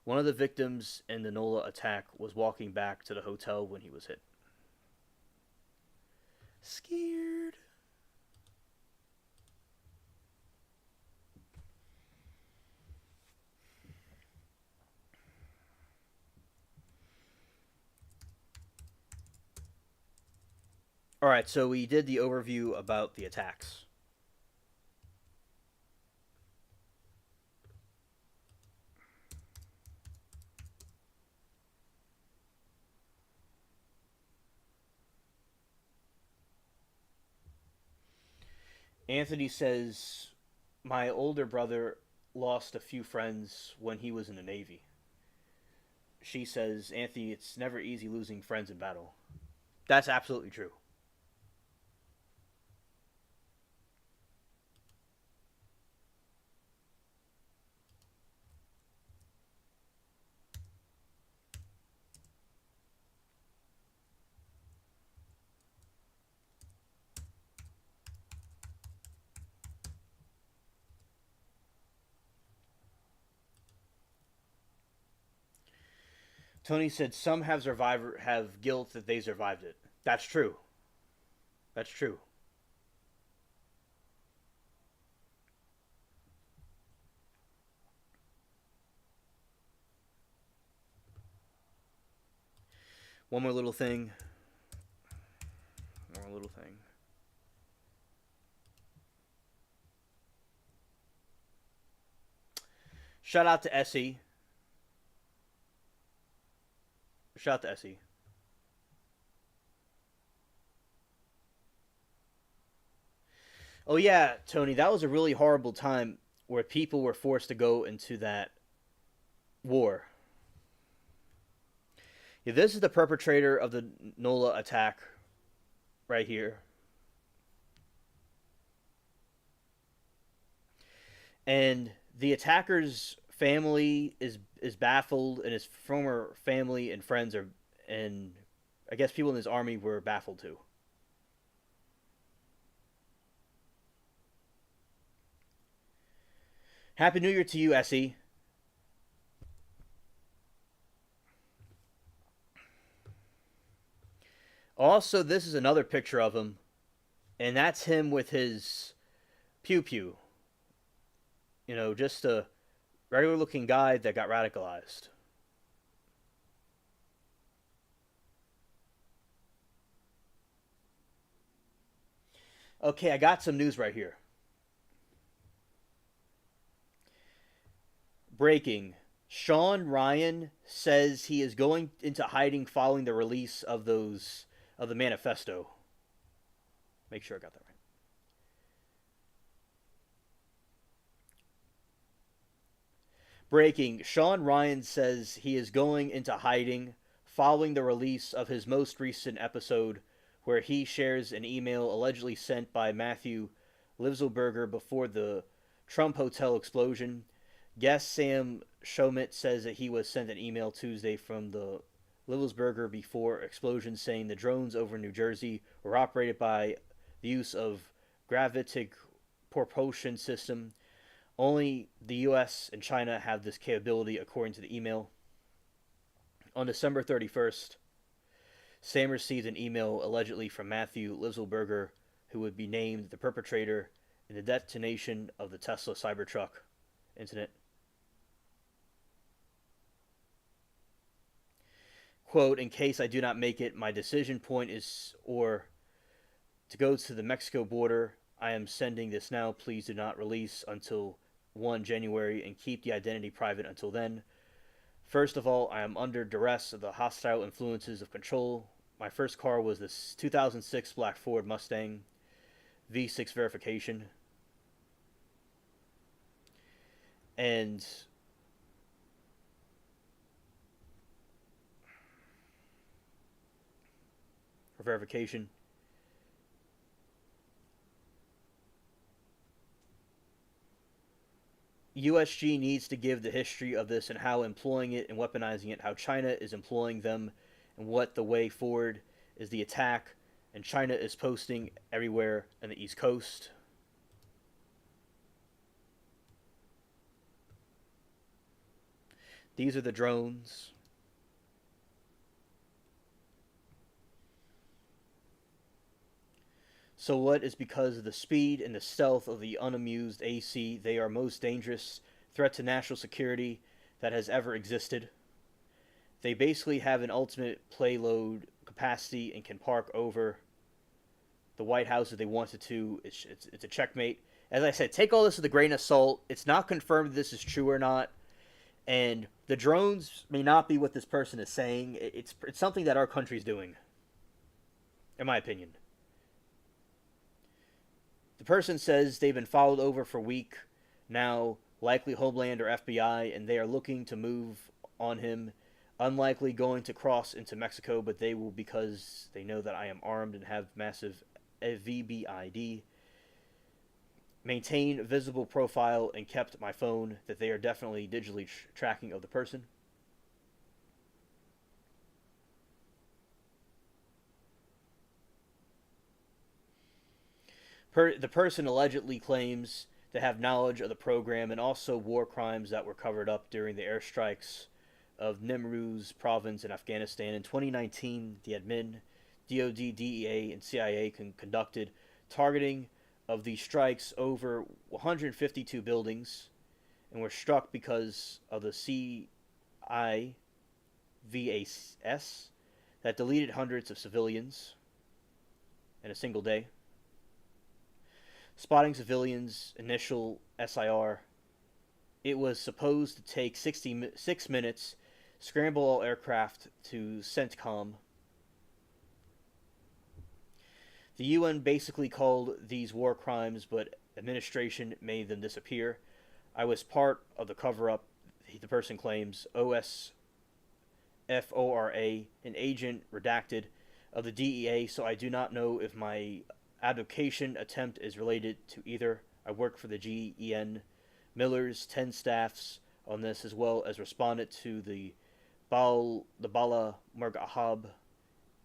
One of the victims in the NOLA attack was walking back to the hotel when he was hit. Scared. All right, so we did the overview about the attacks. Anthony says, my older brother lost a few friends when he was in the Navy. She says, Anthony, it's never easy losing friends in battle. That's absolutely true. Tony said some have guilt that they survived it. That's true. That's true. One more little thing. One more little thing. Shout out to Essie. Shout out to Essie. Oh yeah, Tony, that was a really horrible time where people were forced to go into that war. Yeah, this is the perpetrator of the NOLA attack right here. And the attacker's family is baffled, and his former family and friends are, and I guess people in his army were baffled too. Happy New Year to you, Essie. Also, this is another picture of him, and that's him with his pew pew. You know, just a regular looking guy that got radicalized. Okay, I got some news right here. Breaking. Sean Ryan says he is going into hiding following the release of the manifesto. Make sure I got that right. Breaking. Sean Ryan says he is going into hiding following the release of his most recent episode where he shares an email allegedly sent by Matthew Livselberger before the Trump Hotel explosion. Guest Sam Shomit says that he was sent an email Tuesday from the Livelsberger before explosion saying the drones over New Jersey were operated by the use of gravitic propulsion system. Only the US and China have this capability, according to the email. On December 31st, Sam received an email allegedly from Matthew Livselberger, who would be named the perpetrator in the detonation of the Tesla Cybertruck incident. Quote, in case I do not make it, my decision point is or to go to the Mexico border. I am sending this now. Please do not release until 1 January and keep the identity private until then. First of all, I am under duress of the hostile influences of control. My first car was this 2006 black Ford Mustang. V6 verification. And for verification, USG needs to give the history of this and how employing it and weaponizing it, how China is employing them, and what the way forward is the attack. And China is posting everywhere on the East Coast. These are the drones. So what is because of the speed and the stealth of the unamused AC, they are most dangerous threat to national security that has ever existed. They basically have an ultimate payload capacity and can park over the White House if they wanted to. It's a checkmate. As I said, take all this with a grain of salt. It's not confirmed if this is true or not. And the drones may not be what this person is saying. It's something that our country's doing, in my opinion. The person says they've been followed over for a week now, likely Homeland or FBI, and they are looking to move on him. Unlikely going to cross into Mexico, but they will because they know that I am armed and have massive VBID. Maintain visible profile and kept my phone that they are definitely digitally tracking of the person. The person allegedly claims to have knowledge of the program and also war crimes that were covered up during the airstrikes of Nimruz province in Afghanistan. In 2019, the admin, DoD, DEA, and CIA conducted targeting of these strikes over 152 buildings and were struck because of the CIVAS that deleted hundreds of civilians in a single day. Spotting civilians, initial SIR. It was supposed to take 66 minutes, scramble all aircraft to CENTCOM. The UN basically called these war crimes, but administration made them disappear. I was part of the cover-up, the person claims. OSFORA, an agent redacted of the DEA, so I do not know if my abdication attempt is related to either. I work for the GEN Miller's 10 staffs on this, as well as responded to the Bala Murghab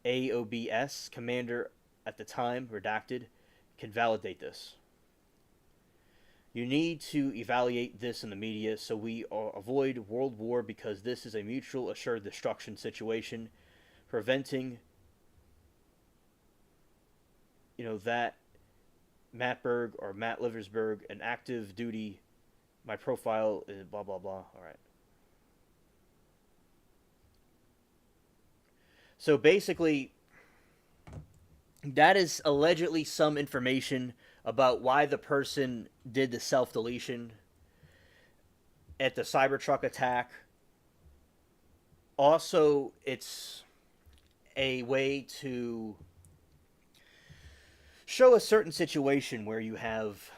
AOBS commander at the time, redacted, can validate this. You need to evaluate this in the media so we avoid world war, because this is a mutual assured destruction situation, preventing that Matt Berg or Matt Liversberg, an active duty, my profile is blah, blah, blah. All right. So basically, that is allegedly some information about why the person did the self-deletion at the Cybertruck attack. Also, it's a way to show a certain situation where you have,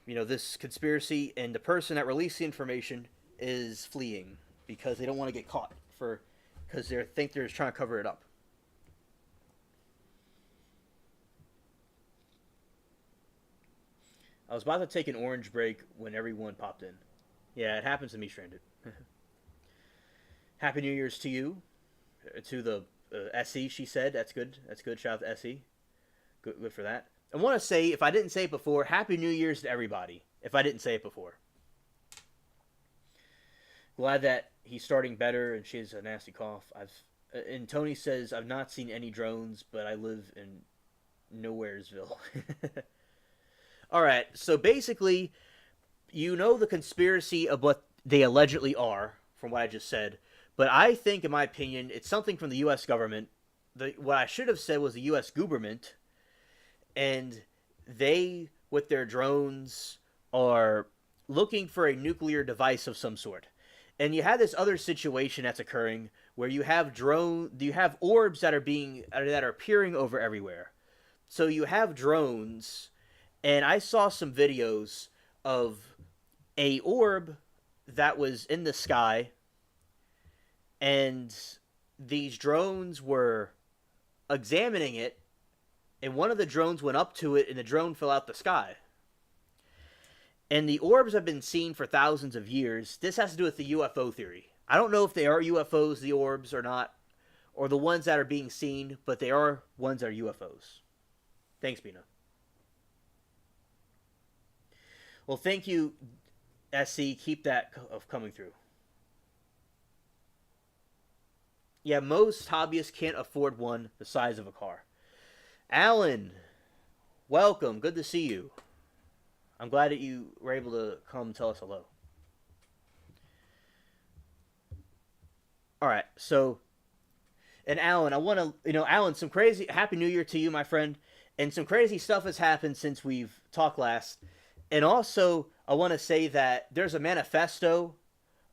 this conspiracy, and the person that released the information is fleeing because they don't want to get caught because they think they're just trying to cover it up. I was about to take an orange break when everyone popped in. Yeah, it happens to me, Stranded. Happy New Year's to you. To the SE, she said. That's good. That's good. Shout out to SE. Good for that. I want to say, if I didn't say it before, Happy New Year's to everybody. If I didn't say it before. Glad that he's starting better and she has a nasty cough. And Tony says, I've not seen any drones, but I live in Nowheresville. Alright, so basically, the conspiracy of what they allegedly are, from what I just said. But I think, in my opinion, it's something from the U.S. government. What I should have said was the U.S. government. And they, with their drones, are looking for a nuclear device of some sort. And you have this other situation that's occurring where you have orbs that are appearing over everywhere. So you have drones And I saw some videos of a orb that was in the sky, and these drones were examining it, and one of the drones went up to it, and the drone fell out the sky. And the orbs have been seen for thousands of years. This has to do with the UFO theory. I don't know if they are UFOs, the orbs, or not, or the ones that are being seen, but they are ones that are UFOs. Thanks, Bina. Well, thank you, SC. Keep that of coming through. Yeah, most hobbyists can't afford one the size of a car. Alan, welcome. Good to see you. I'm glad that you were able to come tell us hello. All right, so, and Alan, I want to, Alan, some crazy, Happy New Year to you, my friend. And some crazy stuff has happened since we've talked last. And also, I want to say that there's a manifesto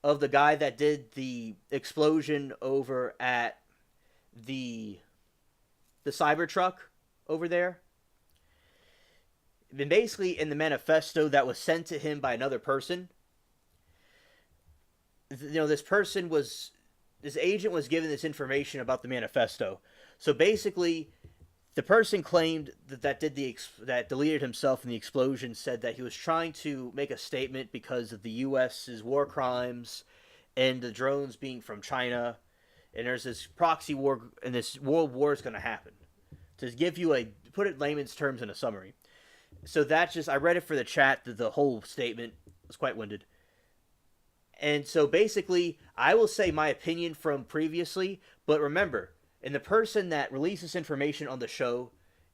of the guy that did the explosion over at the Cybertruck over there. And basically, in the manifesto that was sent to him by another person, this agent was given this information about the manifesto. So basically, the person claimed that deleted himself in the explosion said that he was trying to make a statement because of the U.S.'s war crimes and the drones being from China, and there's this proxy war and this world war is going to happen. To give you put it in layman's terms in a summary. So that's just, I read it for the chat, the whole statement was quite winded. And so basically, I will say my opinion from previously, but remember, and the person that released this information on the show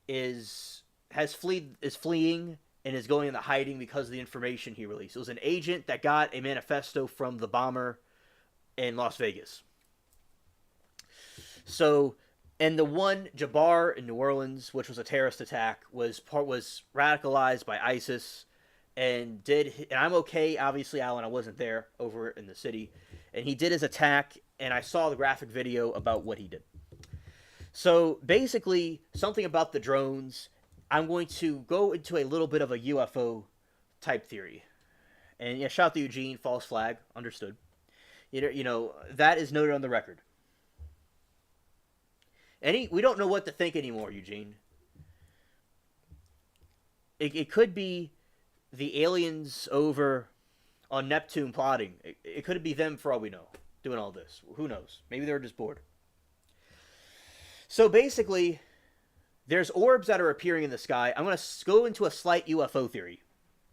is fleeing and is going into hiding because of the information he released. It was an agent that got a manifesto from the bomber in Las Vegas. So, and the one, Jabbar in New Orleans, which was a terrorist attack, was radicalized by ISIS, and I'm okay, obviously, Alan, I wasn't there over in the city, and he did his attack, and I saw the graphic video about what he did. So basically, something about the drones, I'm going to go into a little bit of a UFO type theory. And yeah, shout out to Eugene, false flag, understood. That is noted on the record. We don't know what to think anymore, Eugene. It could be the aliens over on Neptune plotting. It could be them for all we know, doing all this. Who knows? Maybe they're just bored. So basically, there's orbs that are appearing in the sky. I'm going to go into a slight UFO theory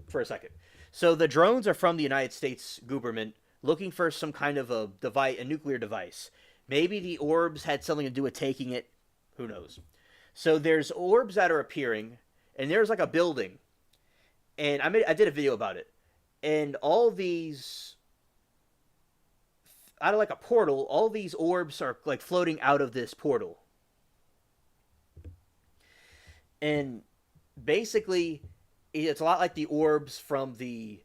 for a second. So the drones are from the United States government looking for some kind of a nuclear device. Maybe the orbs had something to do with taking it. Who knows? So there's orbs that are appearing, and there's like a building. And I did a video about it. And all these, out of like a portal, all these orbs are like floating out of this portal. And basically, it's a lot like the orbs from the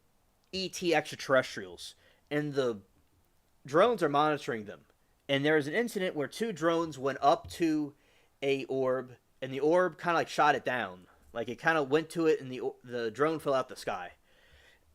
ET extraterrestrials. And the drones are monitoring them. And there was an incident where 2 drones went up to a orb, and the orb kind of like shot it down. Like it kind of went to it, and the drone fell out the sky.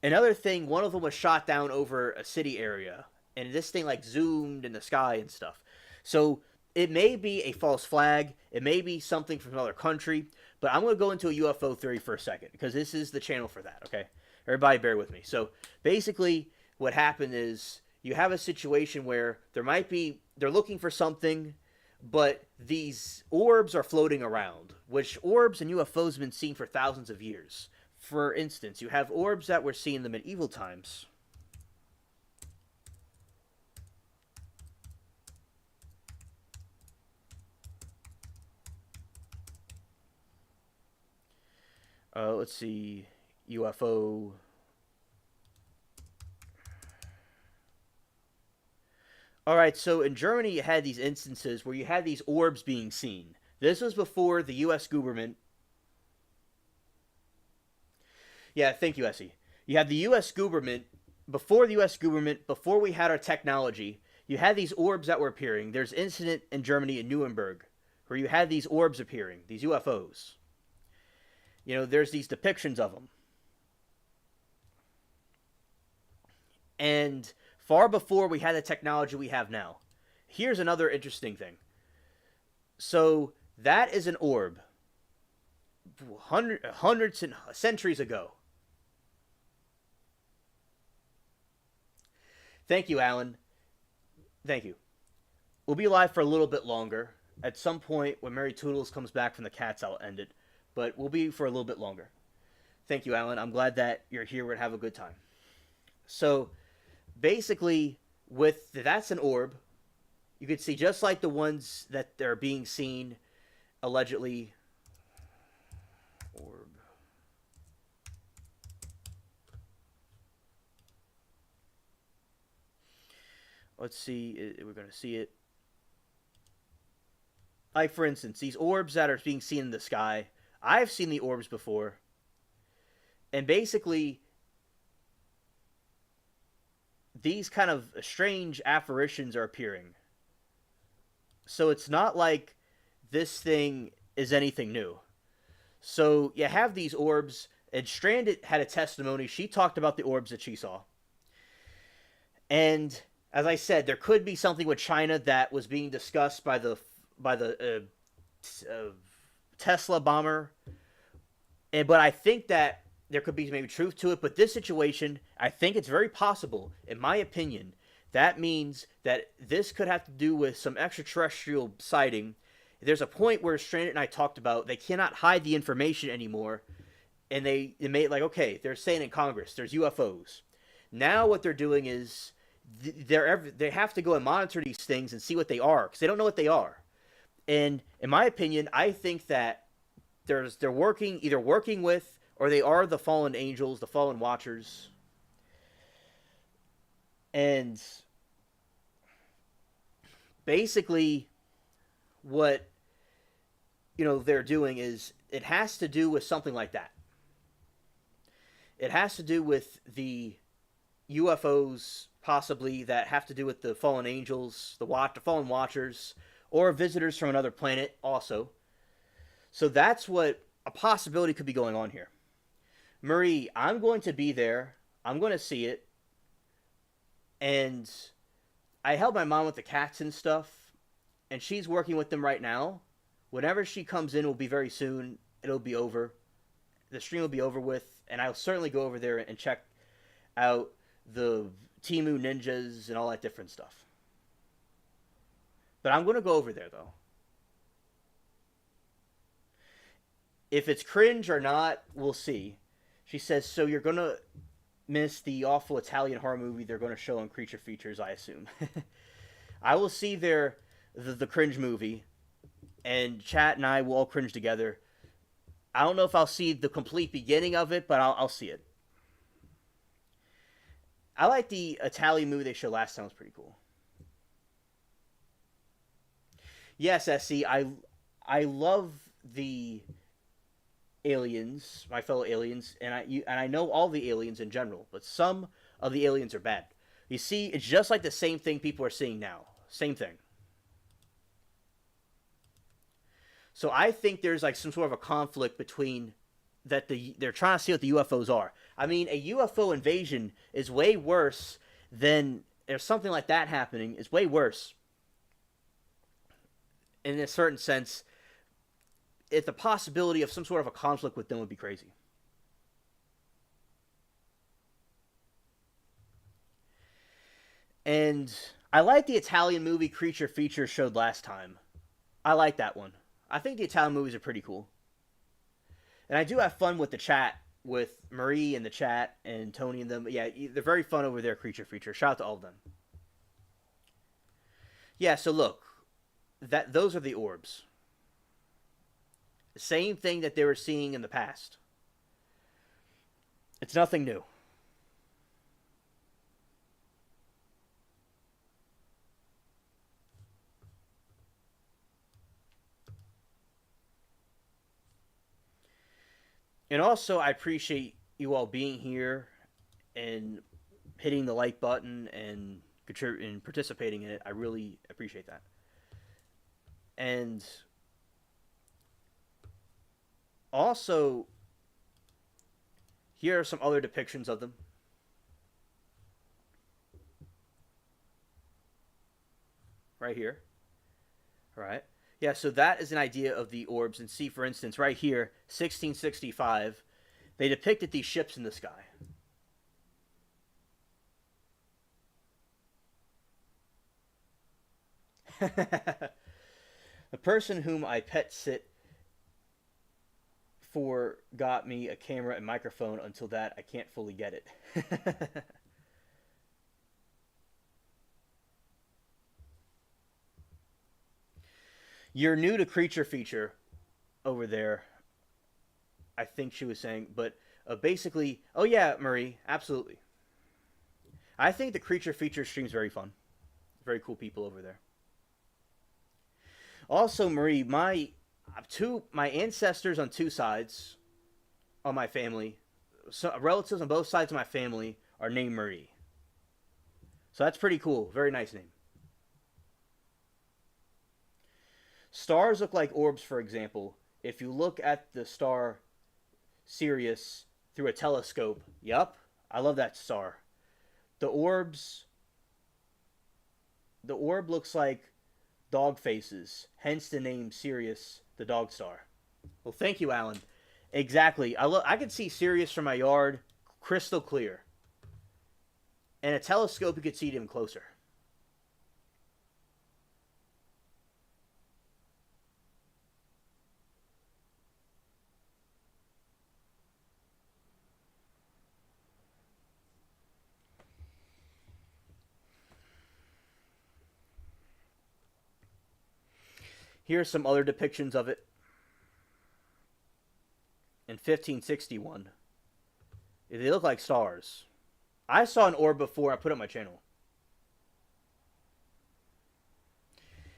Another thing, one of them was shot down over a city area, and this thing like zoomed in the sky and stuff. So it may be a false flag. It may be something from another country. But I'm going to go into a UFO theory for a second, because this is the channel for that, okay? Everybody bear with me. So basically what happened is you have a situation where they're looking for something, but these orbs are floating around, which orbs and UFOs have been seen for thousands of years. For instance, you have orbs that were seen in the medieval times. Let's see, UFO. All right, so in Germany, you had these instances where you had these orbs being seen. This was before the U.S. government. Yeah, thank you, Essie. You had the U.S. government, before the U.S. government, before we had our technology, you had these orbs that were appearing. There's an incident in Germany, in Nuremberg, where you had these orbs appearing, these UFOs. there's these depictions of them. And far before we had the technology we have now. Here's another interesting thing. So that is an orb hundreds and centuries ago. Thank you, Alan. Thank you. We'll be live for a little bit longer. At some point, when Mary Toodles comes back from the cats, I'll end it. But we'll be for a little bit longer. Thank you, Alan. I'm glad that you're here. We're going to have a good time. So, basically, that's an orb. You can see just like the ones that are being seen, allegedly. Orb. Let's see. We're going to see it. Like, for instance, these orbs that are being seen in the sky. I've seen the orbs before. And basically, these kind of strange apparitions are appearing. So it's not like this thing is anything new. So you have these orbs, and Strand had a testimony. She talked about the orbs that she saw. And as I said, there could be something with China that was being discussed by the Tesla bomber. But I think that there could be maybe truth to it. But this situation, I think it's very possible, in my opinion, that means that this could have to do with some extraterrestrial sighting. There's a point where Stranded and I talked about they cannot hide the information anymore. And they made like, okay, they're saying in Congress there's UFOs. Now what they're doing is they have to go and monitor these things and see what they are, because they don't know what they are. And in my opinion, I think that they're either working with, or they are the fallen angels, the fallen watchers. And basically what they're doing is it has to do with something like that. It has to do with the UFOs, possibly, that have to do with the fallen angels, the fallen watchers, or visitors from another planet also. So that's what a possibility could be going on here. Marie, I'm going to be there. I'm going to see it. And I help my mom with the cats and stuff, and she's working with them right now. Whenever she comes in, it will be very soon. It'll be over. The stream will be over with, and I'll certainly go over there and check out the Temu ninjas and all that different stuff. But I'm going to go over there, though. If it's cringe or not, we'll see. She says, so you're going to miss the awful Italian horror movie they're going to show on Creature Features, I assume. I will see the cringe movie, and chat and I will all cringe together. I don't know if I'll see the complete beginning of it, but I'll see it. I like the Italian movie they showed last time. It was pretty cool. Yes, SC, I love the aliens, my fellow aliens, and I know all the aliens in general, but some of the aliens are bad. You see, it's just like the same thing people are seeing now. Same thing. So I think there's like some sort of a conflict between that they're trying to see what the UFOs are. I mean, a UFO invasion is way worse than there's something like that happening. It's way worse. In a certain sense, if the possibility of some sort of a conflict with them would be crazy. And I like the Italian movie Creature Feature showed last time. I like that one. I think the Italian movies are pretty cool. And I do have fun with the chat, with Marie and the chat and Tony and them. But yeah, they're very fun over there, Creature Feature. Shout out to all of them. Yeah, so look, those are the orbs. The same thing that they were seeing in the past. It's nothing new. And also, I appreciate you all being here and hitting the like button and participating in it. I really appreciate that. And also, Here are some other depictions of them. Right here. All right. Yeah, so that is an idea of the orbs. And see, for instance, right here, 1665, they depicted these ships in the sky. The person whom I pet sit for got me a camera and microphone. Until that, I can't fully get it. You're new to creature feature over there, I think she was saying. But basically, oh yeah, Marie, absolutely. I think the creature feature stream's very fun. Very cool people over there. Also, Marie, my ancestors on two sides of my family, so relatives on both sides of my family are named Marie. So that's pretty cool. Very nice name. Stars look like orbs, for example. If you look at the star Sirius through a telescope, yup, I love that star. The orbs, the orb looks like dog faces, hence the name Sirius, the dog star. Well, thank you, Alan. Exactly. I could see Sirius from my yard, crystal clear. And a telescope, you could see it even closer. Here's some other depictions of it. In 1561, they look like stars. I saw an orb before. I put it on my channel.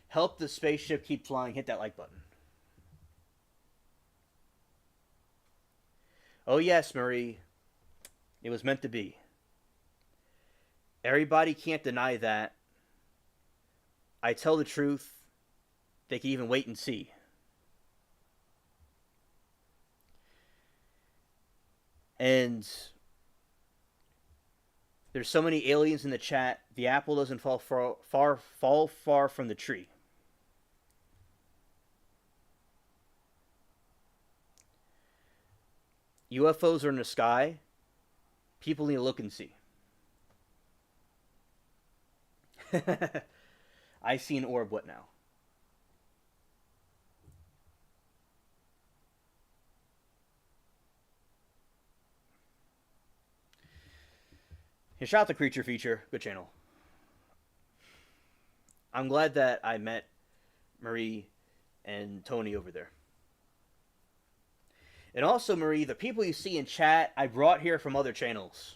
Help the spaceship keep flying. Hit that like button. Oh yes, Marie. It was meant to be. Everybody can't deny that. I tell the truth. They can even wait and see. And there's so many aliens in the chat. The apple doesn't fall far from the tree. UFOs are in the sky. People need to look and see. I see an orb. What now? Yeah, shout out to Creature Feature. Good channel. I'm glad that I met Marie and Tony over there. And also, Marie, the people you see in chat, I brought here from other channels.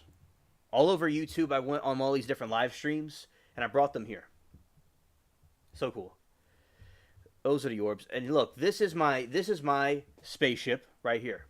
All over YouTube, I went on all these different live streams, and I brought them here. So cool. Those are the orbs. And look, this is my spaceship right here.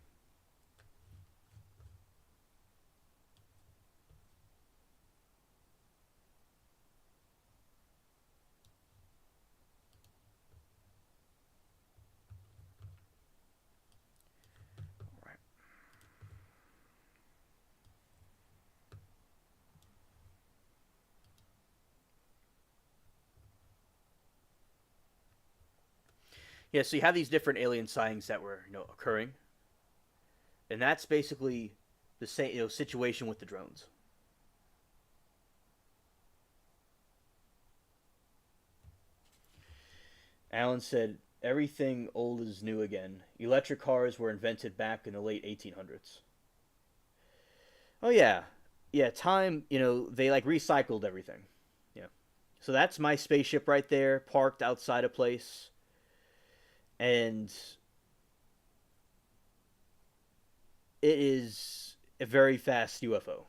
Yeah, so you have these different alien sightings that were, occurring, and that's basically the same, situation with the drones. Alan said, "Everything old is new again. Electric cars were invented back in the late 1800s." Oh yeah, yeah. Time, they like recycled everything. Yeah. So that's my spaceship right there, parked outside a place. And it is a very fast UFO.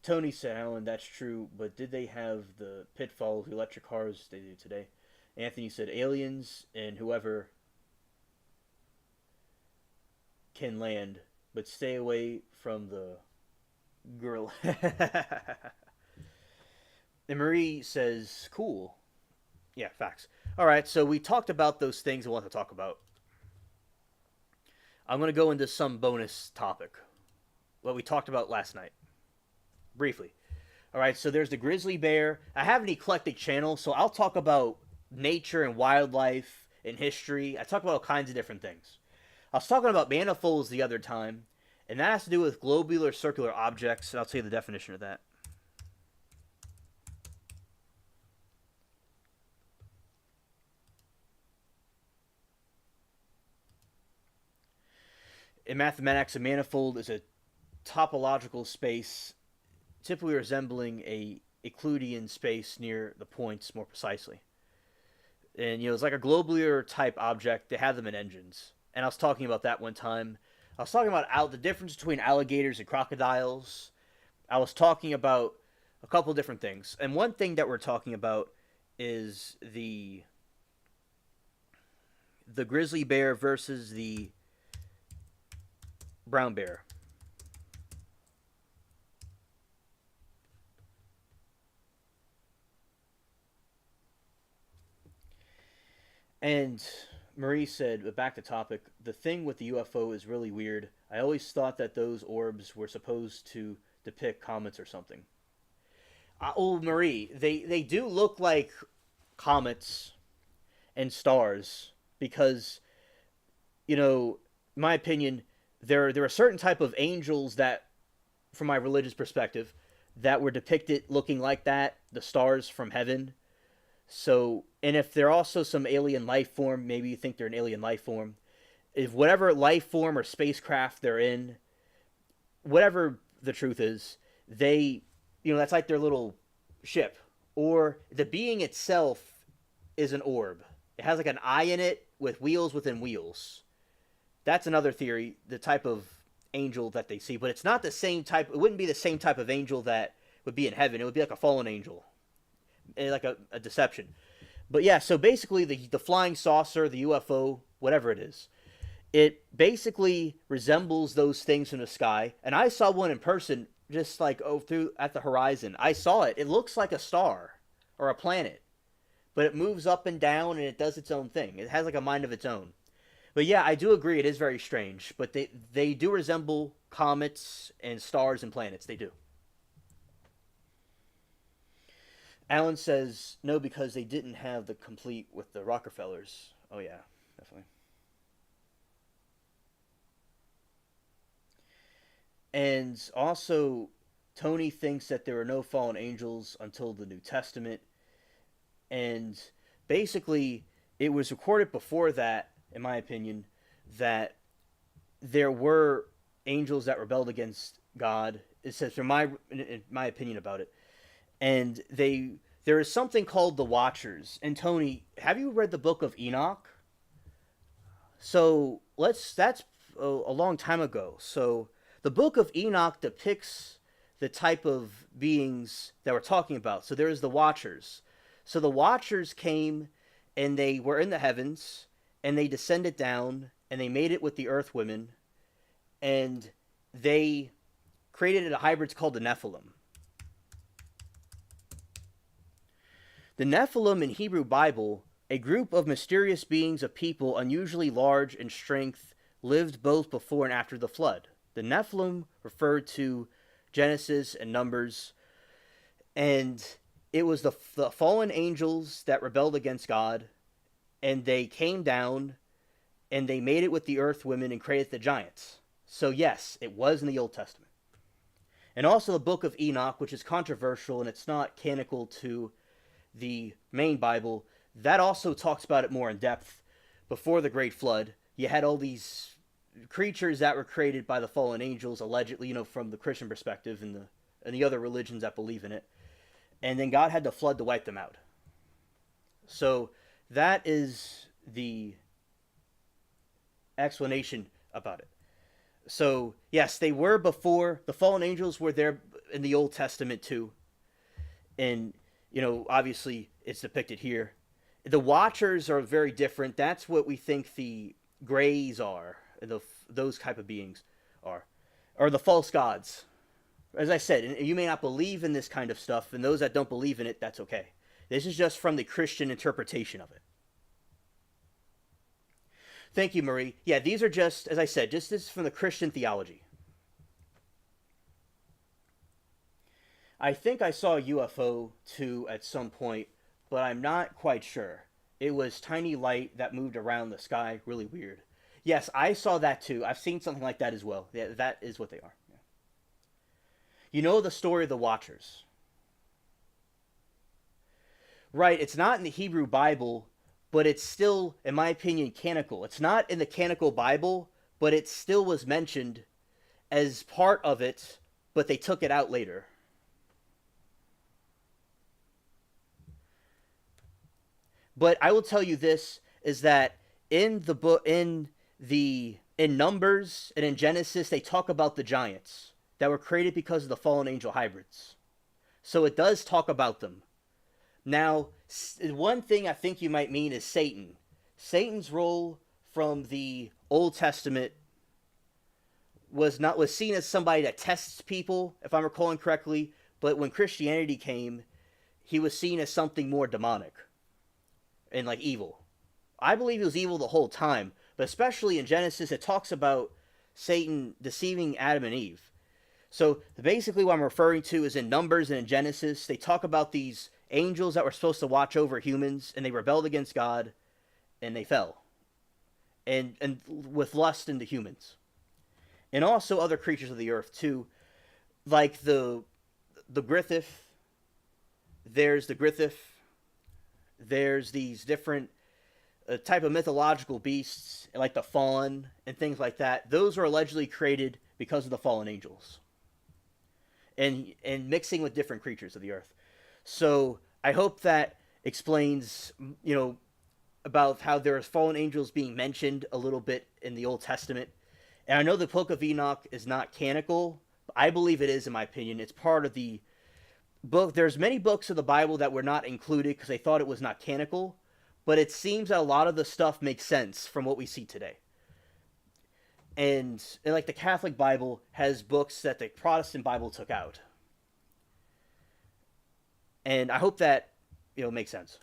Tony said, Alan, that's true, but did they have the pitfalls of electric cars they do today? Anthony said, aliens and whoever can land, but stay away from the girl. And Marie says, cool. Yeah, facts. All right, so we talked about those things I want to talk about. I'm going to go into some bonus topic, what we talked about last night, briefly. All right, so there's the grizzly bear. I have an eclectic channel, so I'll talk about nature and wildlife and history. I talk about all kinds of different things. I was talking about manifolds the other time, and that has to do with globular circular objects, and I'll tell you the definition of that. In mathematics, a manifold is a topological space typically resembling a Euclidean space near the points more precisely. And it's like a globular type object. They have them in engines. And I was talking about that one time. I was talking about the difference between alligators and crocodiles. I was talking about a couple different things. And one thing that we're talking about is the grizzly bear versus the brown bear. And Marie said, but back to topic, the thing with the UFO is really weird. I always thought that those orbs were supposed to depict comets or something. Oh, Marie, they do look like comets and stars because, in my opinion, there are certain type of angels that, from my religious perspective, that were depicted looking like that, the stars from heaven. So, and if they're also some alien life form, maybe you think they're an alien life form. If whatever life form or spacecraft they're in, whatever the truth is, that's like their little ship. Or the being itself is an orb. It has like an eye in it with wheels within wheels. That's another theory, the type of angel that they see. But it's not the same type, it wouldn't be the same type of angel that would be in heaven. It would be like a fallen angel. Like a deception. But yeah, so basically the flying saucer, the UFO, whatever it is, it basically resembles those things in the sky. And I saw one in person, just like through at the horizon. I saw it. It looks like a star or a planet, but it moves up and down and it does its own thing. It has like a mind of its own. But yeah, I do agree. It is very strange, but they do resemble comets and stars and planets. They do. Alan says no because they didn't have the complete with the Rockefellers. Oh yeah, definitely. And also, Tony thinks that there were no fallen angels until the New Testament. And basically, it was recorded before that, in my opinion, that there were angels that rebelled against God. It says, in my opinion about it, and there is something called the Watchers. And Tony, have you read the book of Enoch? So that's a long time ago. So the book of Enoch depicts the type of beings that we're talking about. So there's the Watchers. So the Watchers came and they were in the heavens and they descended down and they made it with the earth women and they created a hybrid called the Nephilim. The Nephilim in Hebrew Bible, a group of mysterious beings of people unusually large in strength, lived both before and after the flood. The Nephilim referred to Genesis and Numbers, and it was the fallen angels that rebelled against God, and they came down, and they made it with the earth women and created the giants. So yes, it was in the Old Testament. And also the book of Enoch, which is controversial, and it's not canonical to the main Bible, that also talks about it more in depth. Before the Great Flood, you had all these creatures that were created by the fallen angels, allegedly, from the Christian perspective and the other religions that believe in it. And then God had the flood to wipe them out. So that is the explanation about it. So yes, they were before. The fallen angels were there in the Old Testament too. And obviously it's depicted here. The Watchers are very different. That's what we think the Greys are. Those type of beings are. Or the false gods. As I said, and you may not believe in this kind of stuff, and those that don't believe in it, that's okay. This is just from the Christian interpretation of it. Thank you, Marie. Yeah, these are just, as I said, just this is from the Christian theology. I think I saw a UFO too at some point, but I'm not quite sure. It was tiny light that moved around the sky, really weird. Yes, I saw that too. I've seen something like that as well. Yeah, that is what they are. Yeah. You know the story of the Watchers. Right, it's not in the Hebrew Bible, but it's still, in my opinion, canonical. It's not in the canonical Bible, but it still was mentioned as part of it, but they took it out later. But I will tell you this is that in the book in Numbers and in Genesis they talk about the giants that were created because of the fallen angel hybrids. So it does talk about them. Now, one thing I think you might mean is Satan. Satan's role from the Old Testament was seen as somebody that tests people, if I'm recalling correctly, but when Christianity came, he was seen as something more demonic and like evil. I believe he was evil the whole time, but especially in Genesis, it talks about Satan deceiving Adam and Eve. So basically what I'm referring to is in Numbers and in Genesis, they talk about these angels that were supposed to watch over humans, and they rebelled against God, and they fell. And with lust into humans. And also other creatures of the earth too, like the Griffith. There's the Griffith. There's these different type of mythological beasts, like the fawn and things like that. Those were allegedly created because of the fallen angels. And mixing with different creatures of the earth. So I hope that explains, about how there is fallen angels being mentioned a little bit in the Old Testament. And I know the Book of Enoch is not canonical, but I believe it is, in my opinion. It's part of the book. There's many books of the Bible that were not included because they thought it was not canonical, but it seems that a lot of the stuff makes sense from what we see today. And like the Catholic Bible has books that the Protestant Bible took out. And I hope that, makes sense.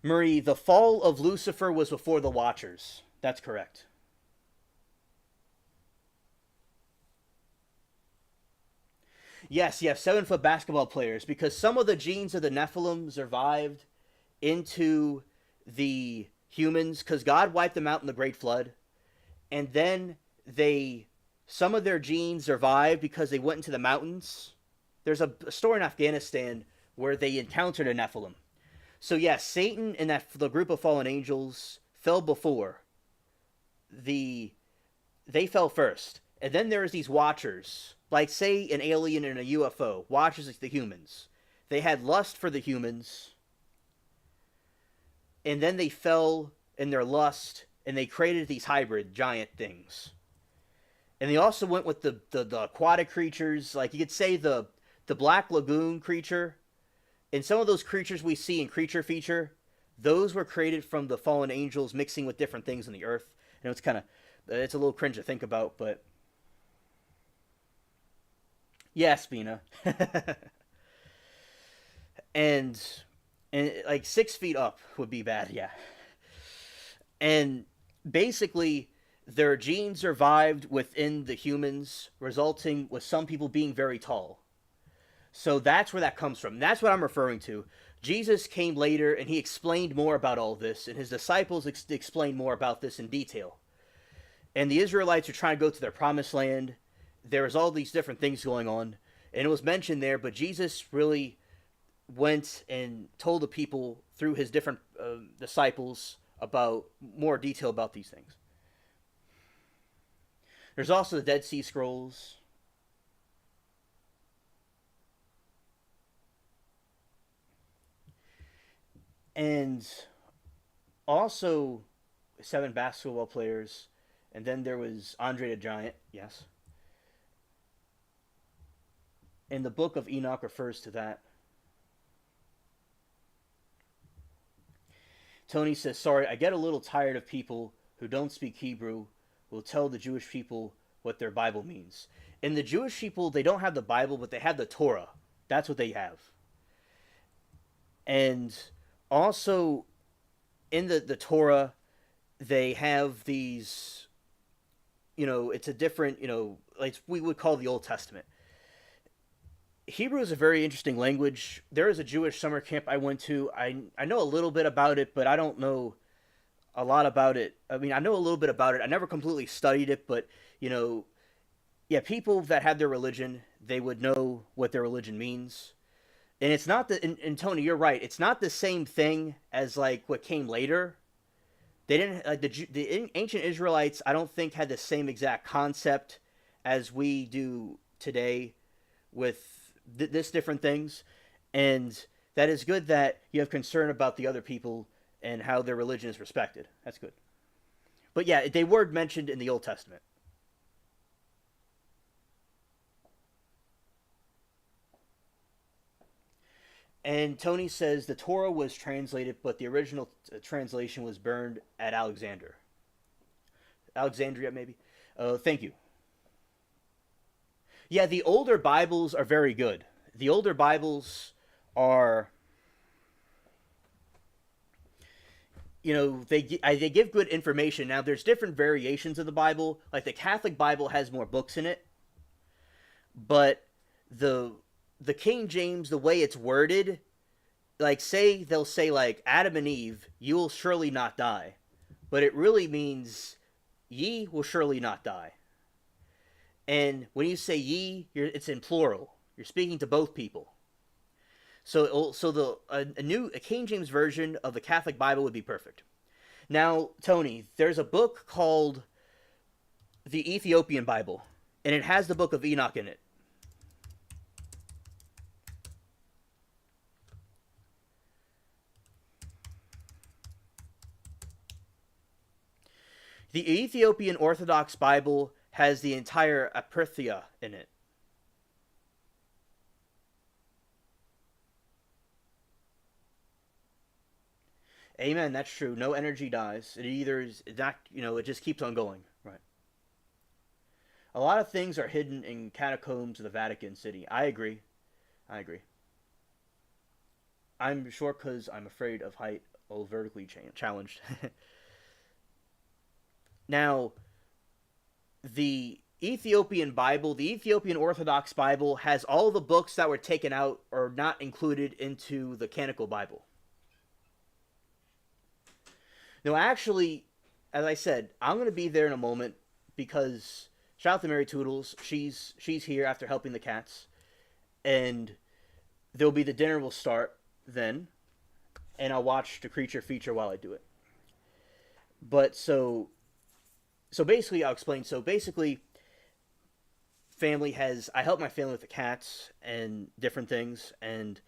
Marie, the fall of Lucifer was before the Watchers. That's correct. Yes, 7-foot basketball players, because some of the genes of the Nephilim survived into the humans, because God wiped them out in the Great Flood, and then some of their genes survived because they went into the mountains. There's a story in Afghanistan where they encountered a Nephilim. So yes, Satan and the group of fallen angels fell before. They fell first. And then there's these watchers, like say an alien in a UFO, watchers like the humans. They had lust for the humans, and then they fell in their lust, and they created these hybrid giant things. And they also went with the aquatic creatures, like you could say the Black Lagoon creature. And some of those creatures we see in Creature Feature, those were created from the fallen angels mixing with different things in the earth. And it's a little cringe to think about, but yeah, Spina. and like 6 feet up would be bad, yeah. And basically their genes survived within the humans, resulting with some people being very tall. So that's where that comes from. That's what I'm referring to. Jesus came later and he explained more about all this, and his disciples explained more about this in detail. And the Israelites are trying to go to their promised land. There was all these different things going on, and it was mentioned there, but Jesus really went and told the people through his different disciples about more detail about these things. There's also the Dead Sea Scrolls. And also 7 basketball players. And then there was Andre the Giant, yes. And the Book of Enoch refers to that. Tony says, sorry, I get a little tired of people who don't speak Hebrew will tell the Jewish people what their Bible means. And the Jewish people, they don't have the Bible, but they have the Torah. That's what they have. And also in the Torah, they have these, it's a different, like we would call the Old Testament. Hebrew is a very interesting language. There is a Jewish summer camp I went to. I know a little bit about it, but I don't know a lot about it. I mean, I know a little bit about it. I never completely studied it, but, yeah, people that have their religion, they would know what their religion means. And it's not and Tony, you're right. It's not the same thing as like what came later. They didn't like the ancient Israelites. I don't think had the same exact concept as we do today with this different things, and that is good that you have concern about the other people and how their religion is respected. That's good. But yeah, they were mentioned in the Old Testament. And Tony says the Torah was translated, but the original translation was burned at Alexandria, maybe. Thank you. Yeah, the older Bibles are very good. The older Bibles are, they give good information. Now, there's different variations of the Bible. Like the Catholic Bible has more books in it, but the King James, the way it's worded, like they'll say like Adam and Eve, you will surely not die, but it really means ye will surely not die. And when you say ye, it's in plural. You're speaking to both people. So a King James version of the Catholic Bible would be perfect. Now, Tony, there's a book called the Ethiopian Bible, and it has the Book of Enoch in it. The Ethiopian Orthodox Bible has the entire Apocrypha in it. Amen. That's true. No energy dies. It either is not, it just keeps on going. Right. A lot of things are hidden in catacombs of the Vatican City. I agree. I agree. I'm sure because I'm afraid of height or vertically challenged. Now, the Ethiopian Bible, the Ethiopian Orthodox Bible, has all the books that were taken out or not included into the canonical Bible. No, actually, as I said, I'm going to be there in a moment because shout out to Mary Toodles. She's here after helping the cats, and there'll be the dinner will start then, and I'll watch the creature feature while I do it. But so basically, I'll explain. So basically, I help my family with the cats and different things, and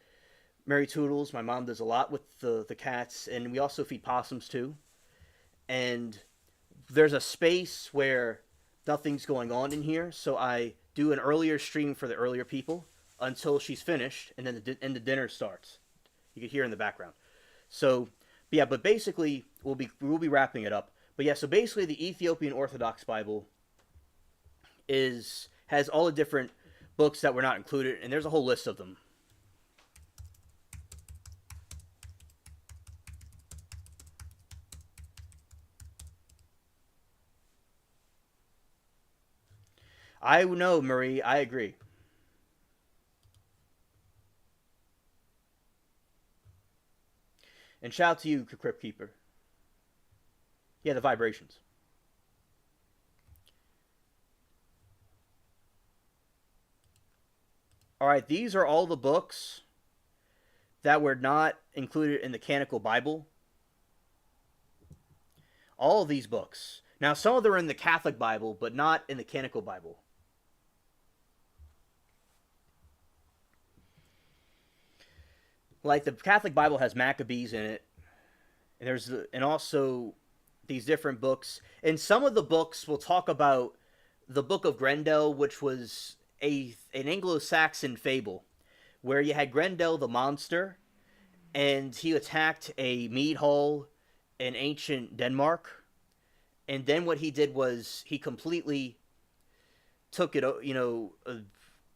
Mary Toodles, my mom does a lot with the cats, and we also feed possums too. And there's a space where nothing's going on in here, so I do an earlier stream for the earlier people until she's finished, and then the dinner starts. You can hear in the background. So, yeah, but basically we'll be wrapping it up. But yeah, so basically the Ethiopian Orthodox Bible has all the different books that were not included, and there's a whole list of them. I know, Marie. I agree. And shout out to you, Crypt Keeper. Yeah, the vibrations. All right, these are all the books that were not included in the canonical Bible. All of these books. Now, some of them are in the Catholic Bible, but not in the canonical Bible. Like the Catholic Bible has Maccabees in it, and also these different books. And some of the books will talk about the Book of Grendel, which was an Anglo-Saxon fable, where you had Grendel the monster, and he attacked a mead hall in ancient Denmark. And then what he did was he completely took it.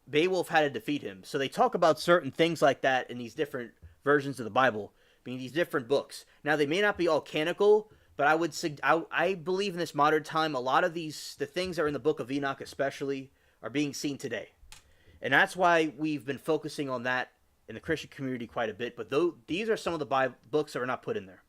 Beowulf had to defeat him. So they talk about certain things like that in these different versions of the Bible, being these different books. Now they may not be all canonical, but I believe in this modern time, a lot of the things that are in the Book of Enoch, especially, are being seen today, and that's why we've been focusing on that in the Christian community quite a bit. But these are some of the books that are not put in there.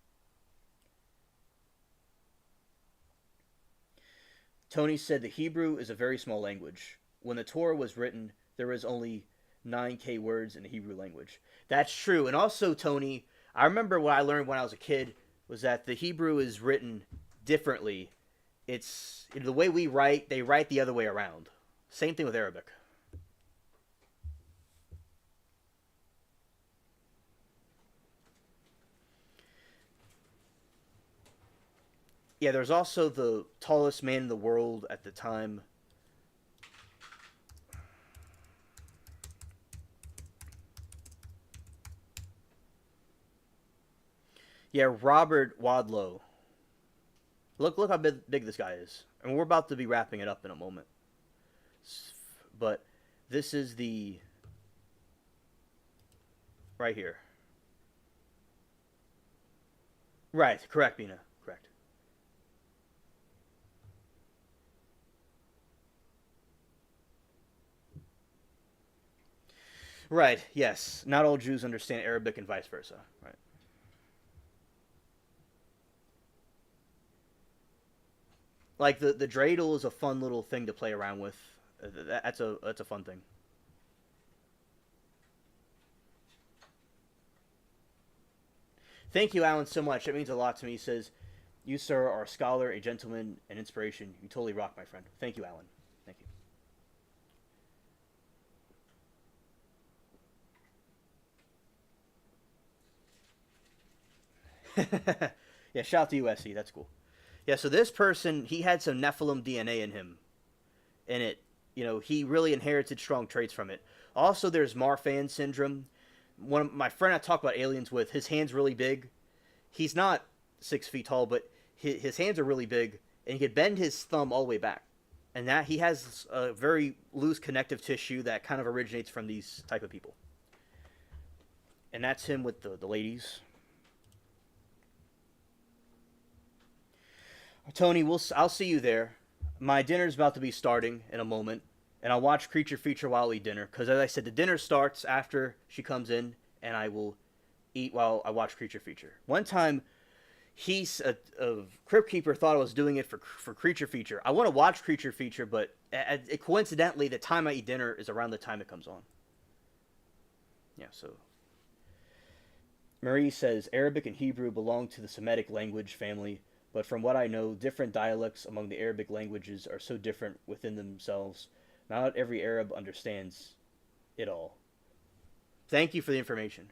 Tony said the Hebrew is a very small language. When the Torah was written, there was only 9K words in the Hebrew language. That's true. And also, Tony, I remember what I learned when I was a kid was that the Hebrew is written differently. It's the way we write, they write the other way around. Same thing with Arabic. Yeah, there's also the tallest man in the world at the time. Yeah, Robert Wadlow. Look how big this guy is. And we're about to be wrapping it up in a moment. But this is the... right here. Right, correct, Bina. Correct. Right, yes. Not all Jews understand Arabic and vice versa. Right. Like the dreidel is a fun little thing to play around with. That's a fun thing. Thank you, Alan, so much. It means a lot to me. He says, "You, sir, are a scholar, a gentleman, an inspiration. You totally rock, my friend." Thank you, Alan. Thank you. Yeah, shout out to USC. That's cool. Yeah, so this person, he had some Nephilim DNA in him. And he really inherited strong traits from it. Also, there's Marfan syndrome. One of my friend I talk about aliens with, his hand's really big. He's not 6 feet tall, but his hands are really big, and he could bend his thumb all the way back. And that he has a very loose connective tissue that kind of originates from these type of people. And that's him with the ladies. Tony, I'll see you there. My dinner's about to be starting in a moment, and I'll watch Creature Feature while I eat dinner. Because as I said, the dinner starts after she comes in, and I will eat while I watch Creature Feature. One time, a Crypt Keeper thought I was doing it for Creature Feature. I want to watch Creature Feature, but coincidentally, the time I eat dinner is around the time it comes on. Yeah, so... Marie says, Arabic and Hebrew belong to the Semitic language family, but from what I know, different dialects among the Arabic languages are so different within themselves. Not every Arab understands it all. Thank you for the information.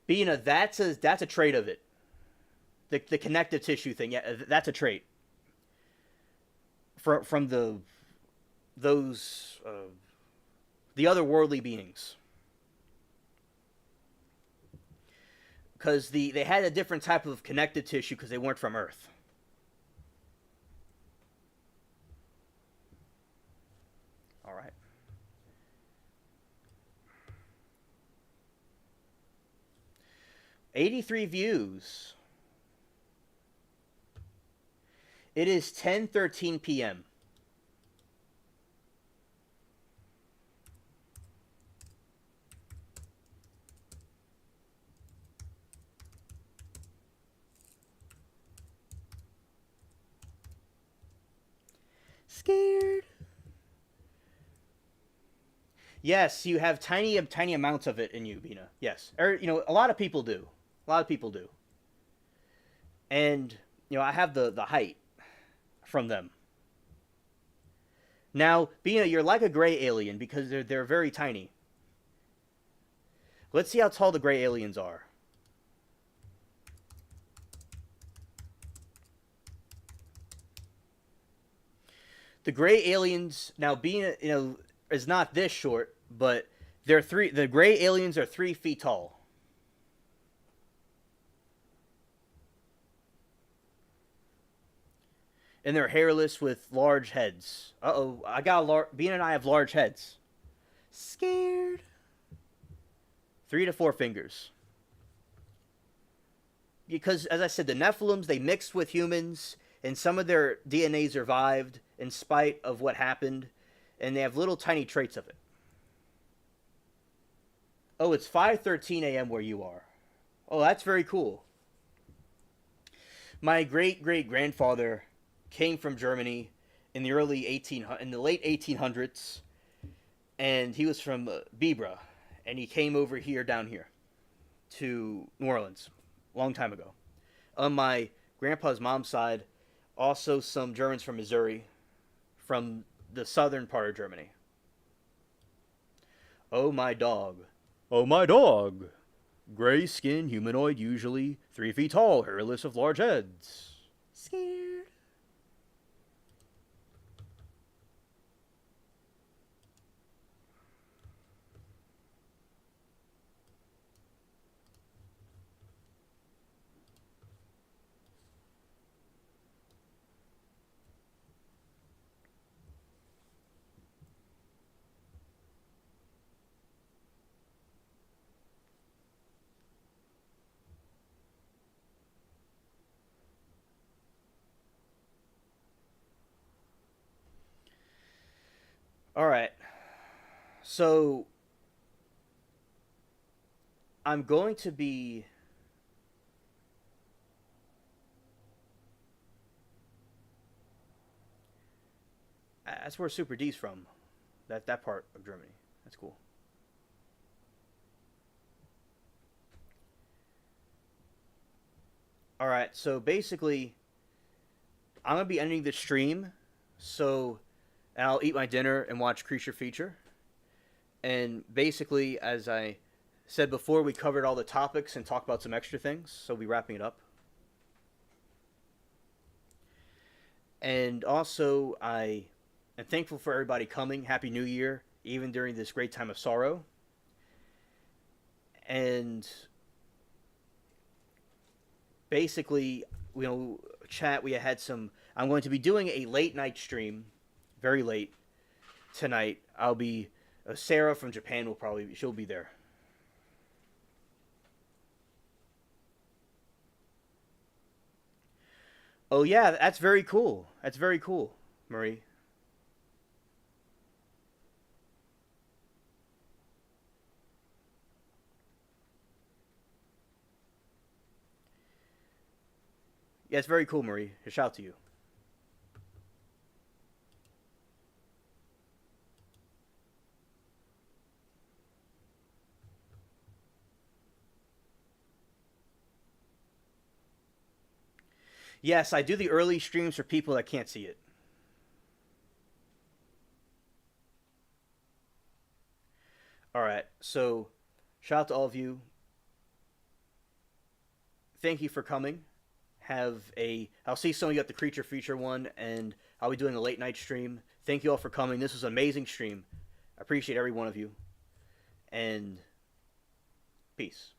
Bina, that's a trait of it. The connective tissue thing, yeah, that's a trait. From those the otherworldly beings. Because they had a different type of connective tissue because they weren't from Earth. All right. $83 views. It is 10:13 p.m. Scared. Yes, you have tiny amounts of it in you, Bina. Yes, a lot of people do. A lot of people do. And I have the height from them. Now, Bina, you're like a gray alien because they're very tiny. Let's see how tall the gray aliens are. The gray aliens now being is not this short, but the gray aliens are 3 feet tall. And they're hairless with large heads. Uh-oh, I got Bean and I have large heads. Scared. 3 to 4 fingers. Because, as I said, the Nephilims, they mixed with humans, and some of their DNA survived in spite of what happened, and they have little tiny traits of it. Oh, it's 5:13 a.m. where you are. Oh, that's very cool. My great-great-grandfather came from Germany in the late 1800s, and he was from Bibra, and he came over here down here to New Orleans a long time ago. On my grandpa's mom's side, also some Germans from Missouri, from the southern part of Germany. Oh, my dog. Oh, my dog. Gray skin, humanoid, usually 3 feet tall, hairless with large heads. Scared. All right. So I'm going to be that's where Super D's from. That part of Germany. That's cool. All right. So basically, I'm gonna be ending the stream. So, and I'll eat my dinner and watch Creature Feature. And basically, as I said before, we covered all the topics and talked about some extra things. So we'll be wrapping it up. And also, I am thankful for everybody coming. Happy New Year, even during this great time of sorrow. And basically, chat. We had some. I'm going to be doing a late night stream, very late tonight. I'll be. Sarah from Japan she'll be there. Oh yeah, that's very cool. That's very cool, Marie. Yeah, it's very cool, Marie. A shout out to you. Yes, I do the early streams for people that can't see it. All right, so shout out to all of you. Thank you for coming. I'll see some of you at the Creature Feature one, and I'll be doing a late night stream. Thank you all for coming. This was an amazing stream. I appreciate every one of you, and peace.